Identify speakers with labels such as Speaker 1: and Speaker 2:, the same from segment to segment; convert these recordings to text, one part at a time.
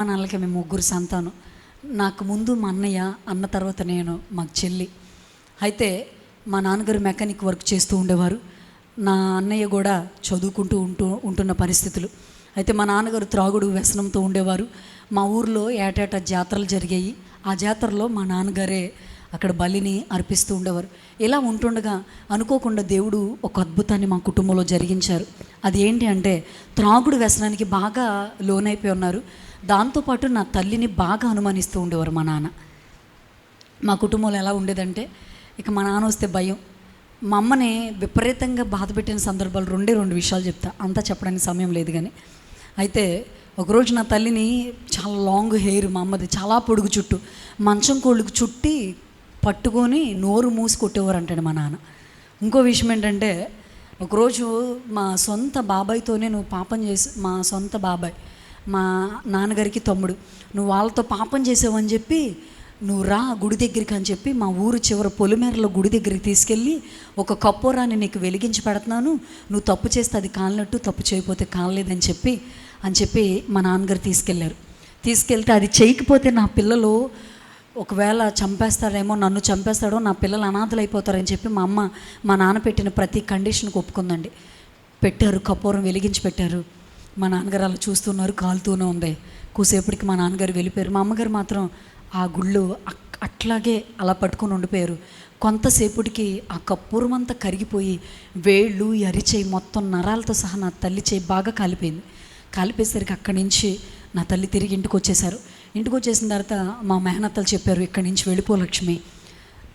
Speaker 1: నాన్నలకి మేము ముగ్గురు సంతానం. నాకు ముందు మా అన్నయ్య, అన్న తర్వాత నేను, మాకు చెల్లి. అయితే మా నాన్నగారు మెకానిక్ వర్క్ చేస్తూ ఉండేవారు. నా అన్నయ్య కూడా చదువుకుంటూ ఉంటున్న పరిస్థితులు. అయితే మా నాన్నగారు త్రాగుడు వ్యసనంతో ఉండేవారు. మా ఊర్లో ఏటేటా జాతరలు జరిగాయి. ఆ జాతరలో మా నాన్నగారే అక్కడ బలిని అర్పిస్తూ ఉండేవారు. ఇలా ఉంటుండగా అనుకోకుండా దేవుడు ఒక అద్భుతాన్ని మా కుటుంబంలో జరిగించారు. అది ఏంటి అంటే, త్రాగుడు వ్యసనానికి బాగా లోనైపోయి ఉన్నారు. దాంతోపాటు నా తల్లిని బాగా అనుమానిస్తూ ఉండేవారు మా నాన్న. మా కుటుంబంలో ఎలా ఉండేదంటే, ఇక మా నాన్న వస్తే భయం. మా అమ్మని విపరీతంగా బాధ పెట్టిన సందర్భాలు రెండు విషయాలు చెప్తా, అంతా చెప్పడానికి సమయం లేదు. కానీ అయితే ఒకరోజు నా తల్లిని చాలా లాంగ్ హెయిర్, మా అమ్మది చాలా పొడుగు చుట్టూ, మంచం కోళ్ళకు చుట్టి పట్టుకొని నోరు మూసి కొట్టేవారు అంటాడు మా నాన్న. ఇంకో విషయం ఏంటంటే, ఒకరోజు మా సొంత బాబాయ్తోనే నువ్వు పాపం చేసి, మా సొంత బాబాయ్ మా నాన్నగారికి తమ్ముడు, నువ్వు వాళ్ళతో పాపం చేసావని చెప్పి నువ్వు రా గుడి దగ్గరికి అని చెప్పి మా ఊరు చివరి పొలిమేరలో గుడి దగ్గరికి తీసుకెళ్ళి ఒక కప్పోరాన్ని నీకు వెలిగించి పెడుతున్నాను, నువ్వు తప్పు చేస్తే అది కాలినట్టు, తప్పు చేయకపోతే కాలలేదని చెప్పి మా నాన్నగారు తీసుకెళ్తే అది చేయకపోతే నా పిల్లలు ఒకవేళ చంపేస్తాడేమో, నన్ను చంపేస్తాడో, నా పిల్లలు అనాథలు అయిపోతారని చెప్పి మా అమ్మ మా నాన్న పెట్టిన ప్రతి కండిషన్కి ఒప్పుకుందండి. పెట్టారు, కర్పూరం వెలిగించి పెట్టారు. మా నాన్నగారు అలా చూస్తున్నారు, కాలుతూనే ఉంది. కూసేపటికి మా నాన్నగారు వెళ్ళిపోయారు. మా అమ్మగారు మాత్రం ఆ గుళ్ళు అట్లాగే అలా పట్టుకొని ఉండిపోయారు. కొంతసేపటికి ఆ కర్పూరం అంతా కరిగిపోయి వేళ్ళు, అరిచేయి మొత్తం నరాలతో సహా నా తల్లి చేయి బాగా కాలిపోయింది. కాలిపోయేసరికి అక్కడి నుంచి నా తల్లి తిరిగి ఇంటికి వచ్చేసిన తర్వాత మా మేనత్తలు చెప్పారు, ఇక్కడి నుంచి వెళ్ళిపో లక్ష్మి,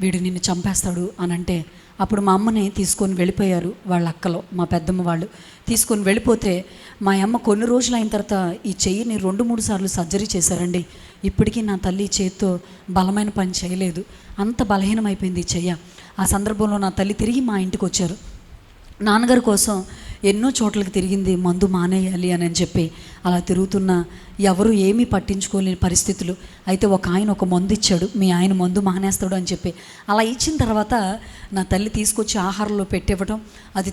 Speaker 1: వీడు నిన్ను చంపేస్తాడు అని అంటే, అప్పుడు మా అమ్మని తీసుకొని వెళ్ళిపోయారు వాళ్ళ అక్కలో, మా పెద్దమ్మ వాళ్ళు తీసుకొని వెళ్ళిపోతే మా అమ్మ కొన్ని రోజులు అయిన తర్వాత ఈ చెయ్యిని 2-3 సార్లు సర్జరీ చేశారండి. ఇప్పటికీ నా తల్లి చేతితో బలమైన పని చేయలేదు, అంత బలహీనమైపోయింది ఈ చెయ్య. ఆ సందర్భంలో నా తల్లి తిరిగి మా ఇంటికి వచ్చారు. నాన్నగారి కోసం ఎన్నో చోట్లకి తిరిగింది, మందు మానేయాలి అని చెప్పి. అలా తిరుగుతున్న ఎవరు ఏమీ పట్టించుకోలేని పరిస్థితులు. అయితే ఒక ఆయన ఒక మందు ఇచ్చాడు, మీ ఆయన మందు మానేస్తాడు అని చెప్పి. అలా ఇచ్చిన తర్వాత నా తల్లి తీసుకొచ్చి ఆహారంలో పెట్టివ్వటం, అది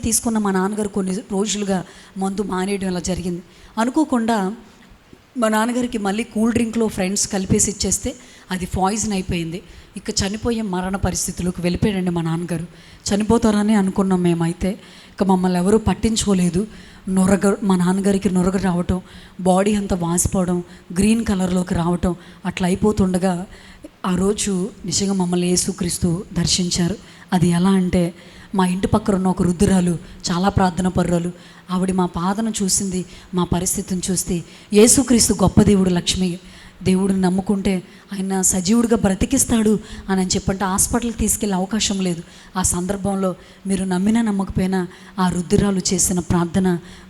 Speaker 1: తీసుకున్న మా నాన్నగారు కొన్ని రోజులుగా మందు మానేయడం ఇలా జరిగింది. అనుకోకుండా మా నాన్నగారికి మళ్ళీ కూల్ డ్రింక్లో ఫ్రెండ్స్ కలిపేసి ఇచ్చేస్తే అది పాయిజన్ అయిపోయింది. ఇక చనిపోయే మరణ పరిస్థితులకు వెళ్ళిపోయాడండి మా నాన్నగారు. చనిపోతారని అనుకున్నాం మేమైతే. ఇక మమ్మల్ని ఎవరూ పట్టించుకోలేదు. మా నాన్నగారికి నొరగ రావటం, బాడీ అంతా వాసిపోవడం, గ్రీన్ కలర్లోకి రావటం అట్లా అయిపోతుండగా ఆ రోజు నిజంగా మమ్మల్ని యేసుక్రీస్తు దర్శించారు. అది ఎలా అంటే, మా ఇంటి పక్కన ఉన్న ఒక వృద్ధురాలు, చాలా ప్రార్థన పరురాలు, ఆవిడ మా పాదను చూసింది, మా పరిస్థితిని చూస్తే, యేసుక్రీస్తు గొప్ప దేవుడు, లక్ష్మి దేవుడిని నమ్ముకుంటే ఆయన సజీవుడిగా బ్రతికిస్తాడు అని చెప్పంటే హాస్పిటల్కి తీసుకెళ్ళే అవకాశం లేదు. ఆ సందర్భంలో మీరు నమ్మినా నమ్మకపోయినా ఆ వృద్ధురాలు చేసిన ప్రార్థన,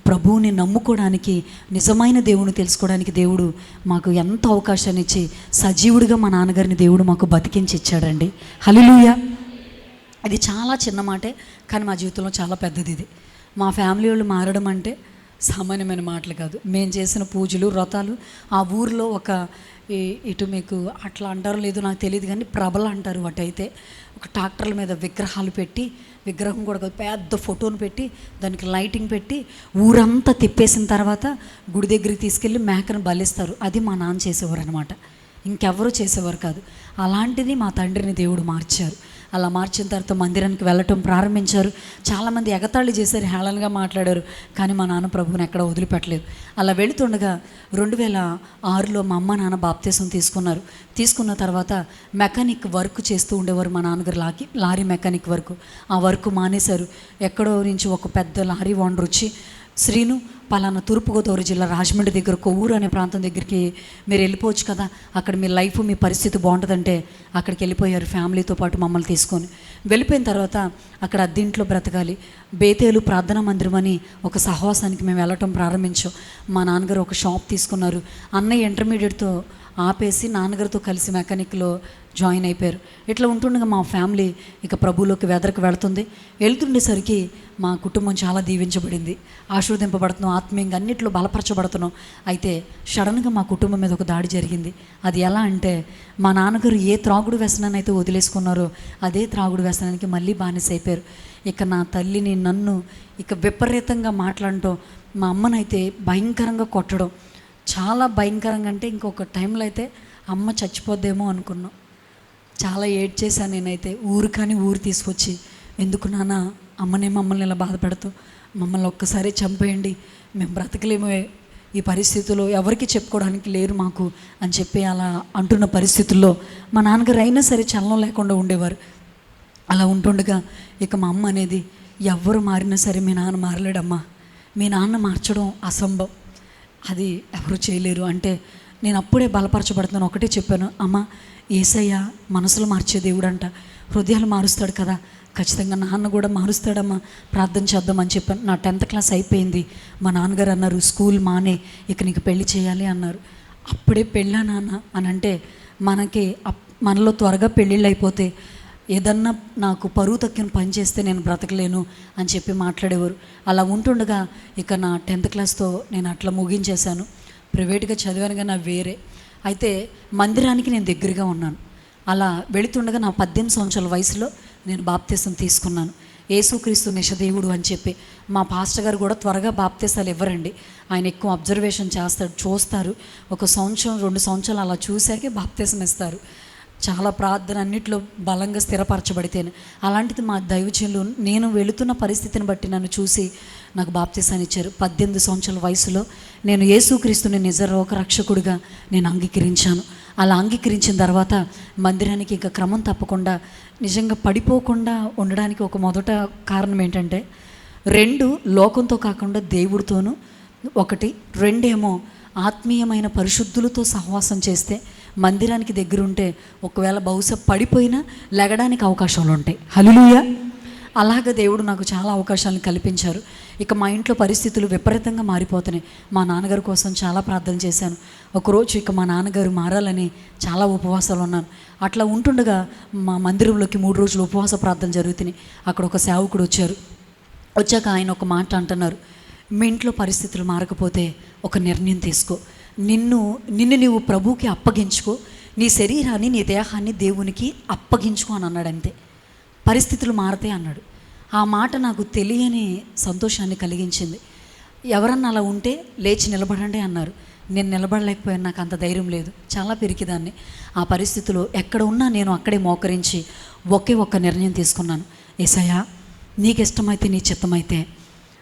Speaker 1: ప్రభువుని నమ్ముకోవడానికి, నిజమైన దేవుని తెలుసుకోవడానికి దేవుడు మాకు ఎంత అవకాశాన్ని ఇచ్చి సజీవుడిగా మా నాన్నగారిని దేవుడు మాకు బతికించి ఇచ్చాడండి. హల్లెలూయా. అది చాలా చిన్న మాటే, కానీ మా జీవితంలో చాలా పెద్దది. ఇది మా ఫ్యామిలీ వాళ్ళు మారడం అంటే సామాన్యమైన మాటలు కాదు. మేము చేసిన పూజలు, వ్రతాలు, ఆ ఊరిలో ఒక ఇటు మీకు అట్లా అంటారో లేదో నాకు తెలియదు కానీ ప్రభలు అంటారు వాటైతే, ఒక ట్రాక్టర్ల మీద విగ్రహాలు పెట్టి, విగ్రహం కూడా పెద్ద ఫోటోను పెట్టి దానికి లైటింగ్ పెట్టి ఊరంతా తిప్పేసిన తర్వాత గుడి దగ్గరికి తీసుకెళ్ళి మేకను బలిస్తారు. అది మా నాన్న చేసేవారు అనమాట, ఇంకెవరూ చేసేవారు కాదు. అలాంటిది మా తండ్రిని దేవుడు మార్చారు. అలా మార్చిన తర్వాత మందిరానికి వెళ్ళటం ప్రారంభించారు. చాలామంది ఎగతాళి చేశారు, హేళనగా మాట్లాడారు, కానీ మా నాన్న ప్రభువుని ఎక్కడ వదిలిపెట్టలేదు. అలా వెళుతుండగా 2006లో మా అమ్మ నాన్న బాప్తీసం తీసుకున్న తర్వాత మెకానిక్ వర్క్ చేస్తూ ఉండేవారు మా నాన్నగారు, లారీ మెకానిక్ వర్క్. ఆ వర్క్ మానేశారు. ఎక్కడో నుంచి ఒక పెద్ద లారీ ఓనర్ వచ్చి, శ్రీను పలానా తూర్పుగోదావరి జిల్లా రాజమండ్రి దగ్గర కొవ్వూరు అనే ప్రాంతం దగ్గరికి మీరు వెళ్ళిపోవచ్చు కదా, అక్కడ మీ లైఫ్, మీ పరిస్థితి బాగుంటుందంటే అక్కడికి వెళ్ళిపోయారు. ఫ్యామిలీతో పాటు మమ్మల్ని తీసుకొని వెళ్ళిపోయిన తర్వాత అక్కడ అద్దెంట్లో బ్రతకాలి, బేతేలు ప్రార్థనా మందిరం అని ఒక సహవాసానికి మేము వెళ్ళటం ప్రారంభించాం. మా నాన్నగారు ఒక షాప్ తీసుకున్నారు. అన్నయ్య ఇంటర్మీడియట్తో ఆపేసి నాన్నగారితో కలిసి మెకానిక్లో జాయిన్ అయిపోయారు. ఇట్లా ఉంటుండగా మా ఫ్యామిలీ ఇక ప్రభువులోకి వెళ్తుండేసరికి మా కుటుంబం చాలా దీవించబడింది, ఆశీర్వదింపబడుతున్నాం, ఆత్మీయంగా అన్నింటిలో బలపరచబడుతున్నాం. అయితే సడన్గా మా కుటుంబం మీద ఒక దాడి జరిగింది. అది ఎలా అంటే, మా నాన్నగారు ఏ త్రాగుడు వ్యసనాన్ని అయితే వదిలేసుకున్నారో అదే త్రాగుడు వ్యసనానికి మళ్ళీ బానిస అయిపోయారు. ఇక నా తల్లిని, నన్ను ఇక విపరీతంగా మాట్లాడటం, మా అమ్మనైతే భయంకరంగా కొట్టడం, చాలా భయంకరంగా, అంటే ఇంకొక టైంలో అయితే అమ్మ చచ్చిపోద్దేమో అనుకున్నాం. చాలా ఏడ్ చేశాను నేనైతే. ఊరు తీసుకొచ్చి, ఎందుకు నాన్న అమ్మని మమ్మల్ని ఇలా బాధపడుతూ, మమ్మల్ని ఒక్కసారి చంపేయండి, మేము బ్రతకలేము ఈ పరిస్థితుల్లో, ఎవరికి చెప్పుకోవడానికి లేరు మాకు అని చెప్పి అలా అంటున్న పరిస్థితుల్లో మా నాన్నగారు అయినా సరే చలనం లేకుండా ఉండేవారు. అలా ఉంటుండగా ఇక మా అమ్మ అనేది, ఎవరు మారినా సరే మీ నాన్న మారలేడమ్మా, మీ నాన్న మార్చడం అసంభవం, అది ఎవరు చేయలేరు అంటే నేను అప్పుడే బలపరచబడుతున్నాను. ఒకటే చెప్పాను, అమ్మ యేసయ్య మనసులు మార్చే దేవుడు అంట, హృదయాలు మారుస్తాడు కదా, ఖచ్చితంగా నాన్న కూడా మారుస్తాడమ్మా, ప్రార్థన చేద్దామని చెప్పాను. నా 10th క్లాస్ అయిపోయింది. మా నాన్నగారు అన్నారు, స్కూల్ మానే, ఇక నీకు పెళ్లి చేయాలి అన్నారు. అప్పుడే పెళ్ళా నాన్న అని అంటే, మనలో త్వరగా పెళ్ళిళ్ళు అయిపోతే ఏదన్నా నాకు పరువు తక్కిన పని చేస్తే నేను బ్రతకలేను అని చెప్పి మాట్లాడేవారు. అలా ఉంటుండగా ఇక నా 10th క్లాస్తో నేను అట్లా ముగించేశాను. ప్రైవేట్గా చదివాను కానీ వేరే. అయితే మందిరానికి నేను దగ్గరగా ఉన్నాను. అలా వెళుతుండగా నా 18 సంవత్సరాల వయసులో నేను బాప్తీసం తీసుకున్నాను. యేసుక్రీస్తు నిజదేవుడు అని చెప్పి మా పాస్టర్ గారు కూడా త్వరగా బాప్తీసాలు ఇవ్వరండి. ఆయన ఎక్కువ అబ్జర్వేషన్ చేస్తాడు, చూస్తారు. 1 సంవత్సరం 2 సంవత్సరాలు అలా చూశాకే బాప్తీసం ఇస్తారు. చాలా ప్రార్థన అన్నిట్లో బలంగా స్థిరపరచబడితేనే. అలాంటిది మా దైవజనులు నేను వెళుతున్న పరిస్థితిని బట్టి నన్ను చూసి నాకు బాప్తీసాన్ని ఇచ్చారు. 18 సంవత్సరాల వయసులో నేను యేసుక్రీస్తుని నిజ రక్షకుడిగా నేను అంగీకరించాను. అలా అంగీకరించిన తర్వాత మందిరానికి ఇంకా క్రమం తప్పకుండా నిజంగా పడిపోకుండా ఉండడానికి ఒక మొదట కారణం ఏంటంటే, 2 లోకంతో కాకుండా దేవుడితోనూ, 1 2 ఆత్మీయమైన పరిశుద్ధులతో సహవాసం చేస్తే, మందిరానికి దగ్గరుంటే ఒకవేళ బహుశా పడిపోయినా లెగడానికి అవకాశాలు ఉంటాయి. హల్లెలూయా. అలాగ దేవుడు నాకు చాలా అవకాశాలను కల్పించారు. ఇక మా ఇంట్లో పరిస్థితులు విపరీతంగా మారిపోతున్నాయి. మా నాన్నగారి కోసం చాలా ప్రార్థన చేశాను. ఒకరోజు ఇక మా నాన్నగారు మారాలని చాలా ఉపవాసాలు ఉన్నాను. అట్లా ఉంటుండగా మా మందిరంలోకి 3 రోజులు ఉపవాస ప్రార్థన జరుగుతున్నాయి. అక్కడ ఒక సేవకుడు వచ్చాక ఆయన ఒక మాట అంటున్నారు, మీ ఇంట్లో పరిస్థితులు మారకపోతే ఒక నిర్ణయం తీసుకో, నిన్ను నీవు ప్రభువుకి అప్పగించుకో, నీ శరీరాన్ని నీ దేహాన్ని దేవునికి అప్పగించుకో అని అన్నాడు. అంతే, పరిస్థితులు మారతాయి అన్నాడు. ఆ మాట నాకు తెలియని సంతోషాన్ని కలిగించింది. ఎవరన్నా అలా ఉంటే లేచి నిలబడండి అన్నారు. నేను నిలబడలేకపోయాను, నాకు అంత ధైర్యం లేదు, చాలా పెరికిదాన్ని. ఆ పరిస్థితిలో ఎక్కడ ఉన్నా నేను అక్కడే మోకరించి ఒక్క నిర్ణయం తీసుకున్నాను, యేసయ్యా నీకు ఇష్టమైతే నీ చిత్తమైతే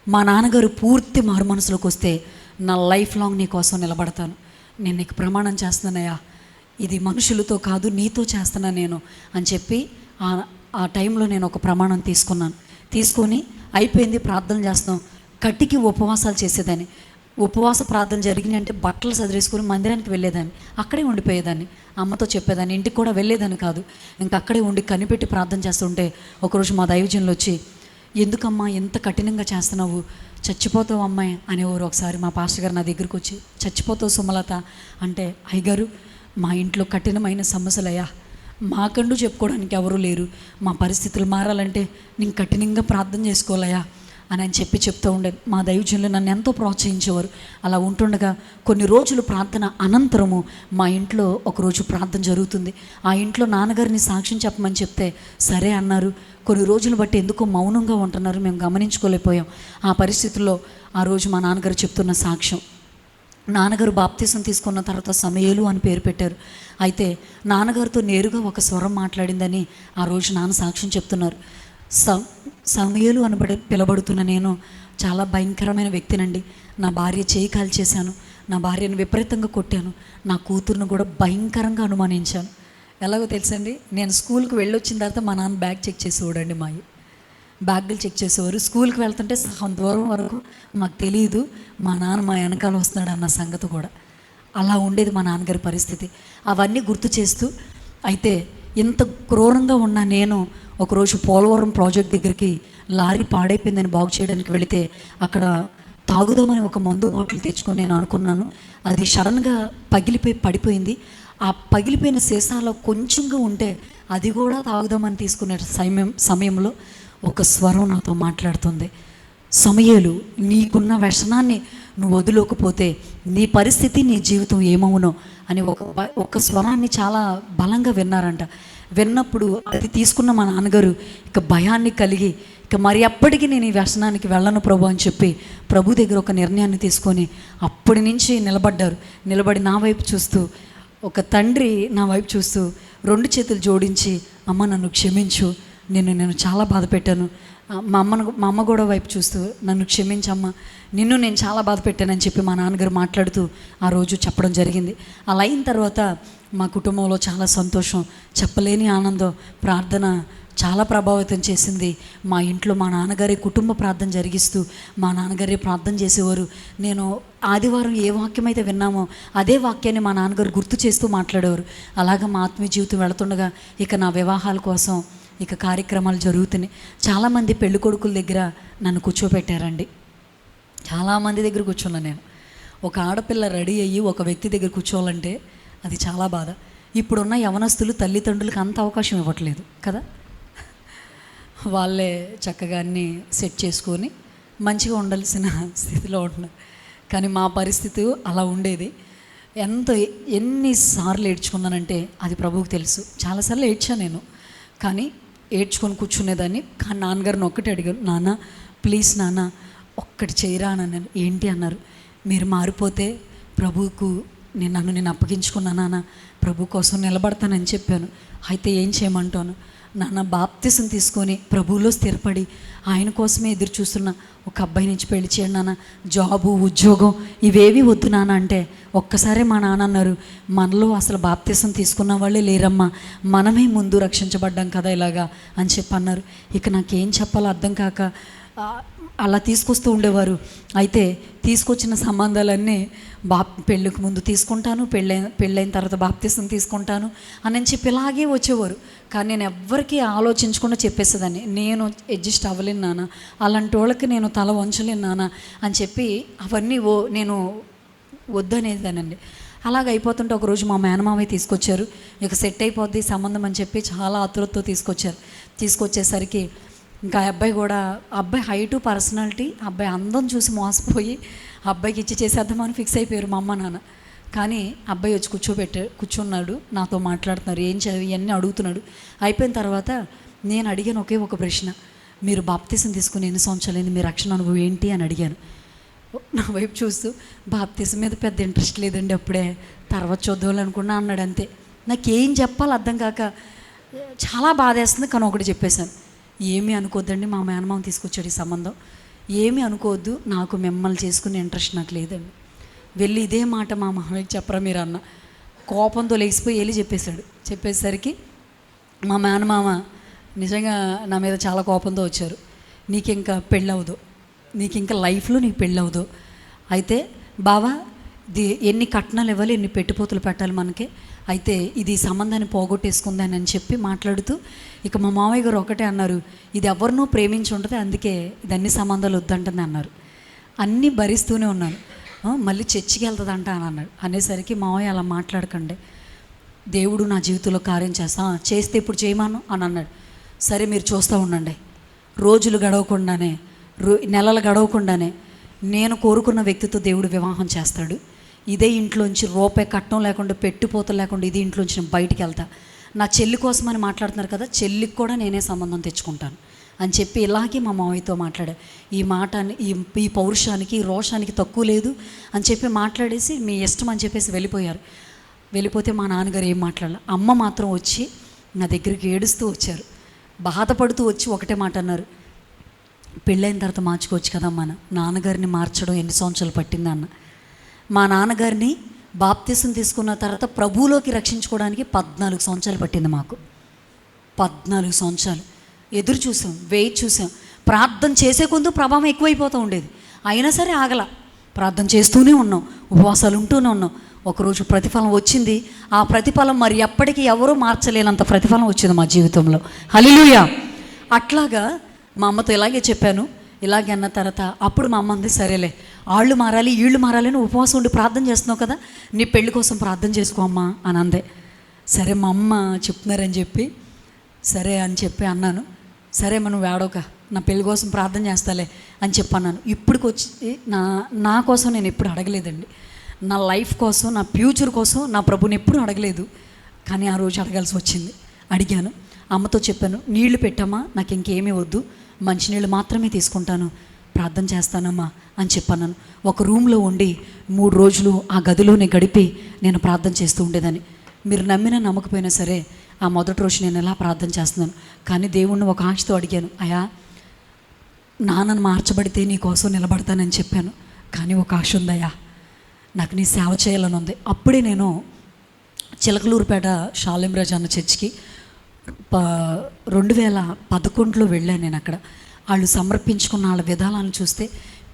Speaker 1: మా నాన్నగారు పూర్తి మారు మనసులోకి వస్తే నా లైఫ్ లాంగ్ నీ కోసం నిలబడతాను. నేను నీకు ప్రమాణం చేస్తున్నానయ్యా, ఇది మనుషులతో కాదు నీతో చేస్తున్నా నేను అని చెప్పి ఆ టైంలో నేను ఒక ప్రమాణం తీసుకొని అయిపోయింది. ప్రార్థన చేస్తున్నాం, కట్టికి ఉపవాసాలు చేసేదాన్ని. ఉపవాస ప్రార్థన జరిగినాయి అంటే బట్టలు సదిరేసుకొని మందిరానికి వెళ్ళేదాన్ని, అక్కడే ఉండిపోయేదాన్ని. అమ్మతో చెప్పేదాన్ని, ఇంటికి కూడా వెళ్ళేదాన్ని కాదు. ఇంకా అక్కడే ఉండి కనిపెట్టి ప్రార్థన చేస్తుంటే ఒకరోజు మా దైవజనులు వచ్చి, ఎందుకమ్మా ఎంత కఠినంగా చేస్తున్నావు, చచ్చిపోతావు అమ్మాయి అనేవారు. ఒకసారి మా పాస్టర్ గారు నా దగ్గరికి వచ్చి, చచ్చిపోతావు సుమలత అంటే, అయ్యగారు మా ఇంట్లో కఠినమైన సమస్యలయ్యా, మాకంటూ చెప్పుకోవడానికి ఎవరూ లేరు, మా పరిస్థితులు మారాలంటే నేను కఠినంగా ప్రార్థన చేసుకోవాలయ్యా అని చెప్తూ ఉండేది. మా దైవజనులు నన్ను ఎంతో ప్రోత్సహించేవారు. అలా ఉంటుండగా కొన్ని రోజులు ప్రార్థన అనంతరము మా ఇంట్లో ఒకరోజు ప్రార్థన జరుగుతుంది. ఆ ఇంట్లో నాన్నగారిని సాక్ష్యం చెప్పమని చెప్తే సరే అన్నారు. కొన్ని రోజులు బట్టి ఎందుకో మౌనంగా ఉంటున్నారు, మేము గమనించుకోలేకపోయాం. ఆ పరిస్థితుల్లో ఆ రోజు మా నాన్నగారు చెప్తున్న సాక్ష్యం, నాన్నగారు బాప్తీసం తీసుకున్న తర్వాత సమయలు అని పేరు పెట్టారు. అయితే నాన్నగారితో నేరుగా ఒక స్వరం మాట్లాడిందని ఆ రోజు నాన్న సాక్ష్యం చెప్తున్నారు. సమయలు అని పిలబడుతున్న నేను చాలా భయంకరమైన వ్యక్తినండి. నా భార్య చేయి కాల్చేశాను, నా భార్యను విపరీతంగా కొట్టాను, నా కూతురును కూడా భయంకరంగా అనుమానించాను. ఎలాగో తెలుసండి, నేను స్కూల్కి వెళ్ళొచ్చిన తర్వాత మా నాన్న బ్యాగ్ చెక్ చేసేవాడండి. మా బ్యాగులు చెక్ చేసేవారు. స్కూల్కి వెళ్తుంటే సగం దూరం వరకు మాకు తెలియదు మా నాన్న మా వెనకాల వస్తున్నాడు అన్న సంగతి కూడా. అలా ఉండేది మా నాన్నగారి పరిస్థితి. అవన్నీ గుర్తు చేస్తూ, అయితే ఇంత క్రూరంగా ఉన్న నేను ఒకరోజు పోలవరం ప్రాజెక్ట్ దగ్గరికి లారీ పాడైపోయిందని బాగు చేయడానికి వెళితే అక్కడ తాగుదామని ఒక మందు బాటిల్ తెచ్చుకొని నేను అనుకున్నాను. అది సడన్గా పడిపోయింది. ఆ పగిలిపోయిన సీసాలో కొంచెంగా ఉంటే అది కూడా తాగుదామని తీసుకునే సమయంలో ఒక స్వరం నాతో మాట్లాడుతుంది, సమయలు నీకున్న వ్యసనాన్ని నువ్వు వదిలేకపోతే నీ పరిస్థితి నీ జీవితం ఏమవునో అని ఒక స్వరాన్ని చాలా బలంగా విన్నారంట. విన్నప్పుడు అది తీసుకున్న మా నాన్నగారు ఇక భయాన్ని కలిగి, ఇక మరి ఎప్పటికీ నేను ఈ వ్యసనానికి వెళ్ళను ప్రభు అని చెప్పి ప్రభు దగ్గర ఒక నిర్ణయాన్ని తీసుకొని అప్పటి నుంచి నిలబడి నా వైపు చూస్తూ, ఒక తండ్రి నా వైపు చూస్తూ 2 చేతులు జోడించి, అమ్మ నన్ను క్షమించు, నేను చాలా బాధ పెట్టాను. మా అమ్మ కూడా వైపు చూస్తూ, నన్ను క్షమించమ్మ, నిన్ను నేను చాలా బాధ పెట్టానని చెప్పి మా నాన్నగారు మాట్లాడుతూ ఆ రోజు చెప్పడం జరిగింది. అలా అయిన తర్వాత మా కుటుంబంలో చాలా సంతోషం, చెప్పలేని ఆనందం, ప్రార్థన చాలా ప్రభావితం చేసింది. మా ఇంట్లో మా నాన్నగారి కుటుంబ ప్రార్థన జరిగిస్తూ మా నాన్నగారే ప్రార్థన చేసేవారు. నేను ఆదివారం ఏ వాక్యం అయితే విన్నామో అదే వాక్యాన్ని మా నాన్నగారు గుర్తు చేస్తూ మాట్లాడేవారు. అలాగా మా ఆత్మీయ జీవితం వెళుతుండగా ఇక నా వివాహాల కోసం ఇక కార్యక్రమాలు జరుగుతున్నాయి. చాలామంది పెళ్లి కొడుకుల దగ్గర నన్ను కూర్చోబెట్టారండి. చాలామంది దగ్గర కూర్చున్నాను నేను. ఒక ఆడపిల్ల రెడీ అయ్యి ఒక వ్యక్తి దగ్గర కూర్చోవాలంటే అది చాలా బాధ. ఇప్పుడున్న యవనస్తులు తల్లిదండ్రులకు అంత అవకాశం ఇవ్వట్లేదు కదా. వాళ్ళే చక్కగా అన్నీ సెట్ చేసుకొని మంచిగా ఉండాల్సిన స్థితిలో ఉంటున్నారు. కానీ మా పరిస్థితి అలా ఉండేది. ఎన్నిసార్లు ఏడ్చుకున్నానంటే అది ప్రభువుకు తెలుసు. చాలాసార్లు ఏడ్చాను నేను, కానీ ఏడ్చుకొని కూర్చునేదాన్ని. కానీ నాన్నగారిని ఒక్కటి అడిగాను, నాన్న ప్లీజ్ నాన్న ఒక్కటి చేయరా అన్నాను. ఏంటి అన్నారు, మీరు మారిపోతే ప్రభువుకు నేను అప్పగించుకున్నా నాన్న, ప్రభు కోసం నిలబడతానని చెప్పాను. అయితే ఏం చేయమంటాను నాన్న, బాప్తిసం తీసుకొని ప్రభువులో స్థిరపడి ఆయన కోసమే ఎదురు చూస్తున్న ఒక అబ్బాయి నుంచి పెళ్లి చేయండి నాన్న, జాబు ఉద్యోగం ఇవేవి వద్దు నాన్న అంటే ఒక్కసారి మా నాన్న అన్నారు, మనలో అసలు బాప్తిసం తీసుకున్న వాళ్ళే లేరమ్మా, మనమే ముందు రక్షించబడ్డాం కదా ఇలాగా అని చెప్పి అన్నారు. ఇక నాకేం చెప్పాలో అర్థం కాక అలా తీసుకొస్తూ ఉండేవారు. అయితే తీసుకొచ్చిన సంబంధాలన్నీ పెళ్ళికి ముందు తీసుకుంటాను, పెళ్ళైన తర్వాత బాప్తిసం తీసుకుంటాను అని చెప్పి ఇలాగే వచ్చేవారు. కానీ నేను ఎవ్వరికీ ఆలోచించకుండా చెప్పేసేదాన్ని, నేను అడ్జస్ట్ అవ్వలేను నాన్న, అలాంటి వాళ్ళకి నేను తల వంచలేను నాన్న అని చెప్పి అవన్నీ నేను వద్దనేదానండి. అలాగ అయిపోతుంటే ఒకరోజు మా మేనమామయ్య తీసుకొచ్చారు. ఇక సెట్ అయిపోద్ది సంబంధం అని చెప్పి చాలా ఆతురతతో తీసుకొచ్చేసరికి ఇంకా అబ్బాయి హైటు పర్సనాలిటీ, అబ్బాయి అందం చూసి మోసపోయి అబ్బాయికి ఇచ్చి చేసేద్దామని ఫిక్స్ అయిపోయారు మా అమ్మ నాన్న. కానీ అబ్బాయి వచ్చి కూర్చున్నాడు, నాతో మాట్లాడుతున్నారు, ఏం చదివి ఇవన్నీ అడుగుతున్నాడు. అయిపోయిన తర్వాత నేను అడిగాను ఒకే ఒక ప్రశ్న, మీరు బాప్తిసం తీసుకుని ఎన్ని సంవత్సరాలైంది, మీ రక్షణ అనుభవం ఏంటి అని అడిగాను. నా వైపు చూస్తూ బాప్తిసం మీద పెద్ద ఇంట్రెస్ట్ లేదండి, అప్పుడే తర్వాత చూద్దాం అనుకున్నా అన్నాడు. అంతే. నాకేం చెప్పాలో అర్థం కాక చాలా బాధేస్తుంది. కానీ ఒకటి చెప్పేశాను, ఏమీ అనుకోవద్దండి, మా మేనమామ తీసుకొచ్చాడు ఈ సంబంధం, ఏమీ అనుకోవద్దు, నాకు మిమ్మల్ని చేసుకునే ఇంట్రెస్ట్ నాకు లేదండి. వెళ్ళి ఇదే మాట మా మామయ్యకి చెప్పరా మీరు అన్న. కోపంతో లేచిపోయి వెళ్ళి చెప్పేసరికి మా మేనమామ నిజంగా నా మీద చాలా కోపంతో వచ్చారు. నీకు ఇంకా పెళ్ళవదు, నీకు ఇంకా లైఫ్లో నీకు పెళ్ళవదు, అయితే బావా ఎన్ని కట్నాలు ఇవ్వాలి, ఎన్ని పెట్టుపోతులు పెట్టాలి మనకి, అయితే ఇది సంబంధాన్ని పోగొట్టేసుకుందని అని చెప్పి మాట్లాడుతూ ఇక మా మామయ్య గారు ఒకటే అన్నారు, ఇది ఎవరినో ప్రేమించి ఉంటుంది, అందుకే ఇది అన్ని సంబంధాలు వద్దంటుంది అన్నారు. అన్నీ భరిస్తూనే ఉన్నాను. మళ్ళీ చర్చికి వెళ్తుందంట అని అన్నాడు. అనేసరికి మామయ్య అలా మాట్లాడకండి, దేవుడు నా జీవితంలో కార్యం చేస్తే ఇప్పుడు చేయమాను అని అన్నాడు. సరే మీరు చూస్తూ ఉండండి, రోజులు గడవకుండానే నెలలు గడవకుండానే నేను కోరుకున్న వ్యక్తితో దేవుడు వివాహం చేస్తాడు. ఇదే ఇంట్లోంచి రూపాయి కట్నం లేకుండా పెట్టుపోతలు లేకుండా ఇదే ఇంట్లోంచి నేను బయటికి వెళ్తా. నా చెల్లి కోసమని మాట్లాడుతున్నారు కదా, చెల్లికి కూడా నేనే సంబంధం తెచ్చుకుంటాను అని చెప్పి ఇలాగే మా మావయ్యతో మాట్లాడా. ఈ మాటని ఈ పౌరుషానికి ఈ రోషానికి తక్కువ లేదు అని చెప్పి మాట్లాడేసి మీ ఇష్టం అని చెప్పేసి వెళ్ళిపోతే మా నాన్నగారు ఏం మాట్లాడాలి. అమ్మ మాత్రం వచ్చి నా దగ్గరికి ఏడుస్తూ వచ్చారు, బాధపడుతూ వచ్చి ఒకటే మాట అన్నారు, పెళ్ళైన తర్వాత మార్చుకోవచ్చు కదమ్మా, నాన్నగారిని మార్చడం ఎన్ని సంవత్సరాలు పట్టింది అన్న. మా నాన్నగారిని బాప్తిసం తీసుకున్న తర్వాత ప్రభువులోకి రక్షించుకోవడానికి 14 సంవత్సరాలు పట్టింది మాకు. 14 సంవత్సరాలు ఎదురు చూసాం, వెయిట్ చూసాం. ప్రార్థన చేసే కొందు ప్రభావం ఎక్కువైపోతూ ఉండేది, అయినా సరే ఆగల. ప్రార్థన చేస్తూనే ఉన్నాం, ఉపవాసాలు ఉంటూనే ఉన్నాం. ఒకరోజు ప్రతిఫలం వచ్చింది. ఆ ప్రతిఫలం మరి ఎప్పటికీ ఎవరూ మార్చలేనంత ప్రతిఫలం వచ్చింది మా జీవితంలో. హల్లెలూయా. అట్లాగా మా అమ్మతో ఇలాగే చెప్పాను. ఇలాగే అన్న తర్వాత అప్పుడు మా అమ్మ అంది, సరేలే వాళ్ళు మారాలి వీళ్ళు మారాలి అని ఉపవాసం ఉండి ప్రార్థన చేస్తున్నావు కదా, నీ పెళ్లి కోసం ప్రార్థన చేసుకో అమ్మా అని అందే. సరే మా అమ్మ చెప్తున్నారని చెప్పి సరే అని చెప్పి అన్నాను. సరే మనం వేడోక నా పెళ్లి కోసం ప్రార్థన చేస్తాలే అని చెప్పి అన్నాను. ఇప్పటికి వచ్చి నా కోసం నేను ఎప్పుడు అడగలేదండి, నా లైఫ్ కోసం నా ఫ్యూచర్ కోసం నా ప్రభుని ఎప్పుడు అడగలేదు. కానీ ఆ రోజు అడగాల్సి వచ్చింది. అడిగాను, అమ్మతో చెప్పాను, నీళ్లు పెట్టమ్మా, నాకు ఇంకేమీ వద్దు, మంచినీళ్ళు మాత్రమే తీసుకుంటాను, ప్రార్థన చేస్తానమ్మా అని చెప్పాను. ఒక రూమ్లో ఉండి 3 రోజులు ఆ గదిలోనే గడిపి నేను ప్రార్థన చేస్తూ ఉండేదాన్ని. మీరు నమ్మినా నమ్మకపోయినా సరే ఆ మొదటి రోజు నేను ఎలా ప్రార్థన చేస్తున్నాను. కానీ దేవుణ్ణి ఒక ఆశతో అడిగాను, అయ్యా నాన్నను మార్చబడితే నీ కోసం నిలబడతానని చెప్పాను. కానీ ఒక ఆశ ఉందయ్యా, నాకు నీ సేవ చేయాలని ఉంది. అప్పుడే నేను చిలకలూరుపేట షాలేంరాజు అన్న చర్చికి 2011లో వెళ్ళాను. నేను అక్కడ వాళ్ళు సమర్పించుకున్న వాళ్ళ విధానాలను చూస్తే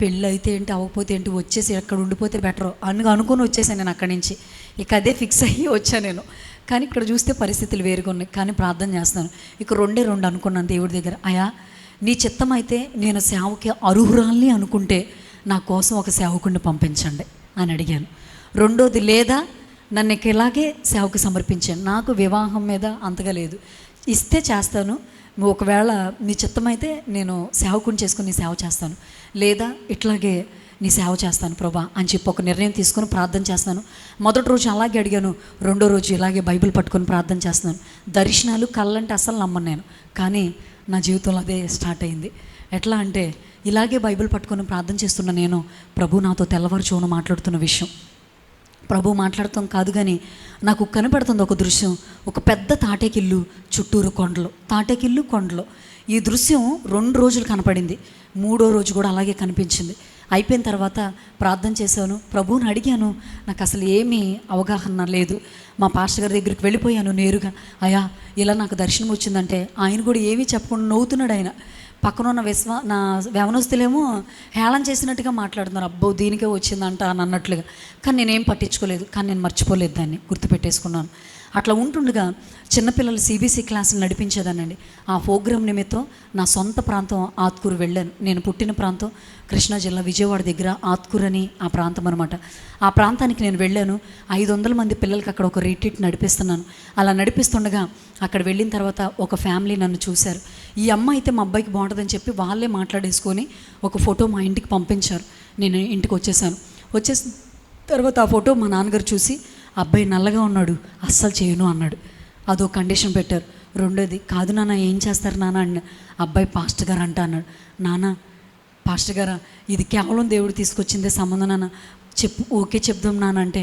Speaker 1: పెళ్ళి అయితే ఏంటి, అవ్వకపోతే ఏంటి, వచ్చేసి ఎక్కడ ఉండిపోతే బెటర్ అని అనుకుని వచ్చేసాను నేను అక్కడి నుంచి. ఇక అదే ఫిక్స్ అయ్యి వచ్చాను నేను. కానీ ఇక్కడ చూస్తే పరిస్థితులు వేరుగా ఉన్నాయి. కానీ ప్రార్థన చేస్తాను. ఇక 2 అనుకున్నాను దేవుడి దగ్గర, అయ్యా నీ చిత్తం అయితే నేను సేవకి అర్హురాల్ని అనుకుంటే నా కోసం ఒక సేవకుడిని పంపించండి అని అడిగాను. రెండోది, లేదా నన్ను ఇలాగే సేవకు సమర్పించాను. నాకు వివాహం మీద అంతగా లేదు, ఇస్తే చేస్తాను, ఒకవేళ నీ చిత్తమైతే నేను సేవకుని చేసుకుని నీ సేవ చేస్తాను, లేదా ఇట్లాగే నీ సేవ చేస్తాను ప్రభా అని చెప్పి ఒక నిర్ణయం తీసుకొని ప్రార్థన చేస్తాను. మొదటి రోజు అలాగే అడిగాను, రెండో రోజు ఇలాగే బైబిల్ పట్టుకొని ప్రార్థన చేస్తున్నాను. దర్శనాలు కళ్ళంటే అసలు నమ్మను నేను, కానీ నా జీవితంలో అదే స్టార్ట్ అయింది. ఎట్లా అంటే ఇలాగే బైబిల్ పట్టుకొని ప్రార్థన చేస్తున్న నేను ప్రభు నాతో తెల్లవారుజామున మాట్లాడుతున్న విషయం, ప్రభు మాట్లాడతాం కాదు కానీ నాకు కనపడుతుంది ఒక దృశ్యం. ఒక పెద్ద తాటేకిల్లు, చుట్టూరు కొండలు, తాటేకిల్లు కొండలు. ఈ దృశ్యం 2 రోజులు కనపడింది. 3వ రోజు కూడా అలాగే కనిపించింది. అయిపోయిన తర్వాత ప్రార్థన చేశాను, ప్రభువుని అడిగాను. నాకు అసలు ఏమీ అవగాహన లేదు. మా పాస్టర్ గారి దగ్గరికి వెళ్ళిపోయాను నేరుగా. అయ్యా ఇలా నాకు దర్శనం వచ్చిందంటే ఆయన కూడా ఏమీ చెప్పకుండా నవ్వుతున్నాడు. ఆయన పక్కన ఉన్న నా వ్యవనస్తులేమో హేళన చేసినట్టుగా మాట్లాడుతున్నారు, అబ్బో దీనికే వచ్చిందంట అని అన్నట్లుగా. కానీ నేనేం పట్టించుకోలేదు. కానీ నేను మర్చిపోలేదు, దాన్ని గుర్తుపెట్టేసుకున్నాను. అట్లా ఉంటుండగా చిన్నపిల్లలు CBC క్లాసులు నడిపించేదానండి. ఆ ప్రోగ్రాం నిమిత్తం నా సొంత ప్రాంతం ఆత్కూరు వెళ్ళాను. నేను పుట్టిన ప్రాంతం కృష్ణా జిల్లా విజయవాడ దగ్గర ఆత్కూరు అని ఆ ప్రాంతం అనమాట. ఆ ప్రాంతానికి నేను వెళ్ళాను. 500 మంది పిల్లలకి అక్కడ ఒక రిట్రీట్ నడిపిస్తున్నాను. అలా నడిపిస్తుండగా అక్కడ వెళ్ళిన తర్వాత ఒక ఫ్యామిలీ నన్ను చూశారు. ఈ అమ్మ అయితే మా అబ్బాయికి బాగుంటుందని చెప్పి వాళ్ళే మాట్లాడేసుకొని ఒక ఫోటో మా ఇంటికి పంపించారు. నేను ఇంటికి వచ్చేసాను. వచ్చేసిన తర్వాత ఆ ఫోటో మా నాన్నగారు చూసి, అబ్బాయి నల్లగా ఉన్నాడు, అస్సలు చేయను అన్నాడు. అదో కండిషన్ పెట్టారు. రెండోది, కాదు నాన్న ఏం చేస్తారు నాన్న అన్న. అబ్బాయి పాస్టర్ గారు అంట అన్నాడు. నాన్న పాస్టర్ గారా, ఇది కేవలం దేవుడు తీసుకొచ్చిందే సంబంధం నాన్న, చెప్పు ఓకే చెప్దాం నాన్న అంటే,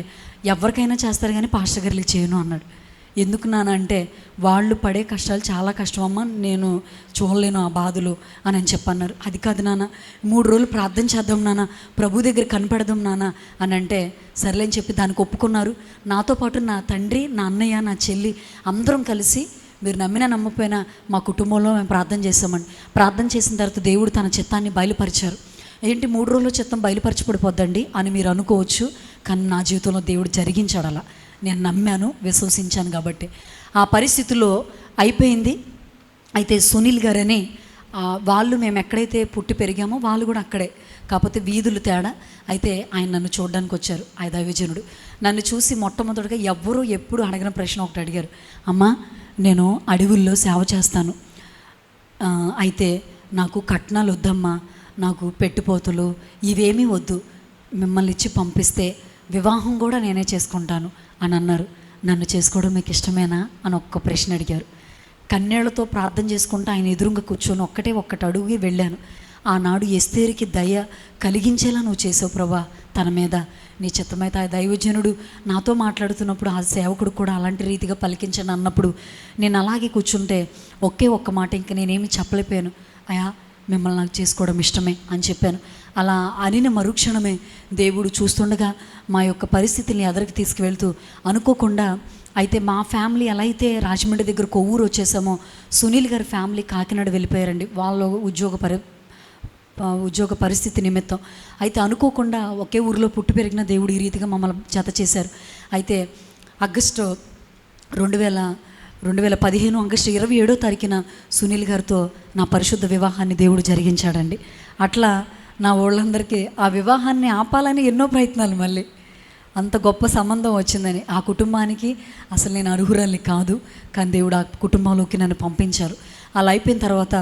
Speaker 1: ఎవరికైనా చేస్తారు కానీ పాస్టర్ గారికి చేయను అన్నాడు. ఎందుకు నాన్న అంటే, వాళ్ళు పడే కష్టాలు చాలా కష్టమమ్మా, నేను చూడలేను ఆ బాధలు అని చెప్పన్నారు. అది కాదు నాన్న, 3 రోజులు ప్రార్థన చేద్దాం నాన్న, ప్రభు దగ్గర కనపడదాం నాన్న అని అంటే, సర్లేని చెప్పి దానికి ఒప్పుకున్నారు. నాతో పాటు నా తండ్రి, నా అన్నయ్య, నా చెల్లి అందరం కలిసి, మీరు నమ్మినా నమ్మకపోయినా మా కుటుంబంలో మేము ప్రార్థన చేస్తామండి. ప్రార్థన చేసిన తర్వాత దేవుడు తన చిత్తాన్ని బయలుపరిచారు. ఏంటి 3 రోజుల్లో చిత్తం బయలుపరచబడిపోద్దండి అని మీరు అనుకోవచ్చు, కానీ నా జీవితంలో దేవుడు జరిగించాడు. అలా నేను నమ్మాను, విశ్వసించాను కాబట్టి ఆ పరిస్థితుల్లో అయిపోయింది. అయితే సునీల్ గారని వాళ్ళు మేము ఎక్కడైతే పుట్టి పెరిగామో వాళ్ళు కూడా అక్కడే, కాకపోతే వీధులు తేడా. అయితే ఆయన నన్ను చూడడానికి వచ్చారు. ఆ దైవజనుడు నన్ను చూసి మొట్టమొదటిగా ఎవ్వరూ ఎప్పుడు అడగిన ప్రశ్న ఒకటి అడిగారు, అమ్మా నేను అడవుల్లో సేవ చేస్తాను, అయితే నాకు కట్నాలు వద్దమ్మా, నాకు పెట్టుపోతులు ఇవేమీ వద్దు, మిమ్మల్ని ఇచ్చి పంపిస్తే వివాహం కూడా నేనే చేసుకుంటాను అని అన్నారు. నన్ను చేసుకోవడం మీకు ఇష్టమేనా అని ఒక్క ప్రశ్న అడిగారు. కన్నీళ్లతో ప్రార్థన చేసుకుంటూ ఆయన ఎదురుగా కూర్చొని ఒక్కటి అడుగు వెళ్ళాను. ఆనాడు ఎస్తేరుకి దయ కలిగించేలా నువ్వు చేసావు ప్రభా తన మీద, నీ చిత్తమైతే ఆ దైవజనుడు నాతో మాట్లాడుతున్నప్పుడు ఆ సేవకుడు కూడా అలాంటి రీతిగా పలికించను అన్నప్పుడు నేను అలాగే కూర్చుంటే ఒక్క మాట ఇంకా నేనేమి చెప్పలేకపోయాను, అయ్యా మిమ్మల్ని నాకు చేసుకోవడం ఇష్టమే అని చెప్పాను. అలా అనిన మరుక్షణమే దేవుడు చూస్తుండగా మా యొక్క పరిస్థితిని ఎదరికి తీసుకువెళ్తూ అనుకోకుండా, అయితే మా ఫ్యామిలీ ఎలా అయితే రాజమండ్రి దగ్గర కొవ్వూరు వచ్చేసామో, సునీల్ గారి ఫ్యామిలీ కాకినాడ వెళ్ళిపోయారండి వాళ్ళ ఉద్యోగ పరిస్థితి నిమిత్తం. అయితే అనుకోకుండా ఒకే ఊరిలో పుట్టి పెరిగిన దేవుడు ఈ రీతిగా మమ్మల్ని జత చేశారు. అయితే ఆగస్టు 2015 ఆగస్టు 27వ తారీఖున సునీల్ గారితో నా పరిశుద్ధ వివాహాన్ని దేవుడు జరిగించాడండి. అట్లా నా వాళ్ళందరికీ ఆ వివాహాన్ని ఆపాలని ఎన్నో ప్రయత్నాలు, మళ్ళీ అంత గొప్ప సంబంధం వచ్చిందని. ఆ కుటుంబానికి అసలు నేను అర్హురాలిని కాదు, కానీ దేవుడు ఆ కుటుంబంలోకి నన్ను పంపించారు. అలా అయిపోయిన తర్వాత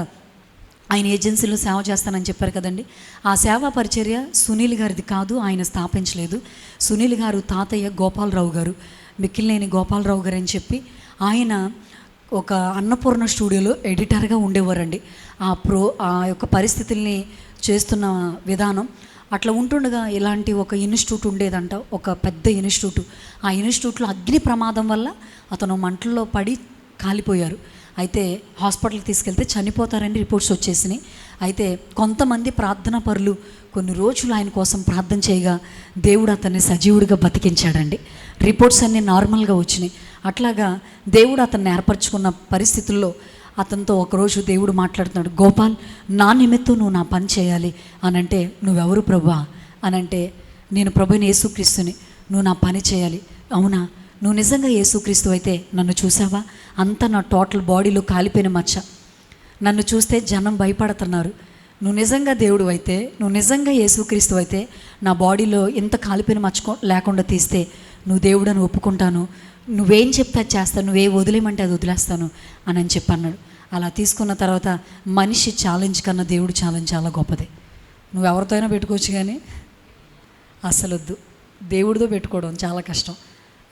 Speaker 1: ఆయన ఏజెన్సీలో సేవ చేస్తానని చెప్పారు కదండి. ఆ సేవా పరిచర్య సునీల్ గారిది కాదు, ఆయన స్థాపించలేదు. సునీల్ గారు తాతయ్య గోపాలరావు గారు, మిక్కిలినేని గోపాలరావు గారు అని చెప్పి ఆయన ఒక అన్నపూర్ణ స్టూడియోలో ఎడిటర్గా ఉండేవారండి. ఆ యొక్క పరిస్థితుల్ని చేస్తున్న విధానం అట్లా ఉంటుండగా ఇలాంటి ఒక ఇన్స్టిట్యూట్ ఉండేదంట, ఒక పెద్ద ఇన్స్టిట్యూట్. ఆ ఇన్స్టిట్యూట్లో అగ్ని ప్రమాదం వల్ల అతను మంటల్లో పడి కాలిపోయారు. అయితే హాస్పిటల్కి తీసుకెళ్తే చనిపోతారని రిపోర్ట్స్ వచ్చేసినాయి. అయితే కొంతమంది ప్రార్థనా పరులు కొన్ని రోజులు ఆయన కోసం ప్రార్థన చేయగా దేవుడు అతన్ని సజీవుడిగా బతికించాడండి. రిపోర్ట్స్ అన్నీ నార్మల్గా వచ్చినాయి. అట్లాగా దేవుడు అతన్ని ఏర్పరచుకున్న పరిస్థితుల్లో అతనితో ఒకరోజు దేవుడు మాట్లాడుతున్నాడు, గోపాల్, నా నిమిత్తం నువ్వు నా పని చేయాలి అని అంటే, నువ్వెవరు ప్రభువా అని అంటే, నేను ప్రభుని యేసుక్రీస్తుని, నువ్వు నా పని చేయాలి. అవునా, నువ్వు నిజంగా యేసుక్రీస్తు అయితే నన్ను చూసావా? అంతా నా టోటల్ బాడీలో కాలిపోయిన మచ్చ, నన్ను చూస్తే జనం భయపడుతున్నారు. నువ్వు నిజంగా దేవుడు అయితే, నువ్వు నిజంగా యేసుక్రీస్తు అయితే నా బాడీలో ఇంత కాలిపోయిన మచ్చ లేకుండా తీస్తే నువ్వు దేవుడని ఒప్పుకుంటాను, నువ్వేం చెప్తే అది చేస్తాను, నువ్వే వదిలేమంటే అది వదిలేస్తాను అని చెప్పన్నాడు. అలా తీసుకున్న తర్వాత మనిషి ఛాలెంజ్ కన్నా దేవుడు ఛాలెంజ్ చాలా గొప్పది. నువ్వు ఎవరితో అయినా పెట్టుకోవచ్చు కానీ అసలు వద్దు, దేవుడితో పెట్టుకోవడం చాలా కష్టం.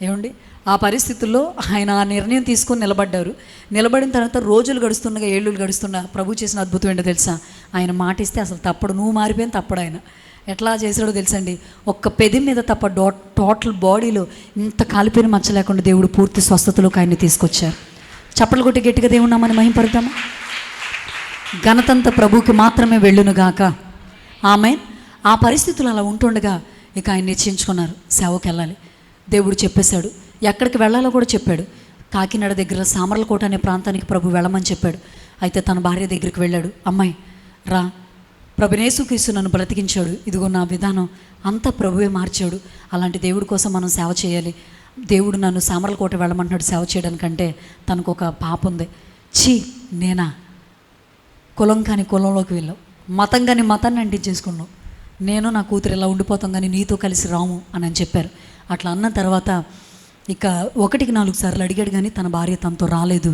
Speaker 1: ఏమండి, ఆ పరిస్థితుల్లో ఆయన ఆ నిర్ణయం తీసుకొని నిలబడ్డారు. నిలబడిన తర్వాత రోజులు గడుస్తుండగా, ఏళ్ళు గడుస్తున్నా ప్రభు చేసిన అద్భుతం ఏంటో తెలుసా? ఆయన మాట ఇస్తే అసలు తప్పడు, నువ్వు మారిపోయిన తప్పడు. ఆయన ఎట్లా చేశాడో తెలుసండి, ఒక్క పెది మీద తప్ప టోటల్ బాడీలో ఇంత కాలిపోయిన మచ్చ లేకుండా దేవుడు పూర్తి స్వస్థతలోకి ఆయన్ని తీసుకొచ్చారు. చప్పట్లు కొట్టి గట్టిగా దేవుడు నామని మహిమపడతామా? ఘనతంత ప్రభువుకి మాత్రమే వెళ్ళునుగాక. ఆమెన్. ఆ పరిస్థితులు అలా ఉంటుండగా ఇక ఆయన నిశ్చయించుకున్నారు, సేవకి వెళ్ళాలి. దేవుడు చెప్పేశాడు, ఎక్కడికి వెళ్ళాలో కూడా చెప్పాడు. కాకినాడ దగ్గర సామర్లకోట అనే ప్రాంతానికి ప్రభు వెళ్ళమని చెప్పాడు. అయితే తన భార్య దగ్గరికి వెళ్ళాడు, అమ్మాయి రా, ప్రభువైన యేసుక్రీస్తు నన్ను బ్రతికించాడు, ఇదిగో నా విధానం అంతా ప్రభువే మార్చాడు. అలాంటి దేవుడి కోసం మనం సేవ చేయాలి. దేవుడు నన్ను సామర్లకోట వెళ్ళమంటున్నాడు సేవ చేయడానికంటే తనకు ఒక పాప ఉంది. నేనా? కులం కానీ కులంలోకి వెళ్ళావు, మతం కానీ మతాన్ని అంటించేసుకున్నావు, నేను నా కూతురు ఇలా ఉండిపోతాం కానీ నీతో కలిసి రాము అని చెప్పారు. అట్లా అన్న తర్వాత ఇక 1-4 సార్లు అడిగాడు కానీ తన భార్య తనతో రాలేదు.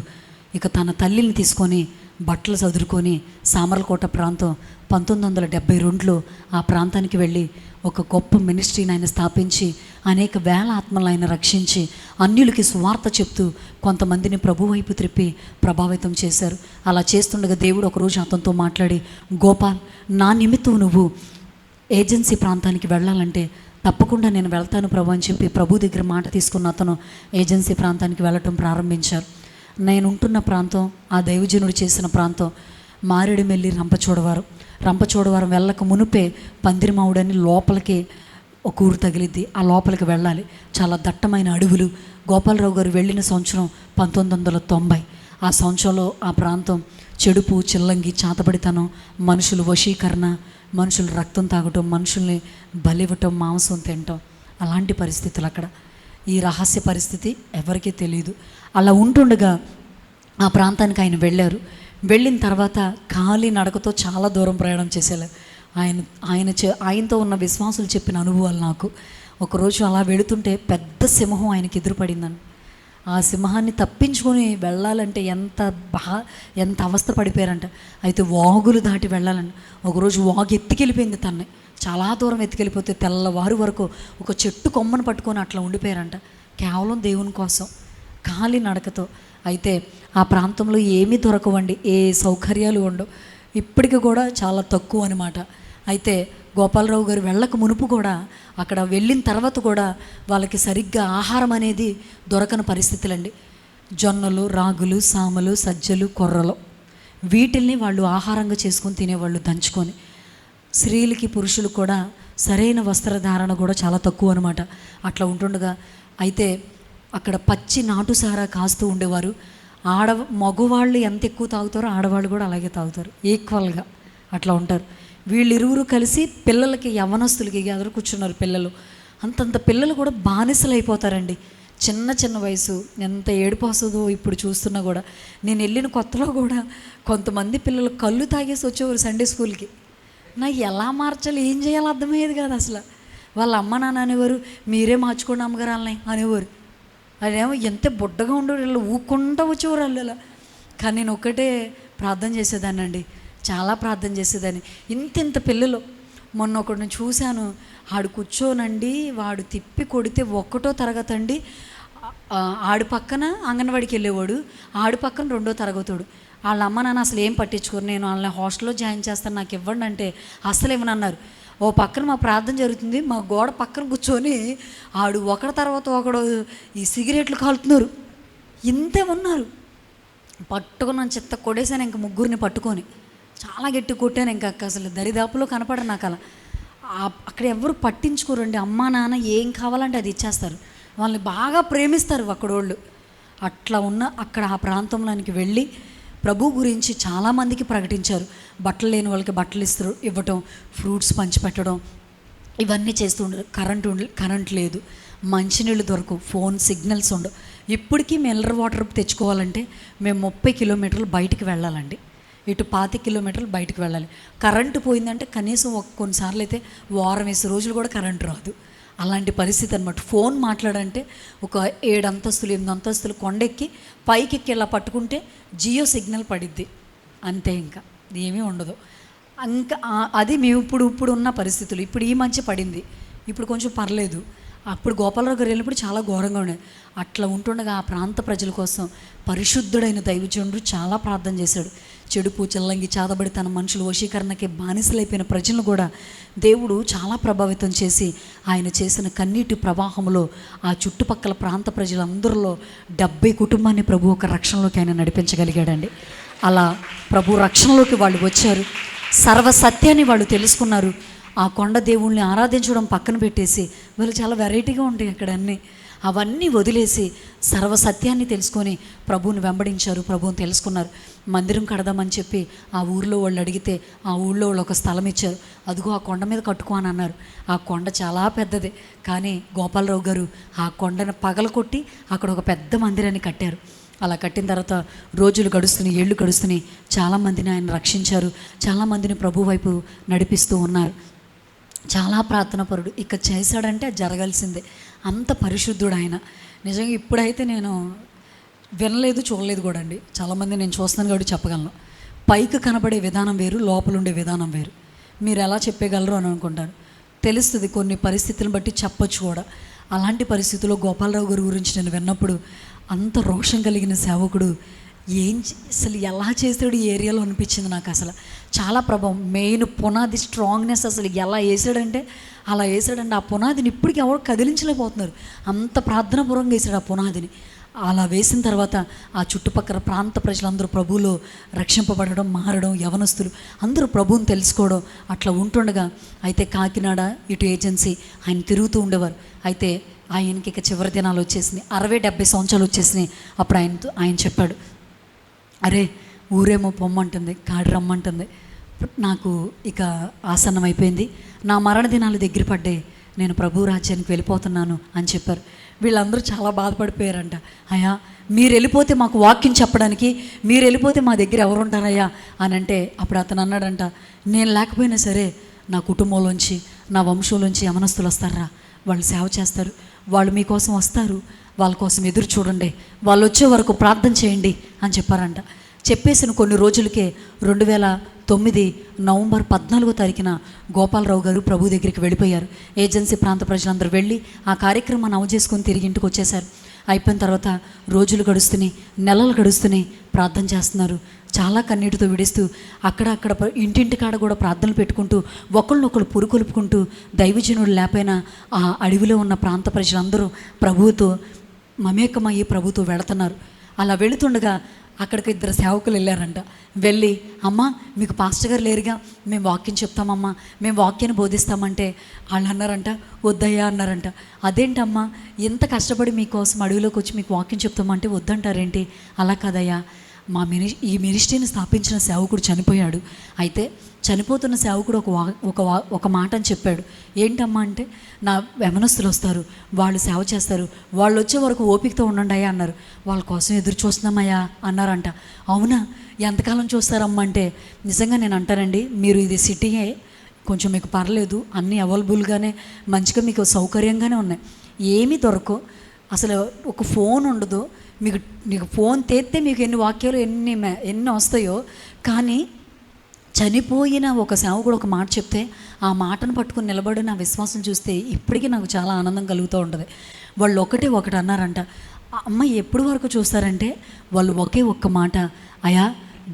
Speaker 1: ఇక తన తల్లిని తీసుకొని బట్టలు చదురుకొని సామర్లకోట ప్రాంతం 1972లో ఆ ప్రాంతానికి వెళ్ళి ఒక గొప్ప మినిస్ట్రీని ఆయన స్థాపించి అనేక వేల ఆత్మలను ఆయన రక్షించి అన్యులకి సువార్త చెప్తూ కొంతమందిని ప్రభు వైపు త్రిప్పి ప్రభావితం చేశారు. అలా చేస్తుండగా దేవుడు ఒకరోజు అతనితో మాట్లాడి, గోపాల్, నా నిమిత్తం నువ్వు ఏజెన్సీ ప్రాంతానికి వెళ్ళాలంటే తప్పకుండా నేను వెళ్తాను ప్రభు అని చెప్పి ప్రభు దగ్గర మాట తీసుకున్న అతను ఏజెన్సీ ప్రాంతానికి వెళ్ళటం ప్రారంభించారు. నేను ఉంటున్న ప్రాంతం, ఆ దైవజనుడు చేసిన ప్రాంతం మారేడుమిల్లి రంపచోడవరం వెళ్ళక మునుపే పందిరిమావుడని లోపలికి ఒక ఊరు తగిలిద్ది. ఆ లోపలికి వెళ్ళాలి, చాలా దట్టమైన అడవులు. గోపాలరావు గారు వెళ్ళిన సంవత్సరం 1990. ఆ సంవత్సరంలో ఆ ప్రాంతం చెడుపు, చిల్లంగి, చాతబడితనం, మనుషులు వశీకరణ, మనుషులు రక్తం తాగటం, మనుషుల్ని బలివ్వటం, మాంసం తినటం, అలాంటి పరిస్థితులు అక్కడ. ఈ రహస్య పరిస్థితి ఎవరికీ తెలియదు. అలా ఉంటుండగా ఆ ప్రాంతానికి ఆయన వెళ్ళారు. వెళ్ళిన తర్వాత ఖాళీ నడకతో చాలా దూరం ప్రయాణం చేసేలా ఆయనతో ఉన్న విశ్వాసులు చెప్పిన అనుభవాలు నాకు. ఒకరోజు అలా వెళుతుంటే పెద్ద సింహం ఆయనకి ఎదురుపడిందని. ఆ సింహాన్ని తప్పించుకొని వెళ్ళాలంటే ఎంత అవస్థ పడిపోయారంట. అయితే వాగులు దాటి వెళ్ళాలంట. ఒకరోజు వాగు ఎత్తుకెళ్ళిపోయింది తన్ని, చాలా దూరం ఎత్తుకెళ్ళిపోతే తెల్లవారు వరకు ఒక చెట్టు కొమ్మను పట్టుకొని అట్లా ఉండిపోయారంట, కేవలం దేవుని కోసం ఖాళీ నడకతో. అయితే ఆ ప్రాంతంలో ఏమీ దొరకవండి, ఏ సౌకర్యాలు ఉండవు, ఇప్పటికి కూడా చాలా తక్కువ అనమాట. అయితే గోపాలరావు గారు వెళ్ళక మునుపు కూడా, అక్కడ వెళ్ళిన తర్వాత కూడా వాళ్ళకి సరిగ్గా ఆహారం అనేది దొరకని పరిస్థితులండి. జొన్నలు, రాగులు, సామలు, సజ్జలు, కొర్రలు, వీటిల్ని వాళ్ళు ఆహారంగా చేసుకొని తినేవాళ్ళు దంచుకొని. స్త్రీలకి పురుషులు కూడా సరైన వస్త్రధారణ కూడా చాలా తక్కువ అనమాట. అట్లా ఉంటుండగా అయితే అక్కడ పచ్చి నాటుసారా కాస్తూ ఉండేవారు. మగవాళ్ళు ఎంత ఎక్కువ తాగుతారో ఆడవాళ్ళు కూడా అలాగే తాగుతారు, ఈక్వల్గా అట్లా ఉంటారు. వీళ్ళిరువురు కలిసి పిల్లలకి, యవ్వనస్తులకి ఎదురు కూర్చున్నారు పిల్లలు. అంతంత పిల్లలు కూడా బానిసలు అయిపోతారండి. చిన్న వయసు, ఎంత ఏడుపు వస్తుందో ఇప్పుడు చూస్తున్నా కూడా. నేను వెళ్ళిన కొత్తలో కూడా కొంతమంది పిల్లలు కళ్ళు తాగేసి వచ్చేవారు సండే స్కూల్కి. నాకు ఎలా మార్చాలి, ఏం చేయాలో అర్థమయ్యేది కాదు అసలు. వాళ్ళ అమ్మ నాన్న అనేవారు, మీరే మార్చుకోండి అమ్మగారు వాళ్ళని అనేవారు. అదేమో ఎంత బుడ్డగా ఉండేవారు, వీళ్ళు ఊక్కుంటూ వచ్చేవారు వాళ్ళు. కానీ నేను ఒక్కటే ప్రార్థన చేసేదాన్ని అండి, చాలా ప్రార్థన చేసేదాన్ని. ఇంత పిల్లలు. మొన్న ఒకడిని చూశాను, ఆడు కూర్చోనండి, వాడు తిప్పి కొడితే 1వ తరగతి అండి, ఆడు పక్కన అంగన్వాడికి వెళ్ళేవాడు, ఆడు పక్కన 2వ తరగతోడు. వాళ్ళ అమ్మ నాన్న అసలు ఏం పట్టించుకోరు. నేను వాళ్ళని హాస్టల్లో జాయిన్ చేస్తాను, నాకు ఇవ్వండి అంటే అసలు ఇవ్వనన్నారు. ఓ పక్కన మా ప్రార్థన జరుగుతుంది, మా గోడ పక్కన కూర్చొని ఆడు ఒకటి తర్వాత ఒకడు ఈ సిగరెట్లు కాలుతున్నారు. ఇంతే ఉన్నారు. పట్టుకున్నాను, చెత్త కొడేసాను. ఇంక ముగ్గురిని పట్టుకొని చాలా గట్టి కొట్టాను. ఇంకా అసలు దరిదాపులో కనపడ నాకు అలా. అక్కడ ఎవరు పట్టించుకోరండి. అమ్మా నాన్న ఏం కావాలంటే అది ఇచ్చేస్తారు. వాళ్ళని బాగా ప్రేమిస్తారు అక్కడోళ్ళు. అట్లా ఉన్న అక్కడ ఆ ప్రాంతంలోనికి వెళ్ళి ప్రభు గురించి చాలామందికి ప్రకటించారు. బట్టలు లేని వాళ్ళకి బట్టలు ఇవ్వటం, ఫ్రూట్స్ పంచిపెట్టడం, ఇవన్నీ చేస్తూ ఉండరు. కరెంట్ లేదు, మంచినీళ్ళు దొరకవు, ఫోన్ సిగ్నల్స్ ఉండవు. ఇప్పటికీ మినరల్ వాటర్ తెచ్చుకోవాలంటే మేము 30 కిలోమీటర్లు బయటికి వెళ్ళాలండి. ఇటు 25 కిలోమీటర్లు బయటకు వెళ్ళాలి. కరెంటు పోయిందంటే కనీసం కొన్నిసార్లు అయితే వారం 20 రోజులు కూడా కరెంటు రాదు. అలాంటి పరిస్థితి అనమాట. ఫోన్ మాట్లాడంటే ఒక 7 అంతస్తులు 8 అంతస్తులు కొండెక్కి పైకి ఇలా పట్టుకుంటే జియో సిగ్నల్ పడిద్ది, అంతే. ఇంకా ఏమీ ఉండదు. ఇంకా అది మేము ఇప్పుడు ఉన్న పరిస్థితులు. ఇప్పుడు ఈ మంచి పడింది, ఇప్పుడు కొంచెం పర్లేదు. అప్పుడు గోపాలరావు గారు వెళ్ళినప్పుడు చాలా ఘోరంగా ఉండేది. అట్లా ఉంటుండగా ఆ ప్రాంత ప్రజల కోసం పరిశుద్ధుడైన దైవజనుడు చాలా ప్రార్థన చేశాడు. చెడుపు చెల్లంగి చాదబడి తన మనుషులు వశీకరణకి బానిసలైపోయిన ప్రజలను కూడా దేవుడు చాలా ప్రభావితం చేసి ఆయన చేసిన కన్నీటి ప్రవాహంలో ఆ చుట్టుపక్కల ప్రాంత ప్రజలందరిలో 70 కుటుంబాన్ని ప్రభు ఒక రక్షణలోకి ఆయన నడిపించగలిగాడండి. అలా ప్రభు రక్షణలోకి వాళ్ళు వచ్చారు. సర్వసత్యాన్ని వాళ్ళు తెలుసుకున్నారు. ఆ కొండ దేవుణ్ణి ఆరాధించడం పక్కన పెట్టేసి వాళ్ళు చాలా వెరైటీగా ఉంటాయి అక్కడ అన్నీ, అవన్నీ వదిలేసి సర్వసత్యాన్ని తెలుసుకొని ప్రభువుని వెంబడించారు, ప్రభువుని తెలుసుకున్నారు. మందిరం కడదామని చెప్పి ఆ ఊరిలో వాళ్ళు అడిగితే ఆ ఊళ్ళో వాళ్ళు ఒక స్థలం ఇచ్చారు. అదిగో ఆ కొండ మీద కట్టుకో అని అన్నారు. ఆ కొండ చాలా పెద్దది, కానీ గోపాలరావు గారు ఆ కొండను పగలకొట్టి అక్కడ ఒక పెద్ద మందిరాన్ని కట్టారు. అలా కట్టిన తర్వాత రోజులు గడుస్తున్నాయి, ఏళ్ళు గడుస్తున్నాయి. చాలామందిని ఆయన రక్షించారు, చాలామందిని ప్రభు వైపు నడిపిస్తూ ఉన్నారు. చాలా ప్రార్థనాపరుడు. ఇక చేశాడంటే అది జరగాల్సిందే, అంత పరిశుద్ధుడు ఆయన. నిజంగా ఇప్పుడైతే నేను వినలేదు, చూడలేదు కూడా అండి. చాలామంది నేను చూస్తున్నాను కాబట్టి చెప్పగలను. పైకి కనబడే విధానం వేరు, లోపల ఉండే విధానం వేరు. మీరు ఎలా చెప్పగలరు అని అనుకుంటారు. తెలుస్తుంది, కొన్ని పరిస్థితులను బట్టి చెప్పచ్చు కూడా. అలాంటి పరిస్థితుల్లో గోపాలరావు గారి గురించి నేను విన్నప్పుడు అంత రోషం కలిగిన సేవకుడు అసలు ఎలా చేశాడు ఈ ఏరియాలో అనిపించింది నాకు. అసలు చాలా ప్రభావం, మెయిన్ పునాది స్ట్రాంగ్నెస్ అసలు ఎలా వేసాడంటే అలా వేసాడంటే ఆ పునాదిని ఇప్పటికీ ఎవరు కదిలించలేకపోతున్నారు. అంత ప్రార్థనాపూర్వకంగా వేసాడు ఆ పునాదిని. అలా వేసిన తర్వాత ఆ చుట్టుపక్కల ప్రాంత ప్రజలందరూ ప్రభువులో రక్షింపబడడం, మారడం, యవనస్తులు అందరూ ప్రభువుని తెలుసుకోవడం అట్లా ఉంటుండగా అయితే కాకినాడ ఇటు ఏజెన్సీ ఆయన తిరుగుతూ ఉండేవారు. అయితే ఆయనకి ఇక చివరి దినాలు వచ్చేసినాయి, 60-70 సంవత్సరాలు వచ్చేసినాయి. అప్పుడు ఆయన చెప్పాడు, అరే ఊరేమో పొమ్మంటుంది, కాడి రమ్మంటుంది, నాకు ఇక ఆసన్నం అయిపోయింది, నా మరణ దినాలు దగ్గర పడ్డాయి, నేను ప్రభు రాజ్యానికి వెళ్ళిపోతున్నాను అని చెప్పారు. వీళ్ళందరూ చాలా బాధపడిపోయారంట. అయ్యా మీరు వెళ్ళిపోతే మాకు వాక్యం చెప్పడానికి, మీరు వెళ్ళిపోతే మా దగ్గర ఎవరు ఉంటారయ్యా అని అంటే అప్పుడు అతను అన్నాడంట, నేను లేకపోయినా సరే నా కుటుంబంలోంచి నా వంశంలోంచి యవనస్తులు వస్తారా, వాళ్ళు సేవ చేస్తారు, వాళ్ళు మీకోసం వస్తారు, వాళ్ళ కోసం ఎదురు చూడండి, వాళ్ళు వచ్చే వరకు ప్రార్థన చేయండి అని చెప్పారంట. చెప్పేసిన కొన్ని రోజులకే 2009 నవంబర్ 14వ తారీఖున గోపాలరావు గారు ప్రభు దగ్గరికి వెళ్ళిపోయారు. ఏజెన్సీ ప్రాంత ప్రజలందరూ వెళ్ళి ఆ కార్యక్రమాన్ని అమలు చేసుకొని తిరిగి ఇంటికి వచ్చేసారు. అయిపోయిన తర్వాత రోజులు గడుస్తున్నాయి, నెలలు గడుస్తున్నాయి, ప్రార్థన చేస్తున్నారు. చాలా కన్నీటితో విడుస్తూ అక్కడ ఇంటింటికాడ కూడా ప్రార్థనలు పెట్టుకుంటూ ఒకళ్ళనొకళ్ళు పురుకొలుపుకుంటూ దైవజనుడు లేపైనా ఆ అడవిలో ఉన్న ప్రాంత ప్రజలందరూ ప్రభువుతో మమేకమయ్యి ప్రభుతో వెళుతున్నారు. అలా వెళుతుండగా అక్కడికి 2 సేవకులు వెళ్ళారంట. వెళ్ళి, అమ్మ మీకు పాస్టర్ గారు లేరుగా, మేము వాక్యం చెప్తామమ్మా, మేము వాక్యాన్ని బోధిస్తామంటే వాళ్ళు అన్నారంట, వద్దయ్యా అన్నారంట. అదేంటమ్మా ఎంత కష్టపడి మీకోసం అడవిలోకి వచ్చి మీకు వాక్యం చెప్తామంటే వద్దంటారేంటి? అలా కాదయ్యా, ఈ మినిస్ట్రీని స్థాపించిన సేవకుడు చనిపోయాడు. అయితే చనిపోతున్న సేవకుడు ఒక మాట అని చెప్పాడు. ఏంటమ్మా అంటే, నా యవనస్తులు వస్తారు, వాళ్ళు సేవ చేస్తారు, వాళ్ళు వచ్చే వరకు ఓపికతో ఉండండి అయ్యా అన్నారు. వాళ్ళ కోసం ఎదురు చూస్తున్నామయ్యా అన్నారంట. అవునా, ఎంతకాలం చూస్తారమ్మా అంటే, నిజంగా నేను అంటానండి, మీరు ఇది సిటీయే, కొంచెం మీకు పర్లేదు, అన్నీ అవైలబుల్గానే మంచిగా మీకు సౌకర్యంగానే ఉన్నాయి, ఏమీ దొరకవు, అసలు ఒక ఫోన్ ఉండదు, మీకు ఫోన్ తెస్తే మీకు ఎన్ని వాక్యాలు ఎన్ని వస్తాయో. కానీ చనిపోయిన ఒక సేవకుడు ఒక మాట చెప్తే ఆ మాటను పట్టుకుని నిలబడి నా విశ్వాసం చూస్తే ఇప్పటికీ నాకు చాలా ఆనందం కలుగుతూ ఉంటుంది. వాళ్ళు ఒకటి అన్నారంట, ఆ అమ్మాయి ఎప్పటి వరకు చూస్తారంటే వాళ్ళు ఒకే ఒక్క మాట, అయా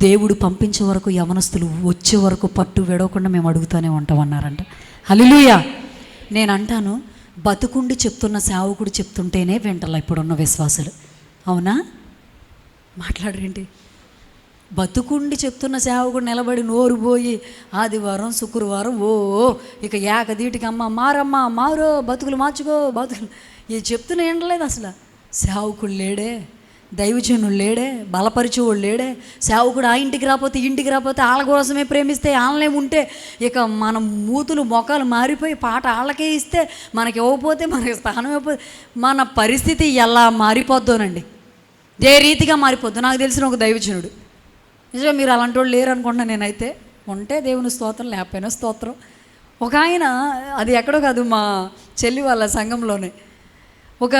Speaker 1: దేవుడు పంపించే వరకు యవనస్తులు వచ్చే వరకు పట్టు విడవకుండా మేము అడుగుతూనే ఉంటాం అన్నారంట. హల్లెలూయా. నేను అంటాను, బతుకుండి చెప్తున్న సేవకుడు చెప్తుంటేనే వింటలా ఇప్పుడున్న విశ్వాసులు. అవునా? మాట్లాడరేంటి? బతుకుండి చెప్తున్న సేవకుడు నిలబడి నోరు పోయి ఆదివారం శుక్రవారం ఇక ఏకదీటికి అమ్మ మారమ్మ మారో బతుకులు మార్చుకో బతుకులు ఇది చెప్తున్నా ఏంటలేదు. అసలు సేవకుడు లేడే, దైవజనుడు లేడే, బలపరిచేవాడు లేడే. సేవకుడు ఆ ఇంటికి రాకపోతే వాళ్ళ కోసమే ప్రేమిస్తే వాళ్ళనే ఉంటే ఇక మన మూతులు మొఖాలు మారిపోయి పాట వాళ్ళకే ఇస్తే మనకి ఇవ్వకపోతే మనకి స్థానం ఇవ్వకపోతే మన పరిస్థితి ఎలా మారిపోద్దోనండి. ఏ రీతిగా మారిపోద్దు. నాకు తెలిసిన ఒక దైవజనుడు, నిజంగా మీరు అలాంటి వాళ్ళు లేరు అనుకుంటున్నా. నేనైతే ఉంటే దేవుని స్తోత్రం, లేకపోయినా స్తోత్రం. ఒక ఆయన, అది ఎక్కడో కాదు, మా చెల్లి వాళ్ళ సంఘంలోనే ఒక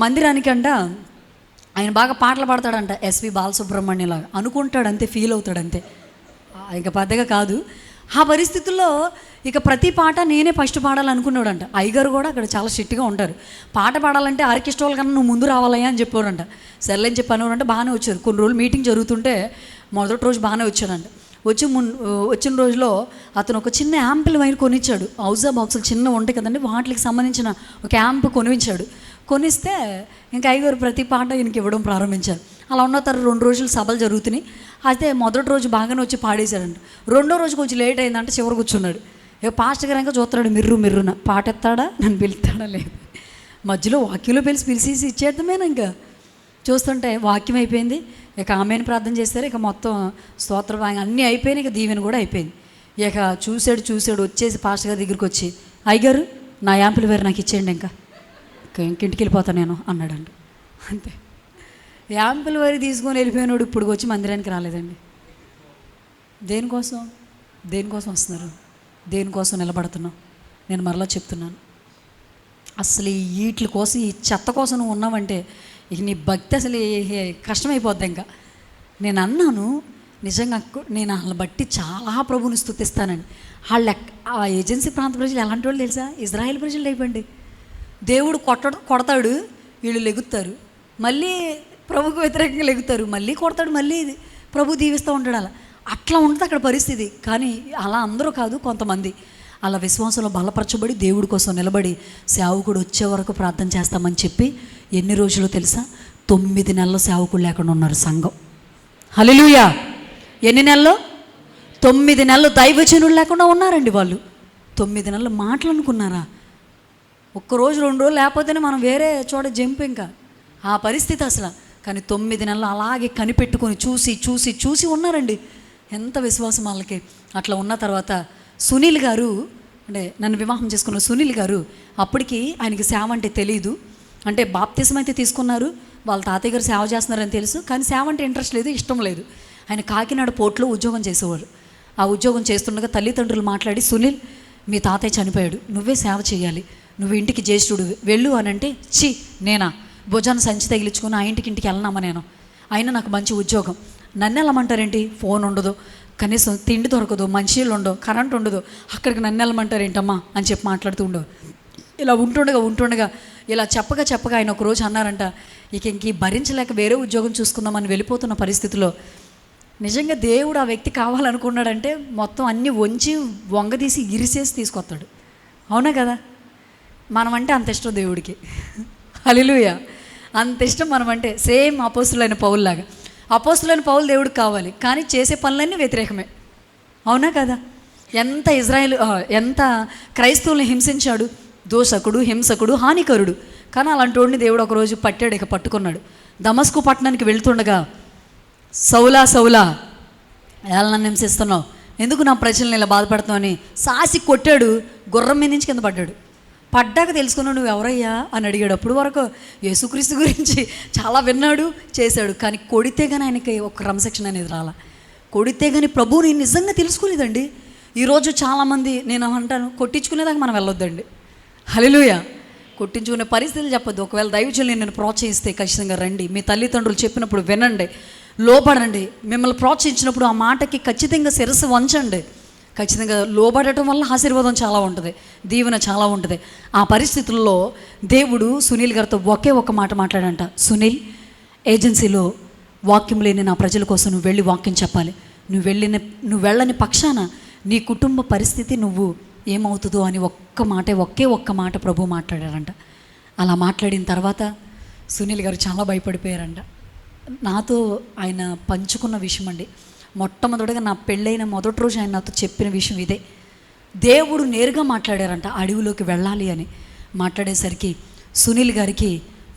Speaker 1: మందిరానికంట ఆయన బాగా పాటలు పాడతాడంట. ఎస్వి బాలసుబ్రహ్మణ్యలాగా అనుకుంటాడు, అంతే, ఫీల్ అవుతాడు అంతే, ఇంకా పెద్దగా కాదు. ఆ పరిస్థితుల్లో ఇక ప్రతి పాట నేనే ఫస్ట్ పాడాలనుకున్నాడంట. అయ్యగారు కూడా అక్కడ చాలా స్ట్రిక్ట్గా ఉంటారు. పాట పాడాలంటే ఆర్కెస్ట్రాల కన్నా నువ్వు ముందు రావాలయ్యా అని చెప్పాడంట. సర్లేని చెప్పి అనేవాడంటే బాగానే వచ్చారు. కొన్ని రోజులు మీటింగ్ జరుగుతుంటే మొదటి రోజు బాగానే వచ్చాడంట. వచ్చిన రోజులో అతను ఒక చిన్న యాంపుల్ వైర్ కొనిచ్చాడు. హౌజా బాక్సులు చిన్న ఉంటాయి కదండి, వాటికి సంబంధించిన ఒక యాంప్ కొనిచ్చాడు. కొనిస్తే ఇంకా అయ్యగారు ప్రతి పాట ఈయనకి ఇవ్వడం ప్రారంభించారు. అలా ఉన్న తర్వాత 2 రోజులు సభలు జరుగుతున్నాయి. అయితే మొదటి రోజు బాగానే వచ్చి పాడేశాడంట. రెండో రోజు కొంచెం లేట్ అయిందంటే చివరి కూర్చున్నాడు. ఇక పాస్టర్ గారు ఇంకా చూస్తున్నాడు, మిర్రున పాట ఎత్తాడా, నన్ను పిలుస్తాడా లేదు. మధ్యలో వాక్యంలో పిలిచేసి ఇచ్చేద్దామేనా. ఇంకా చూస్తుంటే వాక్యం అయిపోయింది. ఇక ఆమెను ప్రార్థన చేస్తారు. ఇక మొత్తం స్తోత్రం అన్నీ అయిపోయినాయి. ఇక దీవెన కూడా అయిపోయింది. ఇక చూశాడు వచ్చేసి పాస్టర్ గారి దగ్గరికి వచ్చి, అయ్యగారు నా యాంపుల్ వేరు నాకు ఇచ్చేయండి, ఇంకా ఇంటికి వెళ్ళిపోతాను నేను అన్నాడండి. అంతే. యాంపుల్ వరి తీసుకొని వెళ్ళిపోయినాడు. ఇప్పుడు వచ్చి మందిరానికి రాలేదండి. దేనికోసం వస్తున్నారు? దేనికోసం నిలబడుతున్నాం? నేను మరలా చెప్తున్నాను, అసలు ఈ వీటి కోసం, ఈ చెత్త కోసం నువ్వు ఉన్నావంటే ఇక నీ భక్తి అసలు కష్టమైపోద్ది. ఇంకా నేను అన్నాను, నిజంగా నేను వాళ్ళని బట్టి చాలా ప్రభువుని స్తుతిస్తానండి. ఆ ఏజెన్సీ ప్రాంత ప్రజలు ఎలాంటి వాళ్ళు తెలుసా? ఇజ్రాయేల్ ప్రజలు అయిపోయింది. దేవుడు కొడతాడు, వీళ్ళు లెగుతారు, మళ్ళీ ప్రభుకు వ్యతిరేకంగా లెగుతారు, మళ్ళీ కొడతాడు, మళ్ళీ ప్రభు దీవిస్తూ ఉంటాడు. అట్లా ఉంటుంది అక్కడ పరిస్థితి. కానీ అలా అందరూ కాదు, కొంతమంది అలా విశ్వాసంలో బలపరచబడి దేవుడి కోసం నిలబడి సేవకుడు వచ్చే వరకు ప్రార్థన చేస్తామని చెప్పి ఎన్ని రోజులు తెలుసా? 9 నెలలు సేవకుడు లేకుండా ఉన్నారు సంఘం. హల్లెలూయా. ఎన్ని నెలలు? 9 నెలలు దైవజనులు లేకుండా ఉన్నారండి వాళ్ళు. 9 నెలలు మాటలనుకున్నారా? ఒక్కరోజు 2 రోజులు లేకపోతేనే మనం వేరే చోట జంపు. ఇంకా ఆ పరిస్థితి అసలు. కానీ 9 నెలలు అలాగే కనిపెట్టుకొని చూసి ఉన్నారండి. ఎంత విశ్వాసం వాళ్ళకి. అట్లా ఉన్న తర్వాత సునీల్ గారు, అంటే నన్ను వివాహం చేసుకున్న సునీల్ గారు, అప్పటికి ఆయనకి సేవ అంటే తెలియదు. అంటే బాప్తిజం అయితే తీసుకున్నారు, వాళ్ళ తాతయ్య గారు సేవ చేస్తున్నారని తెలుసు, కానీ సేవ అంటే ఇంట్రెస్ట్ లేదు, ఇష్టం లేదు. ఆయన కాకినాడ పోర్టులో ఉద్యోగం చేసేవారు. ఆ ఉద్యోగం చేస్తుండగా తల్లిదండ్రులు మాట్లాడి, సునీల్ మీ తాతయ్య చనిపోయాడు, నువ్వే సేవ చేయాలి, నువ్వు ఇంటికి జ్యేష్ఠుడు వెళ్ళు అని అంటే, నేనా భుజాన్ని సంచి తగిలించుకొని ఆ ఇంటికి వెళ్ళనమ్మా నేను, అయినా నాకు మంచి ఉద్యోగం, నన్ను వెళ్ళమంటారేంటి? ఫోన్ ఉండదు, కనీసం తిండి దొరకదు, మంచినీళ్ళు ఉండవు, కరెంట్ ఉండదు, అక్కడికి నన్ను వెళ్ళమంటారేంటమ్మా అని చెప్పి మాట్లాడుతూ ఉండవు. ఇలా ఉంటుండగా ఇలా చెప్పగా ఆయన ఒకరోజు అన్నారంట, ఇంక భరించలేక వేరే ఉద్యోగం చూసుకుందామని వెళ్ళిపోతున్న పరిస్థితిలో నిజంగా దేవుడు ఆ వ్యక్తి కావాలనుకున్నాడంటే మొత్తం అన్నీ వంగదీసి ఇరిసేసి తీసుకొస్తాడు. అవునా కదా? మనమంటే అంత ఇష్టం దేవుడికి. హల్లెలూయా. అంత ఇష్టం మనమంటే. సేమ్ అపోస్తులైన పౌలులాగా. అపోస్తులైన పౌలు దేవుడికి కావాలి, కానీ చేసే పనులన్నీ వ్యతిరేకమే. అవునా కదా? ఎంత క్రైస్తవుల్ని హింసించాడు, దోషకుడు, హింసకుడు, హానికరుడు. కానీ అలాంటి వాడిని దేవుడు ఒకరోజు పట్టాడు, ఇక పట్టుకున్నాడు. దమస్కు పట్టణానికి వెళ్తుండగా, సౌలా ఎలా నన్ను హింసిస్తున్నావు, ఎందుకు నా ప్రజల్ని ఇలా బాధపడుతున్నావు అని సాసి కొట్టాడు. గుర్రం మీద నుంచి కింద పడ్డాక తెలుసుకున్నావు నువ్వు ఎవరయ్యా అని అడిగాడు. అప్పుడు వరకు యేసుక్రీస్తు గురించి చాలా విన్నాడు, చేశాడు. కానీ కొడితే కానీ ఆయనకి ఒక క్రమశిక్షణ అనేది రాలా. కొడితే కానీ ప్రభువుని నిజంగా తెలుసుకోలేదండి. ఈరోజు చాలామంది, నేను అంటాను, కొట్టించుకునేదాకా మనం వెళ్ళొద్దండి. హల్లెలూయా. కొట్టించుకునే పరిస్థితులు చెప్పొద్దు. ఒకవేళ దైవజనులు నేను ప్రోత్సహిస్తే ఖచ్చితంగా రండి, మీ తల్లిదండ్రులు చెప్పినప్పుడు వినండి, లోపడండి. మిమ్మల్ని ప్రోత్సహించినప్పుడు ఆ మాటకి ఖచ్చితంగా శిరస్సు వంచండి. ఖచ్చితంగా లోబడటం వల్ల ఆశీర్వాదం చాలా ఉంటుంది, దీవెన చాలా ఉంటుంది. ఆ పరిస్థితుల్లో దేవుడు సునీల్ గారితో ఒకే ఒక్క మాట మాట్లాడంట. సునీల్, ఏజెన్సీలో వాక్యం లేని నా ప్రజల కోసం నువ్వు వెళ్ళి వాక్యం చెప్పాలి. నువ్వు వెళ్ళని పక్షాన నీ కుటుంబ పరిస్థితి నువ్వు ఏమవుతుందో అని ఒకే ఒక్క మాట ప్రభు మాట్లాడారంట. అలా మాట్లాడిన తర్వాత సునీల్ గారు చాలా భయపడిపోయారంట. నాతో ఆయన పంచుకున్న విషయం అండి, మొట్టమొదటిగా నా పెళ్ళైన మొదటి రోజు ఆయన నాతో చెప్పిన విషయం ఇదే. దేవుడు నేరుగా మాట్లాడారంట అడవిలోకి వెళ్ళాలి అని. మాట్లాడేసరికి సునీల్ గారికి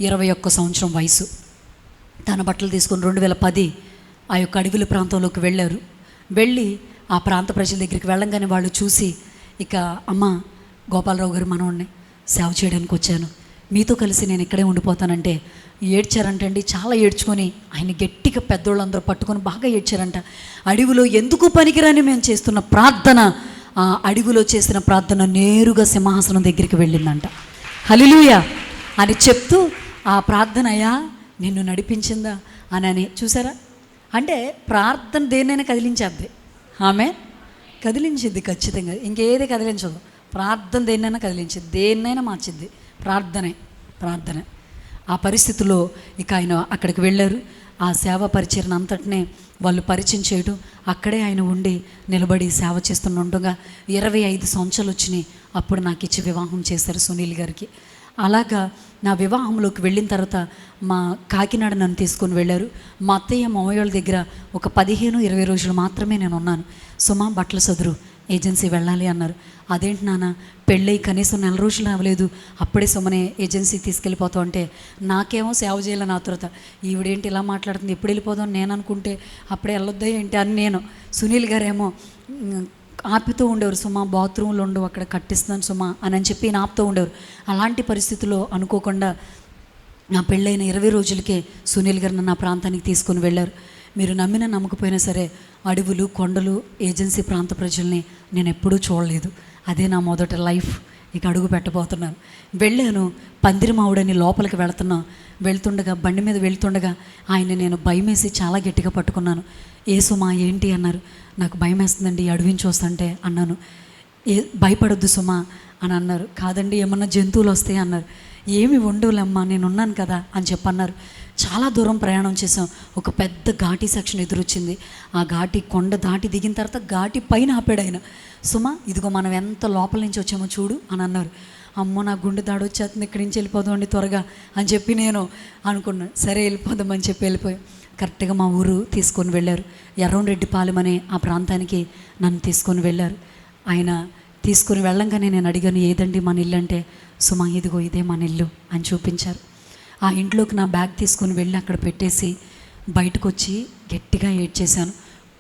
Speaker 1: 21 సంవత్సరం వయసు. తన బట్టలు తీసుకొని 2010 ఆ యొక్క అడవిల ప్రాంతంలోకి వెళ్ళారు. వెళ్ళి ఆ ప్రాంత ప్రజల దగ్గరికి వెళ్ళంగానే వాళ్ళు చూసి, ఇక అమ్మ గోపాలరావు గారు మనోడిని సేవ చేయడానికి వచ్చాను, మీతో కలిసి నేను ఇక్కడే ఉండిపోతానంటే ఏడ్చారంట అండి. చాలా ఏడ్చుకొని ఆయన గట్టిగా పెద్దోళ్ళందరూ పట్టుకొని బాగా ఏడ్చారంట. అడవిలో ఎందుకు పనికిరాని మేము చేస్తున్న ప్రార్థన, ఆ అడవిలో చేసిన ప్రార్థన నేరుగా సింహాసనం దగ్గరికి వెళ్ళిందంట. హల్లెలూయా అని చెప్తూ ఆ ప్రార్థన అయ్యా నిన్ను నడిపించిందా అని చూసారా. అంటే ప్రార్థన దేన్నైనా కదిలించేద్ది, ఆమె కదిలించిద్ది ఖచ్చితంగా, ఇంకేది కదిలించదు. ప్రార్థన దేన్నైనా కదిలించిద్ది, దేన్నైనా మార్చిద్ది. ప్రార్థనే. ఆ పరిస్థితుల్లో ఇక ఆయన అక్కడికి వెళ్ళారు. ఆ సేవ పరిచయం అంతటినే వాళ్ళు పరిచయం చేయడం, అక్కడే ఆయన ఉండి నిలబడి సేవ చేస్తుండగా 25 సంవత్సరాలు వచ్చినాయి. అప్పుడు నాకు ఇచ్చి వివాహం చేశారు సునీల్ గారికి. అలాగా నా వివాహంలోకి వెళ్ళిన తర్వాత మా కాకినాడ నన్ను తీసుకొని వెళ్ళారు. మా అత్తయ్య మామయ్య దగ్గర ఒక 15-20 రోజులు మాత్రమే నేను ఉన్నాను. సుమా బట్టల సదురు ఏజెన్సీ వెళ్ళాలి అన్నారు. అదేంటి నాన్న, పెళ్ళై కనీసం 4 రోజులు అవ్వలేదు, అప్పుడే సుమనే ఏజెన్సీ తీసుకెళ్ళిపోతాం అంటే నాకేమో సేవ చేయాలని ఆతురత. ఈవిడేంటి ఇలా మాట్లాడుతుంది, ఎప్పుడు వెళ్ళిపోదాం నేను అనుకుంటే అప్పుడే వెళ్ళొద్దా ఏంటి అని నేను. సునీల్ గారేమో ఆపుతూ ఉండేవారు, సుమా బాత్రూంలో ఉండు అక్కడ కట్టిస్తున్నాను సుమా అని చెప్పి ఆపుతూ ఉండేవారు. అలాంటి పరిస్థితుల్లో అనుకోకుండా నా పెళ్ళైన 20 రోజులకే సునీల్ గారు నన్ను ఆ ప్రాంతానికి తీసుకొని వెళ్ళారు. మీరు నమ్మినా నమ్మకపోయినా సరే అడవులు, కొండలు, ఏజెన్సీ ప్రాంత ప్రజల్ని నేను ఎప్పుడూ చూడలేదు. అదే నా మొదటి లైఫ్. ఇక అడుగు పెట్టబోతున్నాను. వెళ్ళాను, పందిరిమావుడని లోపలికి వెళ్తుండగా బండి మీద వెళ్తుండగా ఆయన నేను భయమేసి చాలా గట్టిగా పట్టుకున్నాను. ఏ సుమా ఏంటి అన్నారు. నాకు భయం వేస్తుందండి అడవిని చూస్తుంటే అన్నాను. భయపడొద్దు సుమా అని అన్నారు. కాదండి ఏమన్నా జంతువులు వస్తాయి అన్నారు. ఏమి ఉండవులేమ్మా నేనున్నాను కదా అని చెప్పన్నారు. చాలా దూరం ప్రయాణం చేసాం. ఒక పెద్ద ఘాటి సెక్షన్ ఎదురొచ్చింది. ఆ ఘాటి కొండ దాటి దిగిన తర్వాత ఘాటి పైన ఆపాడు ఆయన. సుమా ఇదిగో మనం ఎంత లోపల నుంచి వచ్చామో చూడు అని అన్నారు. అమ్మో నా గుండె దాడి వచ్చేస్తుంది, ఇక్కడి నుంచి వెళ్ళిపోదామండి త్వరగా అని చెప్పి నేను అనుకున్నాను. సరే వెళ్ళిపోదామని చెప్పి వెళ్ళిపోయాం. కరెక్ట్గా మా ఊరు తీసుకొని వెళ్ళారు. ఎర్రంరెడ్డిపాలెం అనే ఆ ప్రాంతానికి నన్ను తీసుకొని వెళ్ళారు. ఆయన తీసుకొని వెళ్ళంగానే నేను అడిగాను, ఏదండి మన ఇల్లు అంటే, సుమా ఇదిగో ఇదే మన ఇల్లు అని చూపించారు. ఆ ఇంట్లోకి నా బ్యాగ్ తీసుకొని వెళ్ళి అక్కడ పెట్టేసి బయటకు వచ్చి గట్టిగా ఏడ్చేశాను.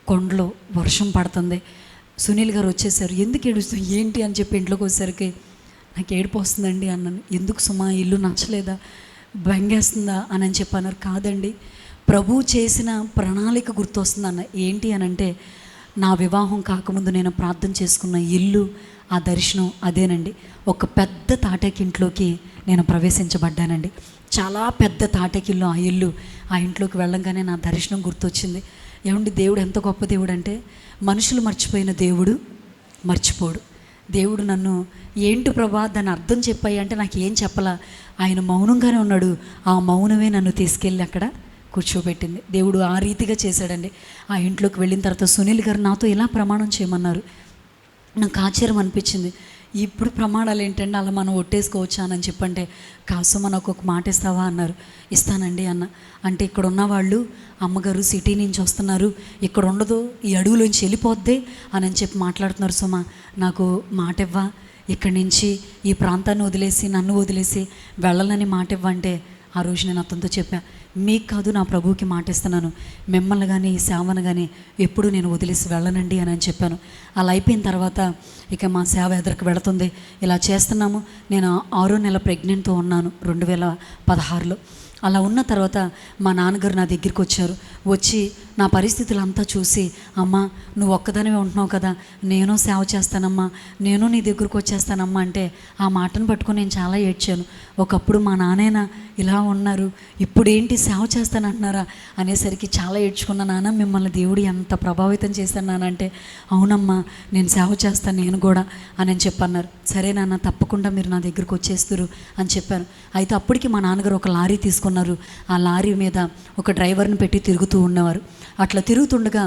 Speaker 1: కొండలో వర్షం పడుతుంది. సునీల్ గారు వచ్చేసారు. ఎందుకు ఏడుస్తావు ఏంటి అని చెప్పి ఇంట్లోకి వచ్చేసరికి నాకు ఏడుపు వస్తుందండి అన్నాను. ఎందుకు సుమా ఇల్లు నచ్చలేదా, భంగేస్తుందా అని చెప్పి అన్నారు. కాదండి ప్రభు చేసిన ప్రణాళిక గుర్తొస్తుంది అన్న. ఏంటి అని అంటే నా వివాహం కాకముందు నేను ప్రార్థన చేసుకున్న ఇల్లు, ఆ దర్శనం అదేనండి. ఒక పెద్ద తాటకింట్లోకి నేను ప్రవేశించబడ్డానండి. చాలా పెద్ద తాటకిల్లు ఆ ఇల్లు. ఆ ఇంట్లోకి వెళ్ళంగానే నా దర్శనం గుర్తొచ్చింది. ఏమండి దేవుడు ఎంత గొప్ప దేవుడు అంటే, మనుషులు మర్చిపోయిన దేవుడు మర్చిపోడు. దేవుడు నన్ను ఏంటి ప్రభా దాన్ని అర్థం చెప్పాయి అంటే నాకు ఏం చెప్పలా. ఆయన మౌనంగానే ఉన్నాడు. ఆ మౌనమే నన్ను తీసుకెళ్ళి అక్కడ కూర్చోబెట్టింది. దేవుడు ఆ రీతిగా చేశాడండి. ఆ ఇంట్లోకి వెళ్ళిన తర్వాత సునీల్ గారు నాతో ఇలా ప్రమాణం చేయమన్నారు. నాకు ఆశ్చర్యం అనిపించింది. ఇప్పుడు ప్రమాణాలు ఏంటంటే అలా మనం ఒట్టేసుకోవచ్చా అని చెప్పంటే, కాసు మనకు ఒక మాట ఇస్తావా అన్నారు. ఇస్తానండి అన్న. అంటే ఇక్కడ ఉన్న వాళ్ళు అమ్మగారు సిటీ నుంచి వస్తున్నారు, ఇక్కడ ఉండదు, ఈ అడవులోంచి వెళ్ళిపోద్ది అని చెప్పి మాట్లాడుతున్నారు. సుమా నాకు మాట ఇవ్వా, ఇక్కడి నుంచి ఈ ప్రాంతాన్ని వదిలేసి నన్ను వదిలేసి వెళ్ళాలని మాట ఇవ్వంటే, ఆ రోజు నేను అతనితో చెప్పా, మీకు కాదు నా ప్రభువుకి మాట ఇస్తున్నాను, మిమ్మల్ని కానీ ఈ సేవను కానీ ఎప్పుడు నేను వదిలేసి వెళ్ళనండి అని చెప్పాను. అలా అయిపోయిన తర్వాత ఇక మా సేవ ఎదురుకు వెళుతుంది. ఇలా చేస్తున్నాము. నేను 6వ నెల ప్రెగ్నెంట్తో ఉన్నాను 2016లో. అలా ఉన్న తర్వాత మా నాన్నగారు నా దగ్గరికి వచ్చారు. వచ్చి నా పరిస్థితులు అంతా చూసి, అమ్మ నువ్వు ఒక్కదానివే ఉంటున్నావు కదా, నేను సేవ చేస్తానమ్మా, నేను నీ దగ్గరకు వచ్చేస్తానమ్మా అంటే ఆ మాటను పట్టుకొని నేను చాలా ఏడ్చాను. ఒకప్పుడు మా నాన్నైనా ఇలా ఉన్నారు, ఇప్పుడు ఏంటి సేవ చేస్తానంటున్నారా అనేసరికి చాలా ఏడ్చుకున్న. నాన్న మిమ్మల్ని దేవుడు ఎంత ప్రభావితం చేశాను నాన్న అంటే, అవునమ్మా నేను సేవ చేస్తాను నేను కూడా అని చెప్పన్నారు. సరే నాన్న తప్పకుండా మీరు నా దగ్గరకు వచ్చేస్తారు అని చెప్పాను. అయితే అప్పటికి మా నాన్నగారు ఒక లారీ తీసుకున్నారు. ఆ లారీ మీద ఒక డ్రైవర్ని పెట్టి తిరుగుతూ ఉన్నవారు. అట్లా తిరుగుతుండగా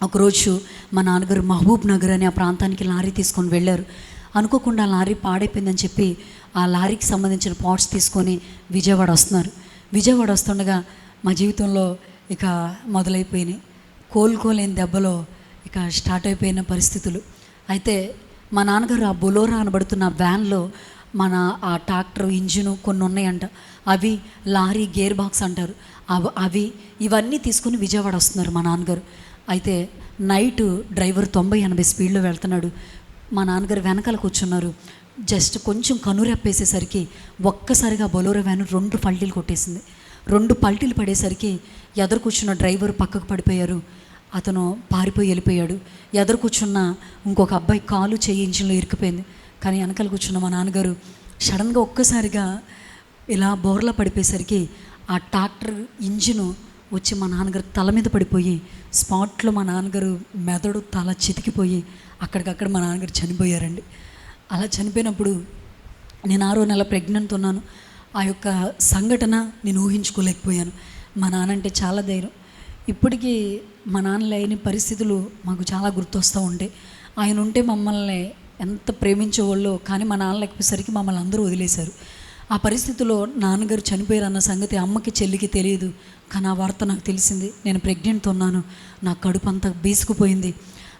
Speaker 1: ఒకరోజు మా నాన్నగారు మహబూబ్ నగర్ అనే ఆ ప్రాంతానికి లారీ తీసుకొని వెళ్ళారు. అనుకోకుండా ఆ లారీ పాడైపోయిందని చెప్పి ఆ లారీకి సంబంధించిన పార్ట్స్ తీసుకొని విజయవాడ వస్తున్నారు. విజయవాడ వస్తుండగా మా జీవితంలో ఇక మొదలైపోయినాయి. కోలుకోలేని దెబ్బలో ఇక స్టార్ట్ అయిపోయిన పరిస్థితులు. అయితే మా నాన్నగారు ఆ బొలోరా అనబడుతున్న వ్యాన్లో మన ఆ ట్రాక్టర్ ఇంజిను కొన్ని ఉన్నాయంట, అవి లారీ గేర్ బాక్స్ అంటారు, అవి ఇవన్నీ తీసుకుని విజయవాడ వస్తున్నారు మా నాన్నగారు. అయితే నైటు డ్రైవర్ 90-80 స్పీడ్లో వెళ్తున్నాడు. మా నాన్నగారు వెనకాల కూర్చున్నారు. జస్ట్ కొంచెం కనురెప్పేసేసరికి ఒక్కసారిగా బొలోరో వ్యాన్ 2 పల్టీలు కొట్టేసింది. 2 పల్టీలు పడేసరికి ఎదురు కూర్చున్న డ్రైవర్ పక్కకు పడిపోయారు. అతను పారిపోయి వెళ్ళిపోయాడు. ఎదురు కూర్చున్న ఇంకొక అబ్బాయి కాలు చెయ్యి ఇంజిన్లో ఇరికిపోయింది. కానీ వెనకాల కూర్చున్న మా నాన్నగారు సడన్గా ఒక్కసారిగా ఇలా బోర్లా పడిపోయేసరికి ఆ ట్రాక్టర్ ఇంజిను వచ్చి మా నాన్నగారు తల మీద పడిపోయి స్పాట్లో మా నాన్నగారు మెదడు తల చితికిపోయి అక్కడికక్కడ మా నాన్నగారు చనిపోయారండి. అలా చనిపోయినప్పుడు నేను 6వ నెల ప్రెగ్నెంట్ ఉన్నాను. ఆ యొక్క సంఘటన నేను ఊహించుకోలేకపోయాను. మా నాన్న అంటే చాలా ధైర్యం. ఇప్పటికీ మా నాన్న లేని పరిస్థితులు మాకు చాలా గుర్తొస్తూ ఉంటాయి. ఆయన ఉంటే మమ్మల్ని ఎంత ప్రేమించేవాళ్ళో, కానీ మా నాన్న లేకపోయేసరికి మమ్మల్ని అందరూ వదిలేశారు. ఆ పరిస్థితిలో నాన్నగారు చనిపోయారన్న సంగతి అమ్మకి చెల్లికి తెలియదు. కానీ ఆ వార్త నాకు తెలిసింది. నేను ప్రెగ్నెంట్తో ఉన్నాను. నా కడుపు అంతా బీసుకుపోయింది.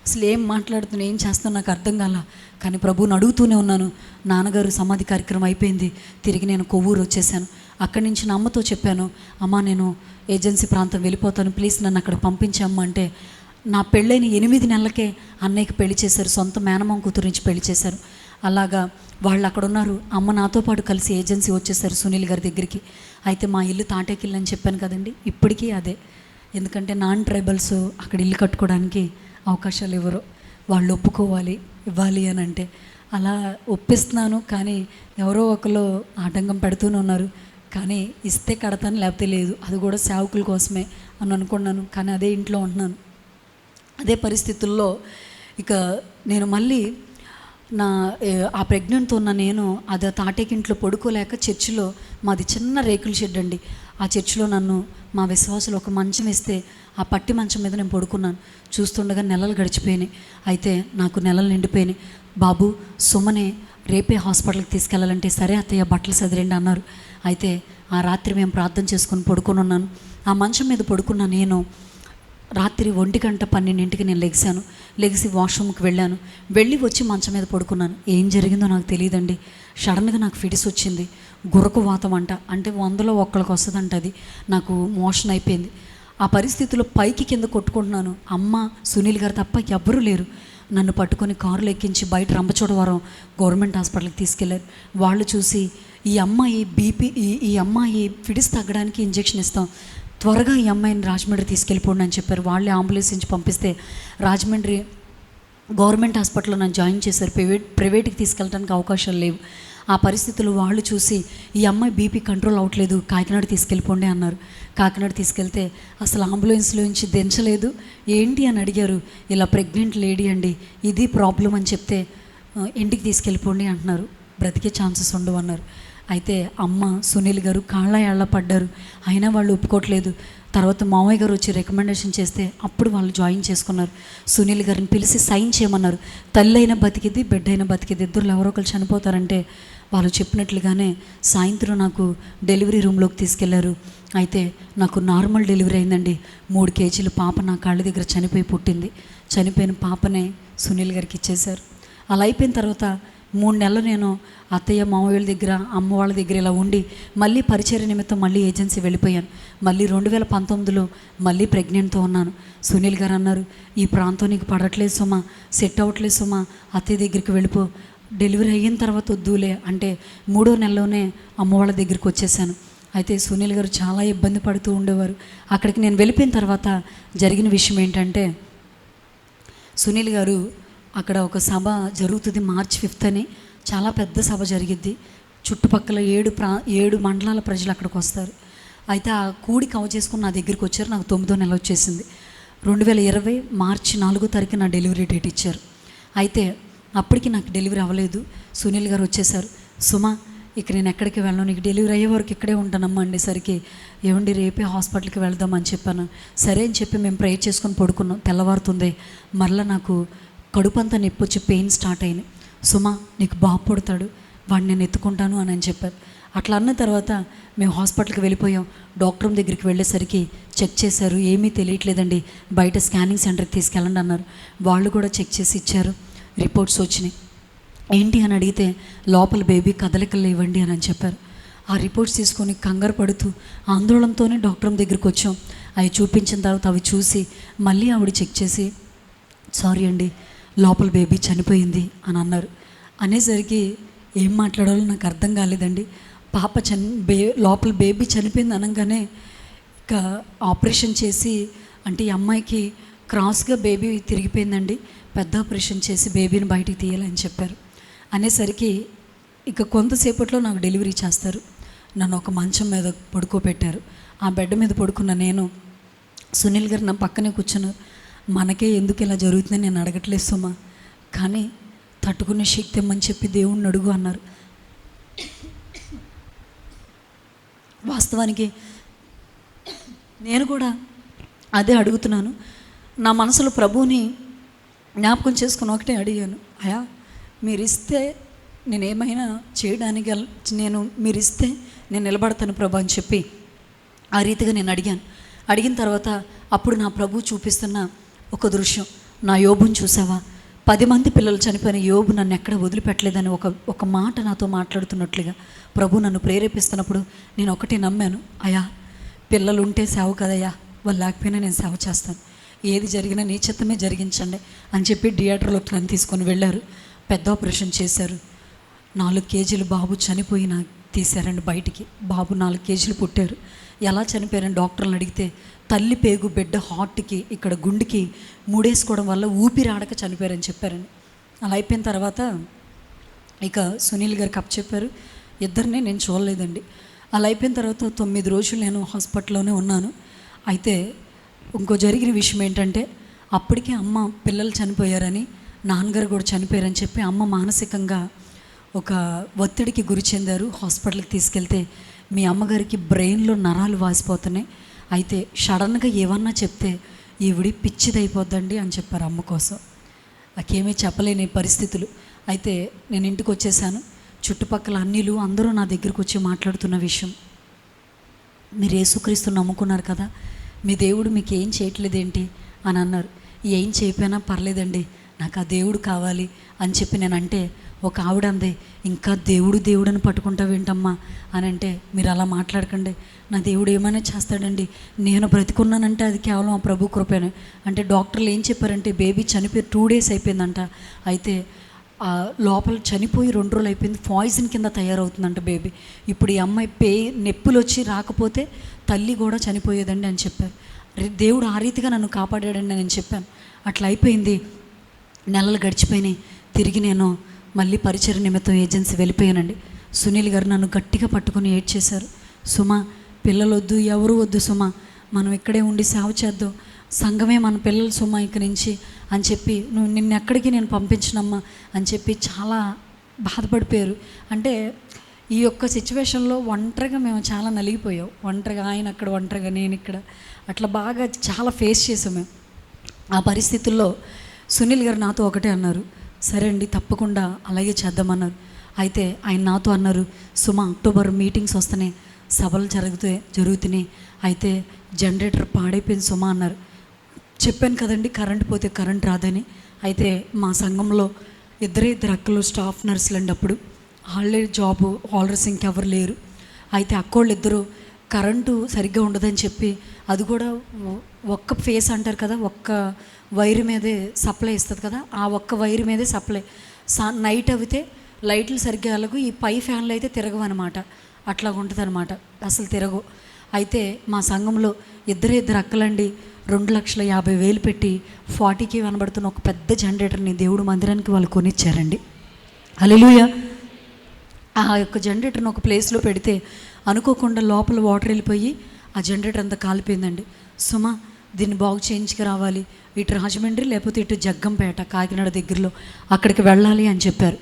Speaker 1: అసలు ఏం మాట్లాడుతున్నా ఏం చేస్తున్నా నాకు అర్థం కాల. కానీ ప్రభువుని అడుగుతూనే ఉన్నాను. నాన్నగారు సమాధి కార్యక్రమం అయిపోయింది. తిరిగి నేను కొవ్వూరు వచ్చేసాను. అక్కడి నుంచి నా అమ్మతో చెప్పాను, అమ్మ నేను ఏజెన్సీ ప్రాంతం వెళ్ళిపోతాను, ప్లీజ్ నన్ను అక్కడ పంపించమ్మ అంటే, నా పెళ్ళైన 8 నెలలకే అన్నయ్యకి పెళ్లి చేశారు. సొంత మేనమామ కూతురు నుంచి పెళ్లి చేశారు. అలాగా వాళ్ళు అక్కడ ఉన్నారు. అమ్మ నాతో పాటు కలిసి ఏజెన్సీ వచ్చేసారు సునీల్ గారి దగ్గరికి. అయితే మా ఇల్లు తాటేకిల్లు అని చెప్పాను కదండి, ఇప్పటికీ అదే. ఎందుకంటే నాన్ ట్రైబల్స్ అక్కడ ఇల్లు కట్టుకోవడానికి అవకాశాలు ఇవ్వరు. వాళ్ళు ఒప్పుకోవాలి ఇవ్వాలి అని అంటే అలా ఒప్పిస్తున్నాను. కానీ ఎవరో ఒకరు ఆటంకం పెడుతూనే ఉన్నారు. కానీ ఇస్తే కడతాను, లేకపోతే లేదు. అది కూడా సేవకుల కోసమే అని అనుకున్నాను. కానీ అదే ఇంట్లో ఉంటున్నాను. అదే పరిస్థితుల్లో ఇక నేను మళ్ళీ ఆ ప్రెగ్నెంట్తో ఉన్న నేను అది తాటేకింట్లో పడుకోలేక చర్చిలో, మాది చిన్న రేకుల షెడ్ అండి, ఆ చర్చిలో నన్ను మా విశ్వాసులు ఒక మంచం వేస్తే ఆ పట్టి మంచం మీద నేను పడుకున్నాను. చూస్తుండగా నెలలు గడిచిపోయినాయి. అయితే నాకు నెలలు నిండిపోయినాయి. బాబు సుమనే రేపే హాస్పిటల్కి తీసుకెళ్ళాలంటే, సరే అత్తయ్య బట్టలు సదిరండి అన్నారు. అయితే ఆ రాత్రి మేము ప్రార్థన చేసుకొని పడుకొని ఉన్నాను. ఆ మంచం మీద పడుకున్న నేను రాత్రి 1:12 నేను లెగిసాను. లెగిసి వాష్రూమ్కి వెళ్ళాను. వెళ్ళి వచ్చి మంచం మీద పడుకున్నాను. ఏం జరిగిందో నాకు తెలియదండి. సడన్గా నాకు ఫిడిస్ వచ్చింది. గురకు వాతం అంటే 100లో ఒక్కళ్ళకి వస్తుందంట. అది నాకు మోషన్ అయిపోయింది. ఆ పరిస్థితిలో పైకి కింద కొట్టుకుంటున్నాను. అమ్మ సునీల్ గారు తప్ప ఎవ్వరూ లేరు. నన్ను పట్టుకొని కారులో ఎక్కించి బయట రంపచోడవరం గవర్నమెంట్ హాస్పిటల్కి తీసుకెళ్లారు. వాళ్ళు చూసి ఈ అమ్మాయి బీపీ, ఈ అమ్మాయి ఫిడిస్ తగ్గడానికి ఇంజెక్షన్ ఇస్తాం, త్వరగా ఈ అమ్మాయిని రాజమండ్రి తీసుకెళ్ళిపోండి అని చెప్పారు. వాళ్ళే అంబులెన్స్ నుంచి పంపిస్తే రాజమండ్రి గవర్నమెంట్ హాస్పిటల్లో నన్ను జాయిన్ చేశారు. ప్రైవేట్కి తీసుకెళ్ళడానికి అవకాశాలు లేవు. ఆ పరిస్థితులు వాళ్ళు చూసి ఈ అమ్మాయి బీపీ కంట్రోల్ అవ్వట్లేదు, కాకినాడ తీసుకెళ్ళిపోండి అన్నారు. కాకినాడ తీసుకెళ్తే అసలు అంబులెన్స్లో నుంచి దించలేదు. ఏంటి అని అడిగారు. ఇలా ప్రెగ్నెంట్ లేడీ అండి, ఇది ప్రాబ్లం అని చెప్తే ఇంటికి తీసుకెళ్ళిపోండి అంటున్నారు, బ్రతికే ఛాన్సెస్ ఉండవు అన్నారు. అయితే అమ్మ సునీల్ గారు కాళ్ళ ఏళ్ళ పడ్డారు. అయినా వాళ్ళు ఒప్పుకోవట్లేదు. తర్వాత మామయ్య గారు వచ్చి రికమెండేషన్ చేస్తే అప్పుడు వాళ్ళు జాయిన్ చేసుకున్నారు. సునీల్ గారిని పిలిచి సైన్ చేయమన్నారు. తల్లి అయినా బతికిది, బిడ్డ అయినా బతికిది, ఇద్దరు ఎవరో ఒకరు చనిపోతారంటే వాళ్ళు చెప్పినట్లుగానే సాయంత్రం నాకు డెలివరీ రూమ్లోకి తీసుకెళ్లారు. అయితే నాకు నార్మల్ డెలివరీ అయిందండి. 3 కేజీల పాప నా కాళ్ళ దగ్గర చనిపోయి పుట్టింది. చనిపోయిన పాపనే సునీల్ గారికి ఇచ్చేశారు. అలా అయిపోయిన తర్వాత 3 నెలలు నేను అత్తయ్య మామయ్యల దగ్గర, అమ్మ వాళ్ళ దగ్గర ఇలా ఉండి మళ్ళీ పరిచర్య నిమిత్తం మళ్ళీ ఏజెన్సీ వెళ్ళిపోయాను. మళ్ళీ 2019లో మళ్ళీ ప్రెగ్నెంట్తో ఉన్నాను. సునీల్ గారు అన్నారు, ఈ ప్రాంతం నీకు పడట్లేదు సుమా, సెట్ అవ్వట్లేదు సుమా, అత్తయ్య దగ్గరికి వెళ్ళిపో, డెలివరీ అయిన తర్వాత వద్దులే అంటే 3వ నెలలోనే అమ్మ వాళ్ళ దగ్గరికి వచ్చేసాను. అయితే సునీల్ గారు చాలా ఇబ్బంది పడుతూ ఉండేవారు. అక్కడికి నేను వెళ్ళిపోయిన తర్వాత జరిగిన విషయం ఏంటంటే, సునీల్ గారు అక్కడ ఒక సభ జరుగుతుంది, March 5th అని. చాలా పెద్ద సభ జరిగిద్ది. చుట్టుపక్కల 7 మండలాల ప్రజలు అక్కడికి వస్తారు. అయితే ఆ కూడి కవర్ చేసుకుని నా దగ్గరికి వచ్చారు. నాకు 9వ నెల వచ్చేసింది. 2020 March 4వ తారీఖు నా డెలివరీ డేట్ ఇచ్చారు. అయితే అప్పటికి నాకు డెలివరీ అవ్వలేదు. సునీల్ గారు వచ్చేసారు. సుమా, ఇక నేను ఎక్కడికి వెళ్ళను, నీకు డెలివరీ అయ్యే వరకు ఇక్కడే ఉంటానమ్మా అనేసరికి, ఏమండి రేపే హాస్పిటల్కి వెళ్దామని చెప్పాను. సరే అని చెప్పి మేము ప్రేయర్ చేసుకొని పడుకున్నాం. తెల్లవారుతుంది, మరలా నాకు కడుపంతా నొప్పి వచ్చి పెయిన్ స్టార్ట్ అయినాయి. సుమా, నీకు బాబు పుడతాడు, వాడిని నేను ఎత్తుకుంటాను అని చెప్పారు. అట్లా అన్న తర్వాత మేము హాస్పిటల్కి వెళ్ళిపోయాం. డాక్టర్ దగ్గరికి వెళ్ళేసరికి చెక్ చేశారు. ఏమీ తెలియట్లేదండి, బయట స్కానింగ్ సెంటర్కి తీసుకెళ్ళండి అన్నారు. వాళ్ళు కూడా చెక్ చేసి ఇచ్చారు. రిపోర్ట్స్ వచ్చినాయి. ఏంటి అని అడిగితే, లోపల బేబీ కదలికలు లేవండి అని చెప్పారు. ఆ రిపోర్ట్స్ తీసుకొని కంగారు పడుతూ ఆందోళనతోనే డాక్టర్ దగ్గరికి వచ్చాం. అవి చూపించిన తర్వాత అవి చూసి మళ్ళీ ఆవిడ చెక్ చేసి, సారీ అండి, లోపల బేబీ చనిపోయింది అని అన్నారు. అనేసరికి ఏం మాట్లాడాలో నాకు అర్థం కాలేదండి. పాప లోపల బేబీ చనిపోయింది అనగానే ఇక ఆపరేషన్ చేసి, అంటే ఈ అమ్మాయికి క్రాస్గా బేబీ తిరిగిపోయిందండి, పెద్ద ఆపరేషన్ చేసి బేబీని బయటికి తీయాలని చెప్పారు. అనేసరికి ఇక కొంతసేపట్లో నాకు డెలివరీ చేస్తారు. నన్ను ఒక మంచం మీద పడుకోబెట్టారు. ఆ బెడ్ మీద పడుకున్న నేను, సునీల్ గారు నా పక్కనే కూర్చున్నారు. మనకే ఎందుకు ఇలా జరుగుతుందని నేను అడగట్లేదు సుమా, కానీ తట్టుకునే శక్తి ఇమ్మని చెప్పి దేవుణ్ణి అడుగు అన్నారు. వాస్తవానికి నేను కూడా అదే అడుగుతున్నాను. నా మనసులో ప్రభువుని జ్ఞాపకం చేసుకుని ఒకటే అడిగాను, అయ్యా మీరు ఇస్తే నేను ఏమైనా చేయడానికి మీరు ఇస్తే నేను నిలబడతాను ప్రభు అని చెప్పి ఆ రీతిగా నేను అడిగాను. అడిగిన తర్వాత అప్పుడు నా ప్రభు చూపిస్తున్న ఒక దృశ్యం, నా యోబుని చూసావా, 10 మంది పిల్లలు చనిపోయిన యోబు నన్ను ఎక్కడ వదిలిపెట్టలేదని ఒక మాట నాతో మాట్లాడుతున్నట్లుగా ప్రభు నన్ను ప్రేరేపిస్తున్నప్పుడు నేను ఒకటే నమ్మాను, అయ్యా పిల్లలు ఉంటే సేవ కదయ్యా, వాళ్ళు లేకపోయినా నేను సేవ చేస్తాను, ఏది జరిగినా నీ చిత్తమే జరిగించండి అని చెప్పి థియేటర్లోకి నన్ను తీసుకొని వెళ్ళారు. పెద్ద ఆపరేషన్ చేశారు. 4 కేజీలు బాబు చనిపోయి నాకు తీశారండి బయటికి. బాబు 4 కేజీలు పుట్టారు. ఎలా చనిపోయారని డాక్టర్ని అడిగితే, తల్లి పేగు బిడ్డ హార్ట్కి ఇక్కడ గుండెకి మూడేసుకోవడం వల్ల ఊపిరాడక చనిపోయారని చెప్పారండి. అలా అయిపోయిన తర్వాత ఇక సునీల్ గారికి అప్పచెప్పారు. ఇద్దరిని నేను చూడలేదండి. అలా అయిపోయిన తర్వాత 9 రోజులు నేను హాస్పిటల్లోనే ఉన్నాను. అయితే ఇంకో జరిగిన విషయం ఏంటంటే, అప్పటికే అమ్మ పిల్లలు చనిపోయారని, నాన్నగారు కూడా చనిపోయారని చెప్పి అమ్మ మానసికంగా ఒక ఒత్తిడికి గురి చెందారు. హాస్పిటల్కి తీసుకెళ్తే, మీ అమ్మగారికి బ్రెయిన్లో నరాలు వాసిపోతున్నాయి, అయితే సడన్గా ఏమన్నా చెప్తే ఈవిడి పిచ్చిదైపోద్దండి అని చెప్పారు అమ్మ కోసం. నాకేమీ చెప్పలేని పరిస్థితులు. అయితే నేను ఇంటికి వచ్చేసాను. చుట్టుపక్కల అన్నిలు అందరూ నా దగ్గరికి వచ్చి మాట్లాడుతున్న విషయం, మీరు యేసుక్రీస్తుని నమ్ముకున్నారు కదా, మీ దేవుడు మీకు ఏం చేయట్లేదేంటి అని అన్నారు. ఏం చేయకపోయినా పర్లేదండి, నాకు ఆ దేవుడు కావాలి అని చెప్పి నేను అంటే, ఒక ఆవిడ అంది, ఇంకా దేవుడని పట్టుకుంటావేంటమ్మా అని అంటే, మీరు అలా మాట్లాడకండి, నా దేవుడు ఏమైనా చేస్తాడండి, నేను బ్రతికున్నానంటే అది కేవలం ఆ ప్రభు కృపేనే అంటే. డాక్టర్లు ఏం చెప్పారంటే, బేబీ చనిపోయి 2 days అయిపోయిందంట. అయితే లోపల చనిపోయి 2 రోజులు అయిపోయింది, పాయిజన్ కింద తయారవుతుందంట బేబీ. ఇప్పుడు ఈ అమ్మాయి నొప్పులు వచ్చి రాకపోతే తల్లి కూడా చనిపోయేదండి అని చెప్పారు. దేవుడు ఆ రీతిగా నన్ను కాపాడాడండి నేను చెప్పాను. అట్లా అయిపోయింది. నెలలు గడిచిపోయినాయి. తిరిగి నేను మళ్ళీ పరిచయ నిమిత్తం ఏజెన్సీ వెళ్ళిపోయానండి. సునీల్ గారు నన్ను గట్టిగా పట్టుకొని ఏడ్చేశారు. సుమా, పిల్లలు వద్దు, ఎవరు వద్దు సుమా, మనం ఇక్కడే ఉండి సేవ చేద్దాం, సంఘమే మన పిల్లలు సుమా ఇక్కడి నుంచి అని చెప్పి, నిన్ను ఎక్కడికి నేను పంపించనమ్మా అని చెప్పి చాలా బాధపడిపోయారు. అంటే ఈ యొక్క సిచ్యువేషన్లో ఒంటరిగా మేము చాలా నలిగిపోయాం. ఒంటరిగా ఆయన అక్కడ, ఒంటరిగా నేను ఇక్కడ, అట్లా బాగా చాలా ఫేస్ చేసాం మేము. ఆ పరిస్థితుల్లో సునీల్ గారు నాతో ఒకటే అన్నారు, సరే అండి తప్పకుండా అలాగే చేద్దామన్నారు. అయితే ఆయన నాతో అన్నారు, సుమా అక్టోబర్ మీటింగ్స్ వస్తున్నాయి, సభలు జరుగుతున్నాయి, అయితే జనరేటర్ పాడైపోయింది సుమా అన్నారు. చెప్పాను కదండి, కరెంట్ పోతే కరెంట్ రాదని. అయితే మా సంఘంలో ఇద్దరు అక్కలు స్టాఫ్ నర్సులు అండి. అప్పుడు ఆల్రెడీ జాబు హోల్డర్స్ ఇంకెవరు లేరు. అయితే అక్కోళ్ళు ఇద్దరు కరెంటు సరిగ్గా ఉండదని చెప్పి, అది కూడా ఒక్క ఫేస్ అంటారు కదా, ఒక్క వైర్ మీదే సప్లై ఇస్తుంది కదా, ఆ ఒక్క వైర్ మీదే సప్లై. నైట్ అవితే లైట్లు సరిగ్గా వెళ్ళగు, ఈ పై ఫ్యాన్లు అయితే తిరగవు అనమాట. అట్లా ఉంటుంది అనమాట, అసలు తిరగవు. అయితే మా సంఘంలో ఇద్దరు అక్కలండి 2,50,000 పెట్టి 40K కనబడుతున్న ఒక పెద్ద జనరేటర్ని దేవుడు మందిరానికి వాళ్ళు కొనిచ్చారండి. హల్లెలూయా. ఆ యొక్క జనరేటర్ని ఒక ప్లేస్లో పెడితే అనుకోకుండా లోపల వాటర్ వెళ్ళిపోయి ఆ జనరేటర్ అంతా కాలిపోయిందండి. సుమా దీన్ని బాగు చేయించుకు రావాలి, ఇటు రాజమండ్రి లేకపోతే ఇటు జగ్గంపేట కాకినాడ దగ్గరలో అక్కడికి వెళ్ళాలి అని చెప్పారు.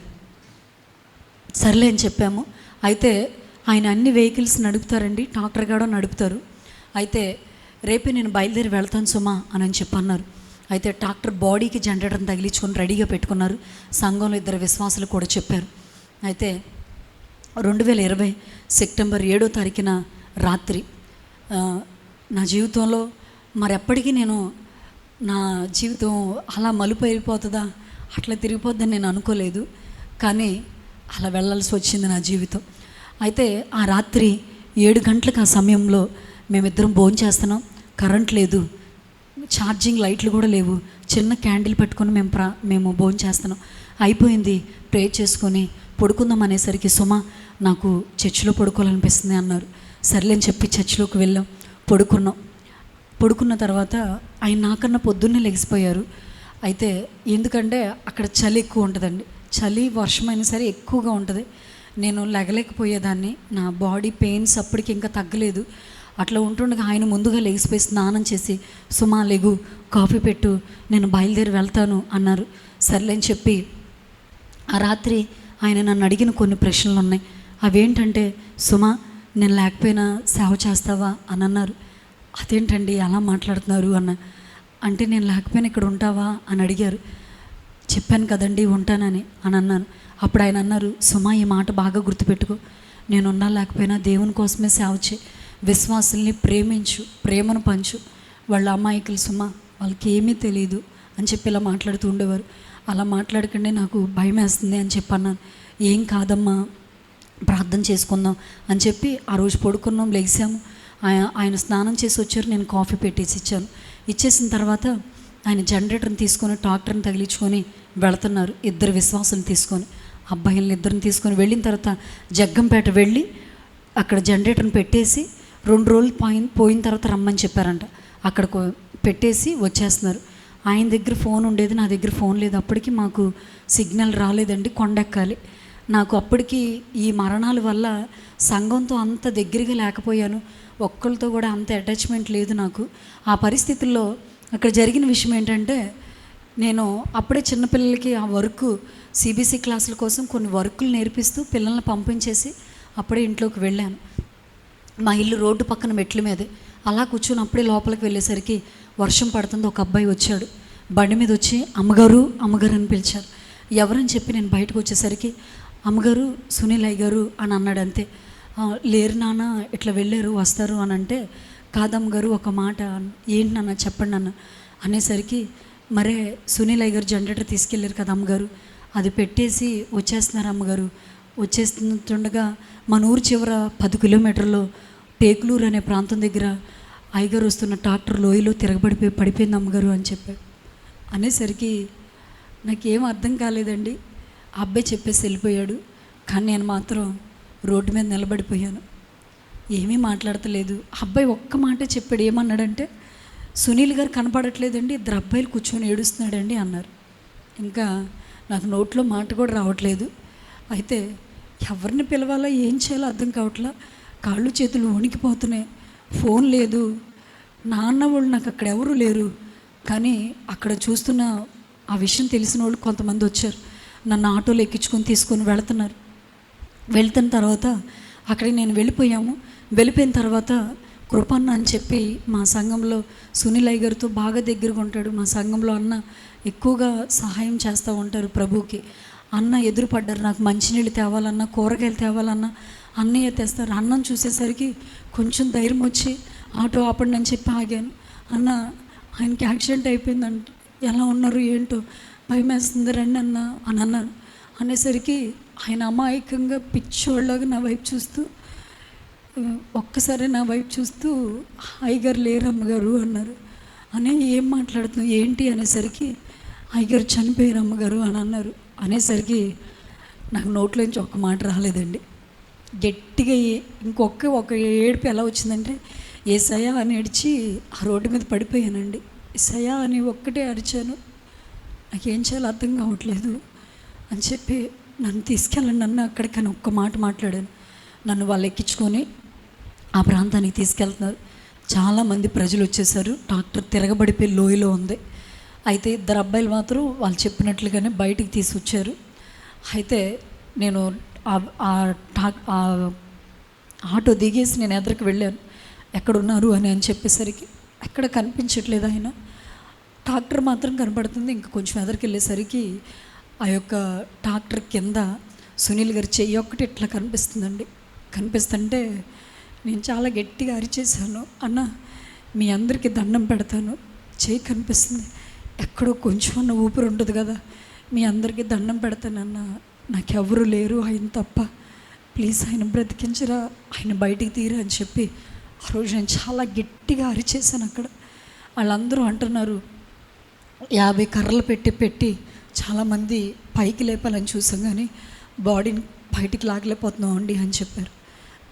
Speaker 1: సర్లే అని చెప్పాము. అయితే ఆయన అన్ని వెహికల్స్ నడుపుతారండి, ట్రాక్టర్ కూడా నడుపుతారు. అయితే రేపే నేను బయలుదేరి వెళ్తాను సుమా అని చెప్పన్నారు. అయితే ట్రాక్టర్ బాడీకి జనరేటర్ని తగిలించుకొని రెడీగా పెట్టుకున్నారు. సంఘంలో 2 విశ్వాసులు కూడా చెప్పారు. అయితే 2020 సెప్టెంబర్ 7వ తారీఖున రాత్రి నా జీవితంలో మరెప్పటికీ నేను నా జీవితం అలా మలుపు అయిపోతుందా, అట్లా తిరిగిపోద్దని నేను అనుకోలేదు. కానీ అలా వెళ్ళాల్సి వచ్చింది నా జీవితం. అయితే ఆ రాత్రి 7 గంటలకు ఆ సమయంలో మేమిద్దరం భోజనం చేస్తున్నాం. కరెంట్ లేదు, ఛార్జింగ్ లైట్లు కూడా లేవు. చిన్న క్యాండిల్ పెట్టుకొని మేము భోజనం చేస్తున్నాం. అయిపోయింది, ప్రే చేసుకొని పడుకుందాం అనేసరికి సుమా నాకు చర్చిలో పడుకోవాలనిపిస్తుంది అన్నారు. సర్లేని చెప్పి చర్చిలోకి వెళ్ళాం, పడుకున్న తర్వాత ఆయన నాకన్నా పొద్దున్నే లెగిసిపోయారు. అయితే ఎందుకంటే అక్కడ చలి ఎక్కువ ఉంటుందండి, చలి వర్షమైనా సరే ఎక్కువగా ఉంటుంది. నేను లెగలేకపోయేదాన్ని, నా బాడీ పెయిన్స్ అప్పటికి ఇంకా తగ్గలేదు. అట్లా ఉంటుండగా ఆయన ముందుగా లెగిసిపోయి స్నానం చేసి సుమా లెగు, కాఫీ పెట్టు, నేను బయలుదేరి వెళ్తాను అన్నారు. సర్లేని చెప్పి ఆ రాత్రి ఆయన నన్ను అడిగిన కొన్ని ప్రశ్నలు ఉన్నాయి. అవేంటంటే, సుమా నేను లేకపోయినా సేవ చేస్తావా అని అన్నారు. అదేంటండి అలా మాట్లాడుతున్నారు అంటే నేను లేకపోయినా ఇక్కడ ఉంటావా అని అడిగారు. చెప్పాను కదండి ఉంటానని అన్నాను. అప్పుడు ఆయన అన్నారు, సుమా ఈ మాట బాగా గుర్తుపెట్టుకో, నేను ఉన్నా లేకపోయినా దేవుని కోసమే సేవ చేయి, విశ్వాసుల్ని ప్రేమించు, ప్రేమను పంచు, వాళ్ళ అమాయకులు సుమా, వాళ్ళకి ఏమీ తెలియదు అని చెప్పి ఇలా మాట్లాడుతూ ఉండేవారు. అలా మాట్లాడకండి నాకు భయం వేస్తుంది అని చెప్పి అన్నాను. ఏం కాదమ్మా ప్రార్థన చేసుకుందాం అని చెప్పి ఆ రోజు పడుకున్నాం, లెగిసాము. ఆయన స్నానం చేసి వచ్చారు, నేను కాఫీ పెట్టేసి ఇచ్చాను. ఇచ్చేసిన తర్వాత ఆయన జనరేటర్ని తీసుకొని ట్రాక్టర్ని తగిలించుకొని వెళుతున్నారు. 2 విశ్వాసులు తీసుకొని, అబ్బాయిలను 2 తీసుకొని వెళ్ళిన తర్వాత జగ్గంపేట వెళ్ళి అక్కడ జనరేటర్ని పెట్టేసి 2 రోజులు పోయిన తర్వాత రమ్మని చెప్పారంట. అక్కడ పెట్టేసి వచ్చేస్తున్నారు. ఆయన దగ్గర ఫోన్ ఉండేది, నా దగ్గర ఫోన్ లేదు. అప్పటికి మాకు సిగ్నల్ రాలేదండి, కొండెక్కాలి. నాకు అప్పటికి ఈ మరణాల వల్ల సంఘంతో అంత దగ్గరగా లేకపోయాను, ఒక్కరితో కూడా అంత అటాచ్మెంట్ లేదు నాకు. ఆ పరిస్థితుల్లో అక్కడ జరిగిన విషయం ఏంటంటే, నేను అప్పుడే చిన్నపిల్లలకి ఆ వర్క్ CBC క్లాసుల కోసం కొన్ని వర్కులు నేర్పిస్తూ పిల్లల్ని పంపించేసి అప్పుడే ఇంట్లోకి వెళ్ళాను. మా ఇల్లు రోడ్డు పక్కన మెట్ల మీదే. అలా కూర్చొని అప్పుడే లోపలికి వెళ్ళేసరికి వర్షం పడుతుంది. ఒక అబ్బాయి వచ్చాడు, బండి మీద వచ్చి అమ్మగారు అమ్మగారు అని పిలిచారు. ఎవరని చెప్పి నేను బయటకు వచ్చేసరికి అమ్మగారు సునీల్ అయ్య గారు అని అన్నాడు. అంతే. లేరు నాన్న, ఇట్లా వెళ్ళారు వస్తారు అని అంటే, కాదమ్మగారు ఒక మాట, ఏంటి నాన్న చెప్పండి అన్న అనేసరికి, మరే సునీల్ అయ్య గారు జనరేటర్ తీసుకెళ్ళారు కదా అమ్మగారు, అది పెట్టేసి వచ్చేస్తున్నారు అమ్మగారు. వచ్చేస్తుండగా మన ఊరు చివర 10 కిలోమీటర్లో టేకులూరు అనే ప్రాంతం దగ్గర అయ్యగారు వస్తున్న ట్రాక్టర్ లోయలో పడిపోయింది అమ్మగారు అని చెప్పాడు. అనేసరికి నాకేం అర్థం కాలేదండి. ఆ అబ్బాయి చెప్పేసి వెళ్ళిపోయాడు. కానీ నేను మాత్రం రోడ్డు మీద నిలబడిపోయాను, ఏమీ మాట్లాడతలేదు. అబ్బాయి ఒక్క మాటే చెప్పాడు. ఏమన్నాడంటే, సునీల్ గారు కనపడట్లేదండి, 2 అబ్బాయిలు కూర్చొని ఏడుస్తున్నాడండి అన్నారు. ఇంకా నాకు నోట్లో మాట కూడా రావట్లేదు. అయితే ఎవరిని పిలవాలో ఏం చేయాలో అర్థం కావట్లా, కాళ్ళు చేతులు వణికిపోతున్నాయి. ఫోన్ లేదు, నాన్న వాళ్ళు నాకు అక్కడ ఎవరు లేరు. కానీ అక్కడ చూస్తున్న ఆ విషయం తెలిసిన వాళ్ళు కొంతమంది వచ్చారు, నన్ను ఆటోలో ఎక్కించుకొని తీసుకొని వెళ్తున్న తర్వాత అక్కడికి నేను వెళ్ళిపోయిన తర్వాత కృపన్న అని చెప్పి మా సంఘంలో సునీల్ అయ్య గారితో బాగా దగ్గరగా ఉంటాడు. మా సంఘంలో అన్న ఎక్కువగా సహాయం చేస్తూ ఉంటారు ప్రభువుకి. అన్న ఎదురుపడ్డారు, నాకు మంచినీళ్ళు తేవాలన్నా కూరగాయలు తేవాలన్నా అన్నయ్య తెస్తారు. అన్నం చూసేసరికి కొంచెం ధైర్యం వచ్చి ఆటో ఆపండి అని చెప్పి ఆగాను. అన్న ఆయనకి యాక్సిడెంట్ అయిపోయిందంట, ఎలా ఉన్నారు ఏంటో భయం వేస్తుంది రండి అన్న అని అన్నాను. అనేసరికి ఆయన అమాయకంగా పిచ్చోళ్ళగా నా వైపు చూస్తూ, ఒక్కసారి నా వైపు చూస్తూ అయ్యగారు లేరు అమ్మగారు అన్నారు. అని ఏం మాట్లాడుతున్నావు ఏంటి అనేసరికి, అయ్యగారు చనిపోయారు అమ్మగారు అని అన్నారు. అనేసరికి నాకు నోట్లోంచి ఒక్క మాట రాలేదండి. గట్టిగా ఒక ఏడుపు ఎలా వచ్చిందంటే యేసయ్యా అని ఏడ్చి ఆ రోడ్డు మీద పడిపోయానండి. యేసయ్యా అని ఒక్కటే అరిచాను. నాకేం చేయాలో అర్థం కావట్లేదు అని చెప్పి నన్ను తీసుకెళ్ళండి అన్న అక్కడికి అని ఒక్క మాట మాట్లాడాను. నన్ను వాళ్ళు ఎక్కించుకొని ఆ ప్రాంతానికి తీసుకెళ్తున్నారు. చాలామంది ప్రజలు వచ్చేసారు. ట్రాక్టర్ తిరగబడిపోయి లోయలో ఉంది. అయితే 2 అబ్బాయిలు మాత్రం వాళ్ళు చెప్పినట్లుగానే బయటికి తీసుకొచ్చారు. అయితే నేను ఆటో దిగేసి నేను ఎదురుకు వెళ్ళాను. ఎక్కడున్నారు అని చెప్పేసరికి ఎక్కడ కనిపించట్లేదు ఆయన. ట్రాక్టర్ మాత్రం కనబడుతుంది. ఇంకా కొంచెం ఎదురుకు వెళ్ళేసరికి ఆ యొక్క ట్రాక్టర్ కింద సునీల్ గారి చెయ్యి ఒక్కటి ఇట్లా కనిపిస్తుందండి. కనిపిస్తుంటే నేను చాలా గట్టిగా అరిచేశాను, అన్న మీ అందరికీ దండం పెడతాను, చెయ్యి కనిపిస్తుంది, ఎక్కడో కొంచెం అన్న ఊపిరి ఉంటుంది కదా, మీ అందరికీ దండం పెడతానన్న, నాకెవరు లేరు ఆయన తప్ప, ప్లీజ్ ఆయన బ్రతికించరా, ఆయన బయటికి తీరా అని చెప్పి ఆ రోజు నేను చాలా గట్టిగా అరిచేశాను. అక్కడ వాళ్ళందరూ అంటున్నారు 50 కర్రలు పెట్టి చాలామంది పైకి లేపాలని చూసాం కానీ బాడీని బయటికి లాగలేకపోతున్నాం అండి అని చెప్పారు.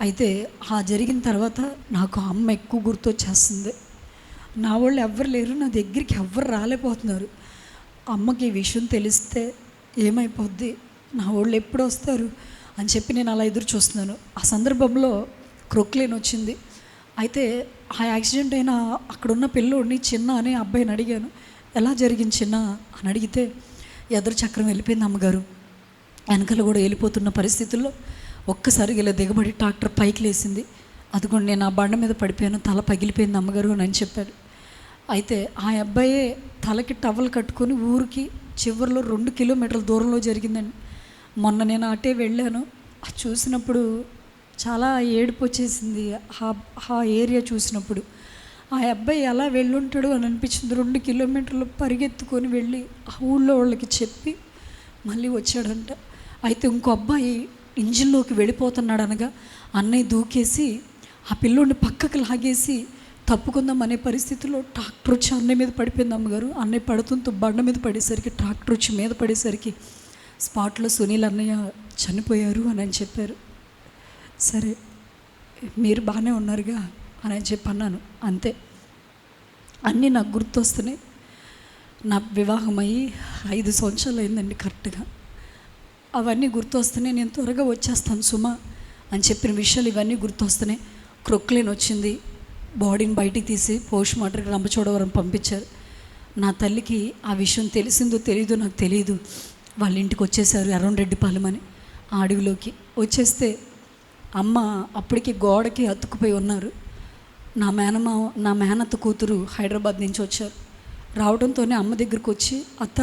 Speaker 1: అయితే ఆ జరిగిన తర్వాత నాకు అమ్మ ఎక్కువ గుర్తొచ్చేస్తుంది. నా వాళ్ళు ఎవ్వరు లేరు, నా దగ్గరికి ఎవ్వరు రాలేకపోతున్నారు. అమ్మకి ఈ విషయం తెలిస్తే ఏమైపోద్ది, నా వాళ్ళు ఎప్పుడు వస్తారు అని చెప్పి నేను అలా ఎదురు చూస్తున్నాను. ఆ సందర్భంలో క్రొక్లేన్ వచ్చింది. అయితే ఆ యాక్సిడెంట్ అయిన అక్కడున్న పిల్లోడిని చిన్న అనే అబ్బాయిని అడిగాను, ఎలా జరిగింది చిన్న అని అడిగితే ఎదురు చక్రం వెళ్ళిపోయింది అమ్మగారు, వెనకాల కూడా వెళ్ళిపోతున్న పరిస్థితుల్లో ఒక్కసారిగా ఇలా దిగబడి ట్రాక్టర్ పైకి లేసింది, అదిగోండి నేను ఆ బండ మీద పడిపోయాను, తల పగిలిపోయింది అమ్మగారు అని చెప్పాడు. అయితే ఆ అబ్బాయే తలకి టవల్ కట్టుకొని ఊరికి చివరిలో 2 కిలోమీటర్ల దూరంలో జరిగిందండి. మొన్న నేను అటే వెళ్ళాను. అది చూసినప్పుడు చాలా ఏడుపు వచ్చేసింది. ఆ ఏరియా చూసినప్పుడు ఆ అబ్బాయి ఎలా వెళ్ళుంటాడు అని అనిపించింది. 2 కిలోమీటర్లు పరిగెత్తుకొని వెళ్ళి ఆ ఊళ్ళో వాళ్ళకి చెప్పి మళ్ళీ వచ్చాడంట. అయితే ఇంకో అబ్బాయి ఇంజిన్లోకి వెళ్ళిపోతున్నాడు అనగా అన్నయ్య దూకేసి ఆ పిల్లోడిని పక్కకు లాగేసి తప్పుకుందాం అనే పరిస్థితిలో ట్రాక్టర్ వచ్చి అన్నయ్య మీద పడిపోయింది అమ్మగారు. అన్నయ్య పడుతుంటూ బండ మీద పడేసరికి ట్రాక్టర్ వచ్చి మీద పడేసరికి స్పాట్లో సునీల్ అన్నయ్య చనిపోయారు అని చెప్పారు. సరే మీరు బాగానే ఉన్నారుగా అని చెప్పి అన్నాను. అంతే, అన్నీ నాకు గుర్తొస్తున్నాయి. నా వివాహం అయ్యి 5 సంవత్సరాలు అయిందండి కరెక్ట్గా. అవన్నీ గుర్తొస్తున్నాయి. నేను త్వరగా వచ్చేస్తాను సుమా అని చెప్పిన విషయాలు ఇవన్నీ గుర్తొస్తున్నాయి. క్రొక్లేన్ వచ్చింది, బాడీని బయటికి తీసి పోస్ట్ మార్టంకి రంపచోడవరం పంపించారు. నా తల్లికి ఆ విషయం తెలిసిందో తెలీదో నాకు తెలియదు. వాళ్ళ ఇంటికి వచ్చేసారు, ఎర్రంరెడ్డిపాలెం అని ఆ అడవిలోకి వచ్చేస్తే అమ్మ అప్పటికి గోడకి అతుక్కుపోయి ఉన్నారు. నా మేనత్త కూతురు హైదరాబాద్ నుంచి వచ్చారు. రావడంతోనే అమ్మ దగ్గరికి వచ్చి, అత్త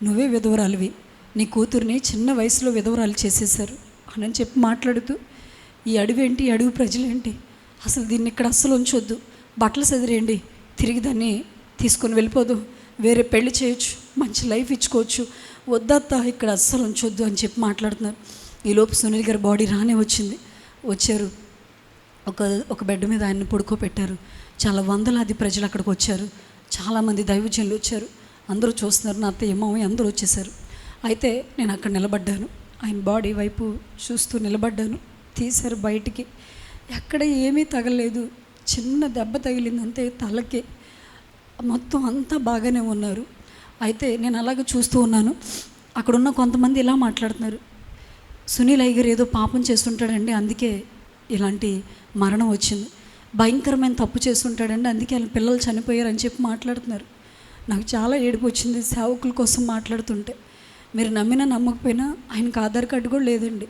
Speaker 1: నువ్వే విధవరాలివి, నీ కూతుర్ని చిన్న వయసులో విధవరాలు చేసేసారు అని చెప్పి మాట్లాడుతూ, ఈ అడవి ఏంటి, ఈ అడవి ప్రజలేంటి, అసలు దీన్ని ఇక్కడ అస్సలు ఉంచొద్దు, బట్టలు సదిరేయండి, తిరిగి దాన్ని తీసుకొని వెళ్ళిపోదు, వేరే పెళ్లి చేయొచ్చు, మంచి లైఫ్ ఇచ్చుకోవచ్చు, వద్దత్త ఇక్కడ అస్సలు ఉంచొద్దు అని చెప్పి మాట్లాడుతున్నారు. ఈలోపు సునీల్ గారి బాడీ రానే వచ్చారు. ఒక బెడ్ మీద ఆయన్ని పడుకోబెట్టారు. చాలా వందలాది ప్రజలు అక్కడికి వచ్చారు. చాలామంది దైవజనులు వచ్చారు. అందరూ చూస్తున్నారు, నా అత్తయ్య మామయ్య అందరూ వచ్చేసారు. అయితే నేను అక్కడ నిలబడ్డాను, ఆయన బాడీ వైపు చూస్తూ నిలబడ్డాను. తీశారు బయటికి, ఎక్కడ ఏమీ తగలేదు, చిన్న దెబ్బ తగిలింది అంతే తలకి, మొత్తం అంతా బాగానే ఉన్నారు. అయితే నేను అలాగే చూస్తూ ఉన్నాను. అక్కడున్న కొంతమంది ఇలా మాట్లాడుతున్నారు, సునీల్ అయ్యగారు ఏదో పాపం చేస్తుంటాడండి, అందుకే ఇలాంటి మరణం వచ్చింది, భయంకరమైన తప్పు చేస్తుంటాడండి, అందుకే ఆయన పిల్లలు చనిపోయారు అని చెప్పి మాట్లాడుతున్నారు. నాకు చాలా ఏడుపు వచ్చింది సేవకుల కోసం మాట్లాడుతుంటే. మీరు నమ్మినా నమ్మకపోయినా ఆయనకు ఆధార్ కార్డు కూడా లేదండి.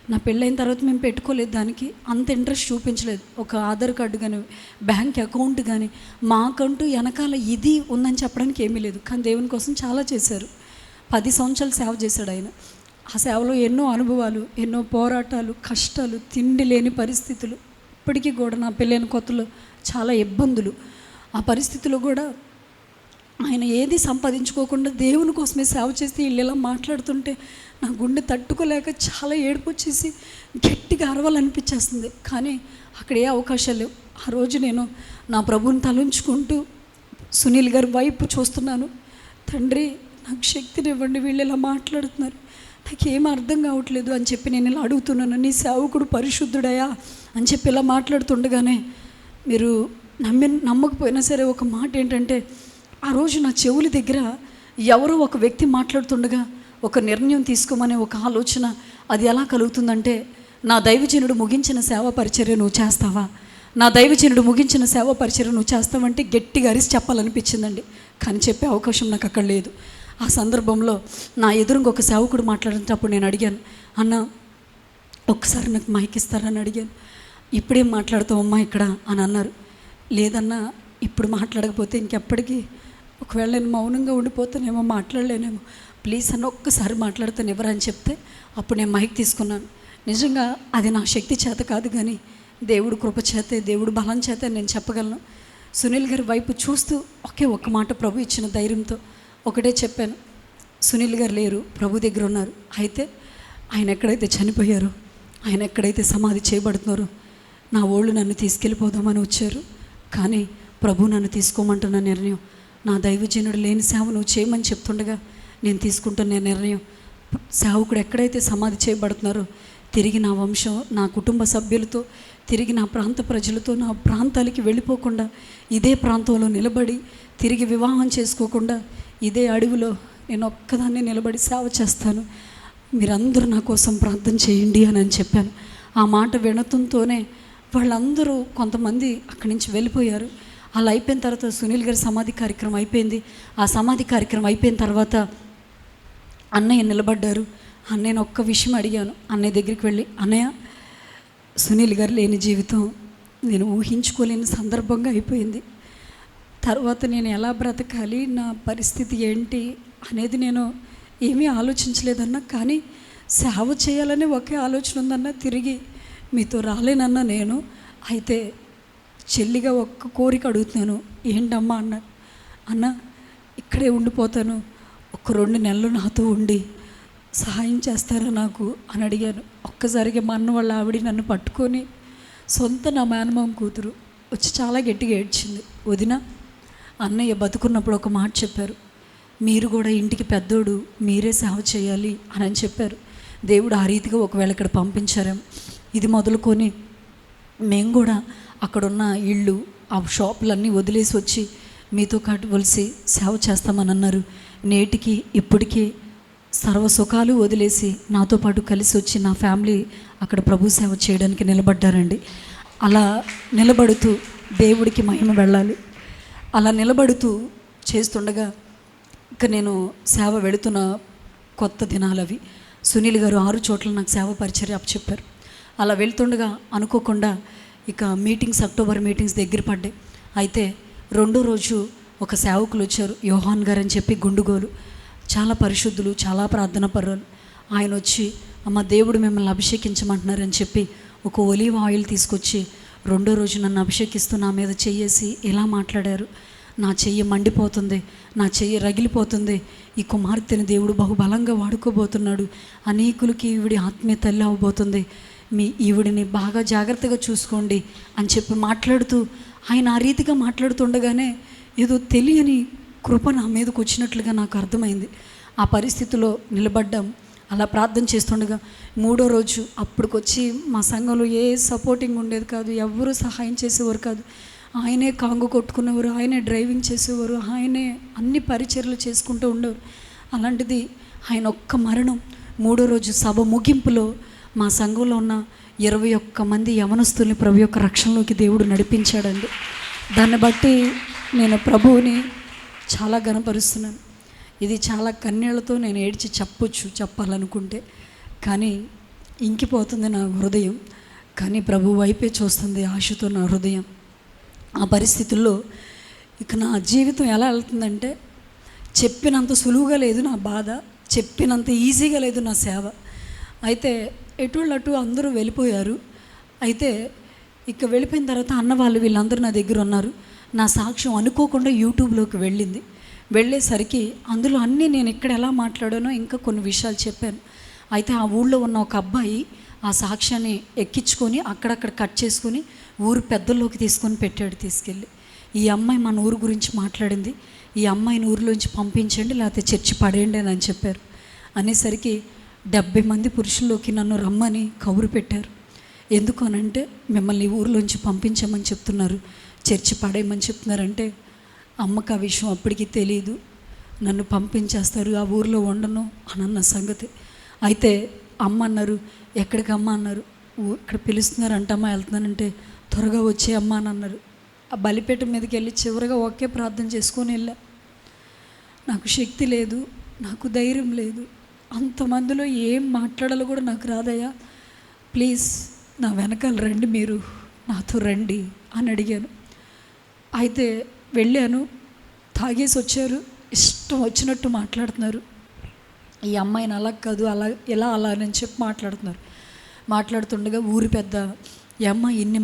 Speaker 1: నా పెళ్ళైన తర్వాత మేము పెట్టుకోలేదు, దానికి అంత ఇంట్రెస్ట్ చూపించలేదు. ఒక ఆధార్ కార్డు కానీ బ్యాంక్ అకౌంట్ కానీ మాకంటూ వెనకాల ఇది ఉందని చెప్పడానికి ఏమీ లేదు. కానీ దేవుని కోసం చాలా చేశారు. 10 సంవత్సరాలు సేవ చేశాడు ఆయన. ఆ సేవలో ఎన్నో అనుభవాలు, ఎన్నో పోరాటాలు, కష్టాలు, తిండి లేని పరిస్థితులు, ఇప్పటికీ కూడా నా పెళ్ళైన కొత్తలో చాలా ఇబ్బందులు. ఆ పరిస్థితుల్లో కూడా ఆయన ఏది సంపాదించుకోకుండా దేవుని కోసమే సేవ చేసి వీళ్ళు ఇలా మాట్లాడుతుంటే నా గుండె తట్టుకోలేక చాలా ఏడుపు వచ్చేసి గట్టిగా అరవాలనిపించేస్తుంది. కానీ అక్కడ ఏ అవకాశాలు లేవు. ఆ రోజు నేను నా ప్రభువుని తలంచుకుంటూ సునీల్ గారి వైపు చూస్తున్నాను. తండ్రి నాకు శక్తినివ్వండి, వీళ్ళు ఇలా మాట్లాడుతున్నారు, నాకేం అర్థం కావట్లేదు అని చెప్పి నేను ఇలా అడుగుతున్నాను. నీ సేవకుడు పరిశుద్ధుడయా అని చెప్పి ఇలా మాట్లాడుతుండగానే మీరు నమ్మకపోయినా సరే ఒక మాట ఏంటంటే, ఆ రోజు నా చెవుల దగ్గర ఎవరో ఒక వ్యక్తి మాట్లాడుతుండగా ఒక నిర్ణయం తీసుకోమనే ఒక ఆలోచన అది ఎలా కలుగుతుందంటే, నా దైవజనుడు ముగించిన సేవ పరిచర్య నువ్వు చేస్తావా, నా దైవజనుడు ముగించిన సేవ పరిచర్య నువ్వు చేస్తావంటే గట్టిగా అరిసి చెప్పాలనిపించిందండి. కానీ చెప్పే అవకాశం నాకు అక్కడ లేదు. ఆ సందర్భంలో నా ఎదురుగా ఒక సేవకుడు మాట్లాడేటప్పుడు నేను అడిగాను, అన్న ఒక్కసారి నాకు మైక్ ఇస్తారని అడిగాను. ఇప్పుడేం మాట్లాడతావమ్మా ఇక్కడ అని అన్నారు. లేదన్నా ఇప్పుడు మాట్లాడకపోతే ఇంకెప్పటికీ ఒకవేళ నేను మౌనంగా ఉండిపోతానేమో, మాట్లాడలేనేమో, ప్లీజ్ అన్న ఒక్కసారి మాట్లాడతాను ఎవరు అని చెప్తే అప్పుడు నేను మైక్ తీసుకున్నాను. నిజంగా అది నా శక్తి చేత కాదు, కానీ దేవుడు కృప చేతే, దేవుడు బలం చేతే నేను చెప్పగలను. సునీల్ గారి వైపు చూస్తూ ఒక్క మాట ప్రభు ఇచ్చిన ధైర్యంతో ఒకటే చెప్పాను, సునీల్ గారు లేరు, ప్రభు దగ్గర ఉన్నారు. అయితే ఆయన ఎక్కడైతే చనిపోయారో, ఆయన ఎక్కడైతే సమాధి చేయబడుతున్నారో, నా ఓళ్ళు నన్ను తీసుకెళ్ళిపోదామని వచ్చారు, కానీ ప్రభు నన్ను తీసుకోమంటున్న నిర్ణయం, నా దైవజనుడు లేని సేవ నువ్వు చేయమని చెప్తుండగా నేను తీసుకుంటున్న నిర్ణయం, సేవకుడు ఎక్కడైతే సమాధి చేయబడుతున్నారో తిరిగి నా వంశం, నా కుటుంబ సభ్యులతో, తిరిగి నా ప్రాంత ప్రజలతో నా ప్రాంతాలకి వెళ్ళిపోకుండా ఇదే ప్రాంతంలో నిలబడి, తిరిగి వివాహం చేసుకోకుండా ఇదే అడవిలో నేను ఒక్కదాన్ని నిలబడి సేవ చేస్తాను, మీరందరూ నా కోసం ప్రార్థన చేయండి అని చెప్పాను. ఆ మాట వినతంతోనే వాళ్ళందరూ కొంతమంది అక్కడి నుంచి వెళ్ళిపోయారు. అలా అయిపోయిన తర్వాత సునీల్ గారి సమాధి కార్యక్రమం అయిపోయింది. ఆ సమాధి కార్యక్రమం అయిపోయిన తర్వాత అన్నయ్య నిలబడ్డారు. అన్నయ్యను ఒక్క విషయం అడిగాను. అన్నయ్య దగ్గరికి వెళ్ళి, అన్నయ్య సునీల్ గారు లేని జీవితం నేను ఊహించుకోలేని సందర్భంగా అయిపోయింది. తర్వాత నేను ఎలా బ్రతకాలి, నా పరిస్థితి ఏంటి అనేది నేను ఏమీ ఆలోచించలేదన్నా, కానీ సేవ చేయాలనే ఒకే ఆలోచన ఉందన్నా. తిరిగి మీతో రాలేనన్నా నేను. అయితే చెల్లిగా ఒక్క కోరిక అడుగుతున్నాను, ఏంటమ్మా అన్నారు. అన్న ఇక్కడే ఉండిపోతాను, ఒక 2 నెలలు నాతో ఉండి సహాయం చేస్తారా నాకు అని అడిగాను. ఒక్కసారిగా మా అన్న వాళ్ళ ఆవిడ నన్ను పట్టుకొని, సొంత నా మేనమామ కూతురు వచ్చి చాలా గట్టిగా ఏడ్చింది. వదిన, అన్నయ్య బతుకున్నప్పుడు ఒక మాట చెప్పారు, మీరు కూడా ఇంటికి పెద్దోడు, మీరే సేవ చేయాలి అని చెప్పారు. దేవుడు ఆ రీతిగా ఒకవేళ ఇక్కడ పంపించారేమో. ఇది మొదలుకొని మేము కూడా అక్కడున్న ఇళ్ళు, ఆ షాపులన్నీ వదిలేసి వచ్చి మీతో కట్టువలసి సేవ చేస్తామని అన్నారు. నేటికి ఇప్పటికీ సర్వసుఖాలు వదిలేసి నాతో పాటు కలిసి వచ్చి నా ఫ్యామిలీ అక్కడ ప్రభు సేవ చేయడానికి నిలబడ్డారండి. అలా నిలబడుతూ దేవుడికి మహిమ వెళ్ళాలి. అలా నిలబడుతూ చేస్తుండగా ఇక నేను సేవ వెళుతున్న కొత్త దినాలు అవి. సునీల్ గారు 6 చోట్ల నాకు సేవ పరిచర్య అప్పచెప్పారు. అలా వెళ్తుండగా అనుకోకుండా ఇక అక్టోబర్ మీటింగ్స్ దగ్గర పడ్డాయి. అయితే 2వ రోజు ఒక సేవకులు వచ్చారు, యోహాన్ గారు అని చెప్పి, గుండుగోలు, చాలా పరిశుద్ధులు, చాలా ప్రార్థన పరులు. ఆయన వచ్చి, అమ్మ దేవుడు మిమ్మల్ని అభిషేకించమంటున్నారని చెప్పి ఒక ఒలీవ్ ఆయిల్ తీసుకొచ్చి 2వ రోజు నన్ను అభిషేకిస్తూ నా మీద చెయ్యేసి ఇలా మాట్లాడారు, నా చెయ్యి మండిపోతుంది, నా చెయ్యి రగిలిపోతుంది, ఈ కుమార్తెని దేవుడు బహుబలంగా వాడుకోబోతున్నాడు, అనేకులకి ఈవిడి ఆత్మీయ తల్లి అవ్వబోతుంది, ఈవిడిని బాగా జాగ్రత్తగా చూసుకోండి అని చెప్పి మాట్లాడుతూ, ఆయన ఆ రీతిగా మాట్లాడుతుండగానే ఏదో తెలియని కృప నా మీదకి వచ్చినట్లుగా నాకు అర్థమైంది. ఆ పరిస్థితిలో నిలబడ్డాం. అలా ప్రార్థన చేస్తుండగా 3వ రోజు అప్పటికొచ్చి మా సంఘంలో ఏ సపోర్టింగ్ ఉండేది కాదు, ఎవరు సహాయం చేసేవారు కాదు. ఆయనే కాంగు కొట్టుకునేవారు, ఆయనే డ్రైవింగ్ చేసేవారు, ఆయనే అన్ని పరిచర్యలు చేసుకుంటూ ఉండేవారు. అలాంటిది ఆయన ఒక్క మరణం 3వ రోజు సభ ముగింపులో మా సంఘంలో ఉన్న 21 మంది యవనస్తుల్ని ప్రభు యొక్క రక్షణలోకి దేవుడు నడిపించాడండి. దాన్ని బట్టి నేను ప్రభువుని చాలా ఘనపరుస్తున్నాను. ఇది చాలా కన్నీళ్లతో నేను ఏడ్చి చెప్పాలనుకుంటే, కానీ ఇంకిపోతుంది నా హృదయం. కానీ ప్రభు వైపే చూస్తుంది ఆశతో నా హృదయం. ఆ పరిస్థితుల్లో ఇక నా జీవితం ఎలా వెళ్తుందంటే, చెప్పినంత సులువుగా లేదు నా బాధ, చెప్పినంత ఈజీగా లేదు నా సేవ. అయితే ఎటు అందరూ వెళ్ళిపోయారు. అయితే ఇక వెళ్ళిపోయిన తర్వాత అన్న వాళ్ళు వీళ్ళందరూ నా దగ్గర ఉన్నారు. నా సాక్ష్యం అనుకోకుండా యూట్యూబ్లోకి వెళ్ళేసరికి అందులో అన్నీ నేను ఇక్కడ ఎలా మాట్లాడానో ఇంకా కొన్ని విషయాలు చెప్పాను. అయితే ఆ ఊళ్ళో ఉన్న ఒక అబ్బాయి ఆ సాక్ష్యాన్ని ఎక్కించుకొని అక్కడక్కడ కట్ చేసుకొని ఊరు పెద్దల్లోకి తీసుకెళ్ళి, ఈ అమ్మాయి మన ఊరు గురించి మాట్లాడింది, ఈ అమ్మాయిని ఊరిలోంచి పంపించండి లేకపోతే చర్చి పడేయండి అని చెప్పారు. అనేసరికి 70 మంది పురుషుల్లోకి నన్ను రమ్మని కబురు పెట్టారు. ఎందుకు అనంటే మిమ్మల్ని ఊర్లోంచి పంపించమని చెప్తున్నారు, చర్చి పడేయమని చెప్తున్నారంటే అమ్మకు ఆ విషయం అప్పటికి తెలియదు. నన్ను పంపించేస్తారు, ఆ ఊరిలో ఉండను అని అన్న సంగతి. అయితే అమ్మ అన్నారు, ఎక్కడికి అమ్మ అన్నారు, ఇక్కడ పిలుస్తున్నారంటమ్మా వెళ్తున్నానంటే త్వరగా వచ్చే అమ్మ అని అన్నారు. ఆ బలిపేట మీదకి వెళ్ళి చివరిగా ఒకే ప్రార్థన చేసుకొని వెళ్ళా. నాకు శక్తి లేదు, నాకు ధైర్యం లేదు, అంతమందిలో ఏం మాట్లాడాలో కూడా నాకు రాదయ్యా, ప్లీజ్ నా వెనకాల రండి, మీరు నాతో రండి అని అడిగాను. అయితే వెళ్ళాను, తాగేసి వచ్చారు, ఇష్టం వచ్చినట్టు మాట్లాడుతున్నారు. ఈ అమ్మాయిని అలా కాదు అలా ఎలా అలా అని చెప్పి మాట్లాడుతుండగా ఊరి పెద్ద, ఈ అమ్మాయి ఇన్ని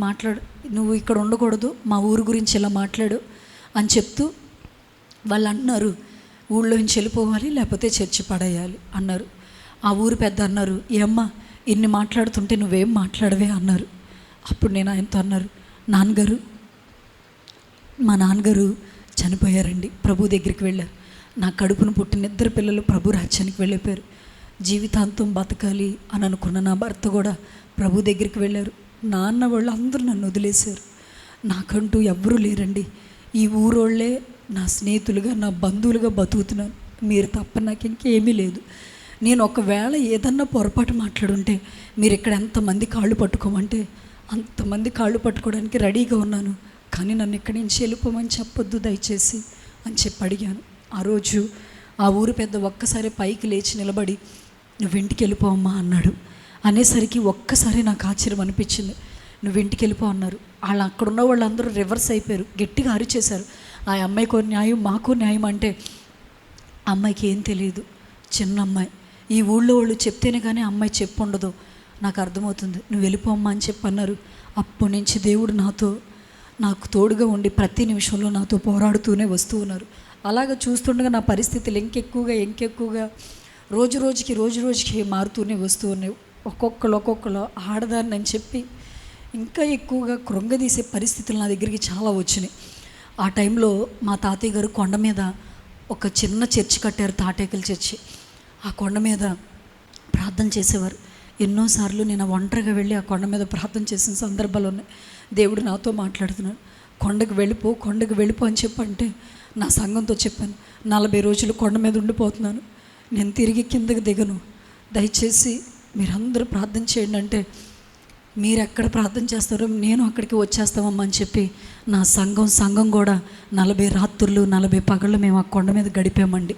Speaker 1: నువ్వు ఇక్కడ ఉండకూడదు, మా ఊరు గురించి ఇలా మాట్లాడు అని చెప్తూ వాళ్ళు అంటున్నారు, ఊళ్ళో నుంచి వెళ్ళిపోవాలి లేకపోతే చర్చి పడేయాలి అన్నారు. ఆ ఊరు పెద్ద అన్నారు, ఈ అమ్మ ఇన్ని మాట్లాడుతుంటే నువ్వేం మాట్లాడవే అన్నారు. అప్పుడు నేను ఆయనతో అన్నారు, మా నాన్నగారు చనిపోయారండి, ప్రభు దగ్గరికి వెళ్ళారు. నా కడుపును పుట్టిన 2 పిల్లలు ప్రభు రాజ్యానికి వెళ్ళిపోయారు. జీవితాంతం బతకాలి అని అనుకున్న నా భర్త కూడా ప్రభు దగ్గరికి వెళ్ళారు. నాన్న వాళ్ళు అందరూ నన్ను వదిలేశారు. నాకంటూ ఎవ్వరూ లేరండి. ఈ ఊరోళ్ళే నా స్నేహితులుగా, నా బంధువులుగా బతుకుతున్నాను. మీరు తప్ప నాకు ఇంకేమీ లేదు. నేను ఒకవేళ ఏదన్నా పొరపాటు మాట్లాడుంటే మీరు ఇక్కడ ఎంతమంది కాళ్ళు పట్టుకోమంటే అంతమంది కాళ్ళు పట్టుకోవడానికి రెడీగా ఉన్నాను. కానీ నన్ను ఇక్కడి నుంచి వెళ్ళిపోమని చెప్పొద్దు దయచేసి అని చెప్పి అడిగాను. ఆ రోజు ఆ ఊరు పెద్ద ఒక్కసారి పైకి లేచి నిలబడి, నువ్వు ఇంటికి వెళ్ళిపోవమ్మా అన్నాడు. అనేసరికి ఒక్కసారి నాకు ఆశ్చర్యం అనిపించింది. నువ్వు ఇంటికి వెళ్ళిపో అన్నారు. వాళ్ళు అక్కడ ఉన్న వాళ్ళందరూ రివర్స్ అయిపోయారు, గట్టిగా అరిచేశారు. ఆ అమ్మాయికో న్యాయం, మాకో న్యాయం అంటే అమ్మాయికి ఏం తెలియదు, చిన్న అమ్మాయి. ఈ ఊళ్ళో వాళ్ళు చెప్తేనే కానీ అమ్మాయి చెప్పు ఉండదు, నాకు అర్థమవుతుంది, నువ్వు వెళ్ళిపోమ్మా అని చెప్పి అన్నారు. అప్పటి నుంచి దేవుడు నాకు తోడుగా ఉండి ప్రతి నిమిషంలో నాతో పోరాడుతూనే వస్తూ ఉన్నారు. అలాగ చూస్తుండగా నా పరిస్థితులు ఇంకెక్కువగా రోజు రోజుకి మారుతూనే వస్తూ ఉన్నాయి. ఒక్కొక్కరు ఆడదాన్ని అని చెప్పి ఇంకా ఎక్కువగా కృంగదీసే పరిస్థితులు నా దగ్గరికి చాలా వచ్చినాయి. ఆ టైంలో మా తాతయ్య గారు కొండ మీద ఒక చిన్న చర్చి కట్టారు, తాటేకల చర్చి. ఆ కొండ మీద ప్రార్థన చేసేవారు. ఎన్నోసార్లు నేను ఒంటరిగా వెళ్ళి ఆ కొండ మీద ప్రార్థన చేసిన సందర్భాలు ఉన్నాయి. దేవుడు నాతో మాట్లాడుతున్నాడు, కొండకు వెళ్ళిపో అని చెప్పంటే నా సంఘంతో చెప్పాను, 40 రోజులు కొండ మీద ఉండిపోతున్నాను, నేను తిరిగి కిందకి దిగను, దయచేసి మీరందరూ ప్రార్థన చేయండి అంటే, మీరు ఎక్కడ ప్రార్థన చేస్తారో నేను అక్కడికి వచ్చేస్తామమ్మా అని చెప్పి నా సంఘం కూడా 40 రాత్రులు 40 పగళ్ళు మేము ఆ కొండ మీద గడిపామండి.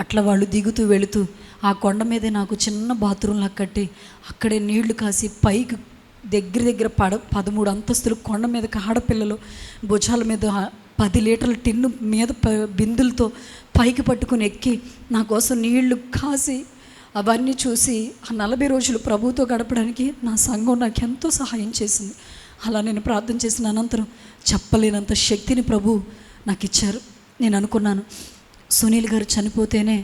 Speaker 1: అట్లా వాళ్ళు దిగుతూ వెళుతూ ఆ కొండ మీదే నాకు చిన్న బాత్రూంలా కట్టి అక్కడే నీళ్లు కాసి పైకి దగ్గర 13 అంతస్తులు కొండ మీద ఆడపిల్లలు భుజాల మీద 10 లీటర్ల టిన్ను మీద బిందులతో పైకి పట్టుకుని ఎక్కి నా కోసం నీళ్లు కాసి అవన్నీ చూసి ఆ 40 రోజులు ప్రభుతో గడపడానికి నా సంఘం నాకు ఎంతో సహాయం చేసింది. అలా నేను ప్రార్థన చేసిన అనంతరం చెప్పలేనంత శక్తిని ప్రభు నాకు ఇచ్చారు. నేను అనుకున్నాను, సునీల్ గారు చనిపోతేనే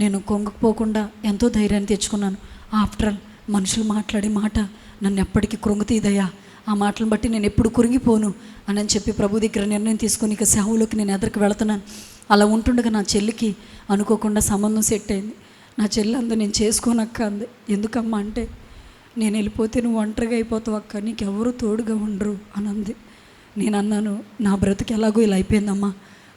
Speaker 1: నేను కొంగకపోకుండా ఎంతో ధైర్యాన్ని తెచ్చుకున్నాను. ఆఫ్టర్ ఆల్ మనుషులు మాట్లాడే మాట నన్ను ఎప్పటికీ కృంగతీదయ్యా, ఆ మాటలను బట్టి నేను ఎప్పుడు కురింగిపోను అని చెప్పి ప్రభు దగ్గర నిర్ణయం తీసుకొని ఇక సేవలోకి నేను ఎదరికి వెళుతున్నాను. అలా ఉంటుండగా నా చెల్లికి అనుకోకుండా సంబంధం సెట్ అయింది. నా చెల్లి అందు నేను చేసుకోనక్క అంది. ఎందుకమ్మా అంటే, నేను వెళ్ళిపోతే నువ్వు ఒంటరిగా అయిపోతావు అక్క, నీకెవరు తోడుగా ఉండరు అని అంది. నేను అన్నాను, నా బ్రతుకు ఎలాగో ఇలా అయిపోయిందమ్మా,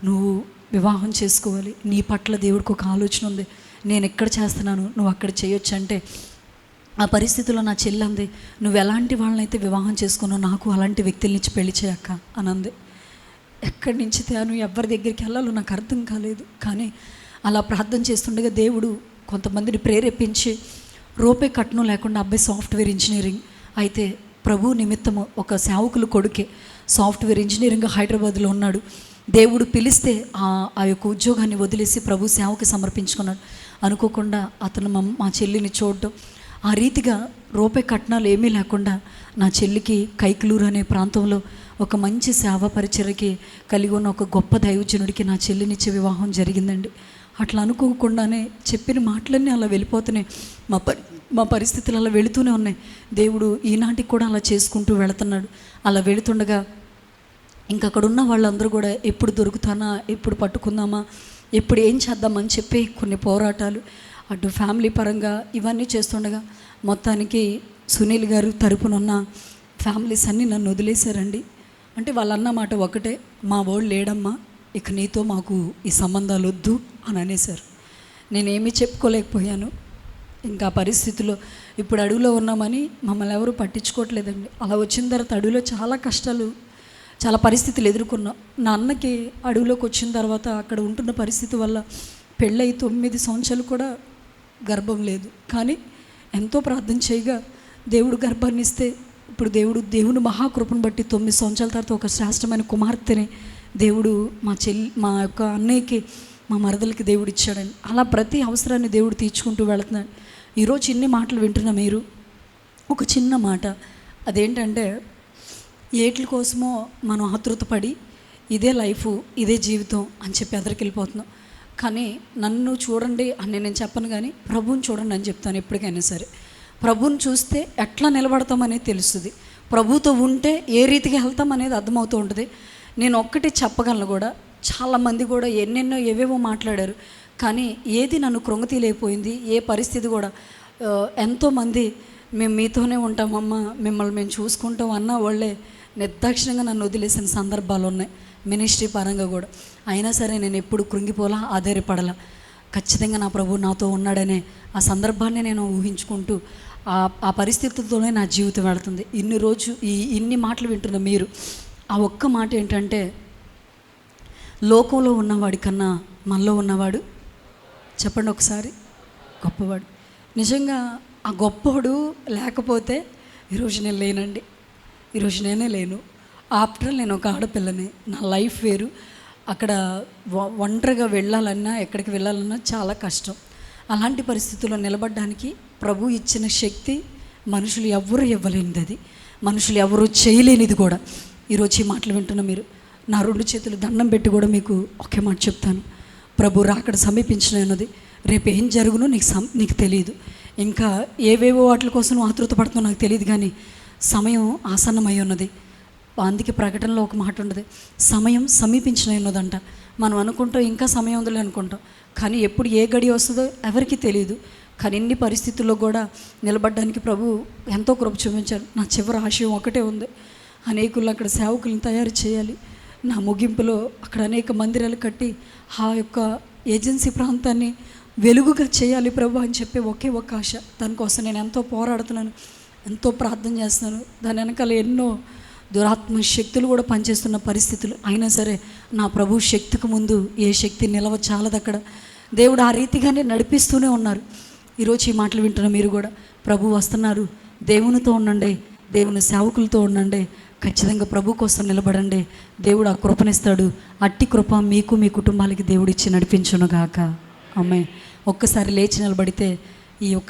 Speaker 1: నువ్వు వివాహం చేసుకోవాలి, నీ పట్ల దేవుడికి ఒక ఆలోచన ఉంది, నేను ఎక్కడ చేస్తున్నాను నువ్వు అక్కడ చేయొచ్చు అంటే, ఆ పరిస్థితుల్లో నా చెల్లి అంది, నువ్వు ఎలాంటి వాళ్ళనైతే వివాహం చేసుకున్నావు నాకు అలాంటి వ్యక్తుల నుంచి పెళ్లి చేయక్క అని అంది. ఎక్కడి నుంచి తేను ఎవరి దగ్గరికి వెళ్ళాలో నాకు అర్థం కాలేదు. కానీ అలా ప్రార్థన చేస్తుండగా దేవుడు కొంతమందిని ప్రేరేపించి, రూపాయి కట్నం లేకుండా అబ్బాయి సాఫ్ట్వేర్ ఇంజనీరింగ్ అయితే ప్రభు నిమిత్తము ఒక సేవకులు కొడుకే సాఫ్ట్వేర్ ఇంజనీరింగ్ హైదరాబాద్లో ఉన్నాడు. దేవుడు పిలిస్తే ఆ యొక్క ఉద్యోగాన్ని వదిలేసి ప్రభు సేవకి సమర్పించుకున్నాడు. అనుకోకుండా అతను మా చెల్లిని చూడటం, ఆ రీతిగా రూపాయి కట్నాలు ఏమీ లేకుండా నా చెల్లికి కైకలూరు అనే ప్రాంతంలో ఒక మంచి సేవా పరిచర్యకి కలిగి ఉన్న ఒక గొప్ప దైవజనుడికి నా చెల్లినిచ్చే వివాహం జరిగిందండి. అట్లా అనుకోకుండానే చెప్పిన మాటలన్నీ అలా వెళ్ళిపోతున్నాయి. మా పరిస్థితులు అలా వెళుతూనే ఉన్నాయి. దేవుడు ఈనాటికి కూడా అలా చేసుకుంటూ వెళుతున్నాడు. అలా వెళుతుండగా ఇంక అక్కడ ఉన్న వాళ్ళందరూ కూడా ఎప్పుడు దొరుకుతానా, ఎప్పుడు పట్టుకుందామా, ఎప్పుడు ఏం చేద్దామని చెప్పి కొన్ని పోరాటాలు. అటు ఫ్యామిలీ పరంగా ఇవన్నీ చేస్తుండగా మొత్తానికి సునీల్ గారు తరపునున్న ఫ్యామిలీస్ అన్నీ నన్ను వదిలేశారండి. అంటే వాళ్ళన్న మాట ఒకటే, మా వాడు లేడమ్మా, ఇక నీతో మాకు ఈ సంబంధాలు వద్దు అని అనేశారు. నేనేమీ చెప్పుకోలేకపోయాను. ఇంకా పరిస్థితిలో ఇప్పుడు అడవిలో ఉన్నామని మమ్మల్ని ఎవరు పట్టించుకోవట్లేదండి. అలా వచ్చిన తర్వాత అడవిలో చాలా కష్టాలు, చాలా పరిస్థితులు ఎదుర్కొన్నాం. నా అన్నకి అడవిలోకి వచ్చిన తర్వాత అక్కడ ఉంటున్న పరిస్థితి వల్ల పెళ్ళై 9 సంవత్సరాలు కూడా గర్భం లేదు. కానీ ఎంతో ప్రార్థన చేయగా దేవుడు గర్భాన్ని ఇస్తే ఇప్పుడు దేవుని మహాకృపను బట్టి 9 సంవత్సరాల తర్వాత ఒక శ్రేష్టమైన కుమార్తెని దేవుడు మా యొక్క అన్నయ్యకి, మా మరదలకి దేవుడు ఇచ్చాడండి. అలా ప్రతి అవసరాన్ని దేవుడు తీర్చుకుంటూ వెళుతున్నాడు. ఈరోజు ఇన్ని మాటలు వింటున్న మీరు ఒక చిన్న మాట, అదేంటంటే ఏట్ల కోసమో మనం ఆతృతపడి ఇదే లైఫ్, ఇదే జీవితం అని చెప్పి ఎదరికెళ్ళిపోతున్నాం. కానీ నన్ను చూడండి అని నేను చెప్పను, కానీ ప్రభువుని చూడండి అని చెప్తాను. ఎప్పటికైనా సరే ప్రభువుని చూస్తే ఎట్లా నిలబడతామనేది తెలుస్తుంది. ప్రభుతో ఉంటే ఏ రీతిగా వెళ్తాం అనేది అర్థమవుతూ ఉంటుంది. నేను ఒక్కటి చెప్పగలను కూడా, చాలామంది కూడా ఎన్నెన్నో ఏవేవో మాట్లాడారు, కానీ ఏది నన్ను కృంగతీలేకపోయింది. ఏ పరిస్థితి కూడా ఎంతోమంది మేము మీతోనే ఉంటామమ్మా, మిమ్మల్ని మేము చూసుకుంటాం అన్న వాళ్ళే నిర్దాక్షిణంగా నన్ను వదిలేసిన సందర్భాలు ఉన్నాయి, మినిస్ట్రీ పరంగా కూడా. అయినా సరే నేను ఎప్పుడు కృంగిపోలా, ఆధారపడలా. ఖచ్చితంగా నా ప్రభు నాతో ఉన్నాడనే ఆ సందర్భాన్ని నేను ఊహించుకుంటూ ఆ పరిస్థితులతోనే నా జీవితం వెళుతుంది. ఇన్ని మాటలు వింటున్న మీరు ఆ ఒక్క మాట ఏంటంటే, లోకంలో ఉన్నవాడి కన్నా మనలో ఉన్నవాడు, చెప్పండి ఒకసారి, గొప్పవాడు. నిజంగా ఆ గొప్పవాడు లేకపోతే ఈరోజు నేను లేనండి. ఈరోజు నేనే లేను. ఆఫ్టర్ నేను ఒక ఆడపిల్లని, నా లైఫ్ వేరు. అక్కడ ఒంటరిగా వెళ్ళాలన్నా, ఎక్కడికి వెళ్ళాలన్నా చాలా కష్టం. అలాంటి పరిస్థితుల్లో నిలబడడానికి ప్రభు ఇచ్చిన శక్తి మనుషులు ఎవరు ఇవ్వలేనిది, అది మనుషులు ఎవరు చేయలేనిది కూడా. ఈరోజు ఈ మాటలు వింటున్న మీరు నా 2 చేతులు దండం పెట్టి కూడా మీకు ఒకే మాట చెప్తాను, ప్రభు రాకడ సమీపించినది. రేపు ఏం జరుగునో నీకు తెలియదు. ఇంకా ఏవేవో వాటి కోసం నువ్వు ఆతృత పడుతున్నావు నాకు తెలియదు, కానీ సమయం ఆసన్నమై ఉన్నది. అందుకే ప్రకటనలో ఒక మాట ఉండదు, సమయం సమీపించిన ఉన్నదంట. మనం అనుకుంటాం ఇంకా సమయం ఉందిలే అనుకుంటాం, కానీ ఎప్పుడు ఏ గడి వస్తుందో ఎవరికి తెలియదు. కానీ ఇన్ని పరిస్థితుల్లో కూడా నిలబడడానికి ప్రభు ఎంతో కృప చూపించారు. నా చివరి ఆశయం ఒకటే ఉంది, అనేకులు అక్కడ సేవకులను తయారు చేయాలి. నా ముగింపులో అక్కడ అనేక మందిరాలు కట్టి ఆ యొక్క ఏజెన్సీ ప్రాంతాన్ని వెలుగుగా చేయాలి ప్రభు అని చెప్పి ఒకే ఒక ఆశ. దానికోసం నేను ఎంతో పోరాడుతున్నాను, ఎంతో ప్రార్థన చేస్తున్నాను. దాని వెనకాల ఎన్నో దురాత్మ శక్తులు కూడా పనిచేస్తున్న పరిస్థితులు. అయినా సరే నా ప్రభు శక్తికి ముందు ఏ శక్తి నిలవ చాలదు. అక్కడ దేవుడు ఆ రీతిగానే నడిపిస్తూనే ఉన్నారు. ఈరోజు ఈ మాటలు వింటున్న మీరు కూడా ప్రభు వస్తున్నారు, దేవునితో ఉండండి, దేవుని సేవకులతో ఉండండి, ఖచ్చితంగా ప్రభు కోసం నిలబడండి. దేవుడు ఆ కృపనిస్తాడు. అట్టి కృప మీకు మీ కుటుంబాలకి దేవుడు ఇచ్చి నడిపించును గాక. ఆమేన్. ఒక్కసారి లేచి నిలబడితే ఈ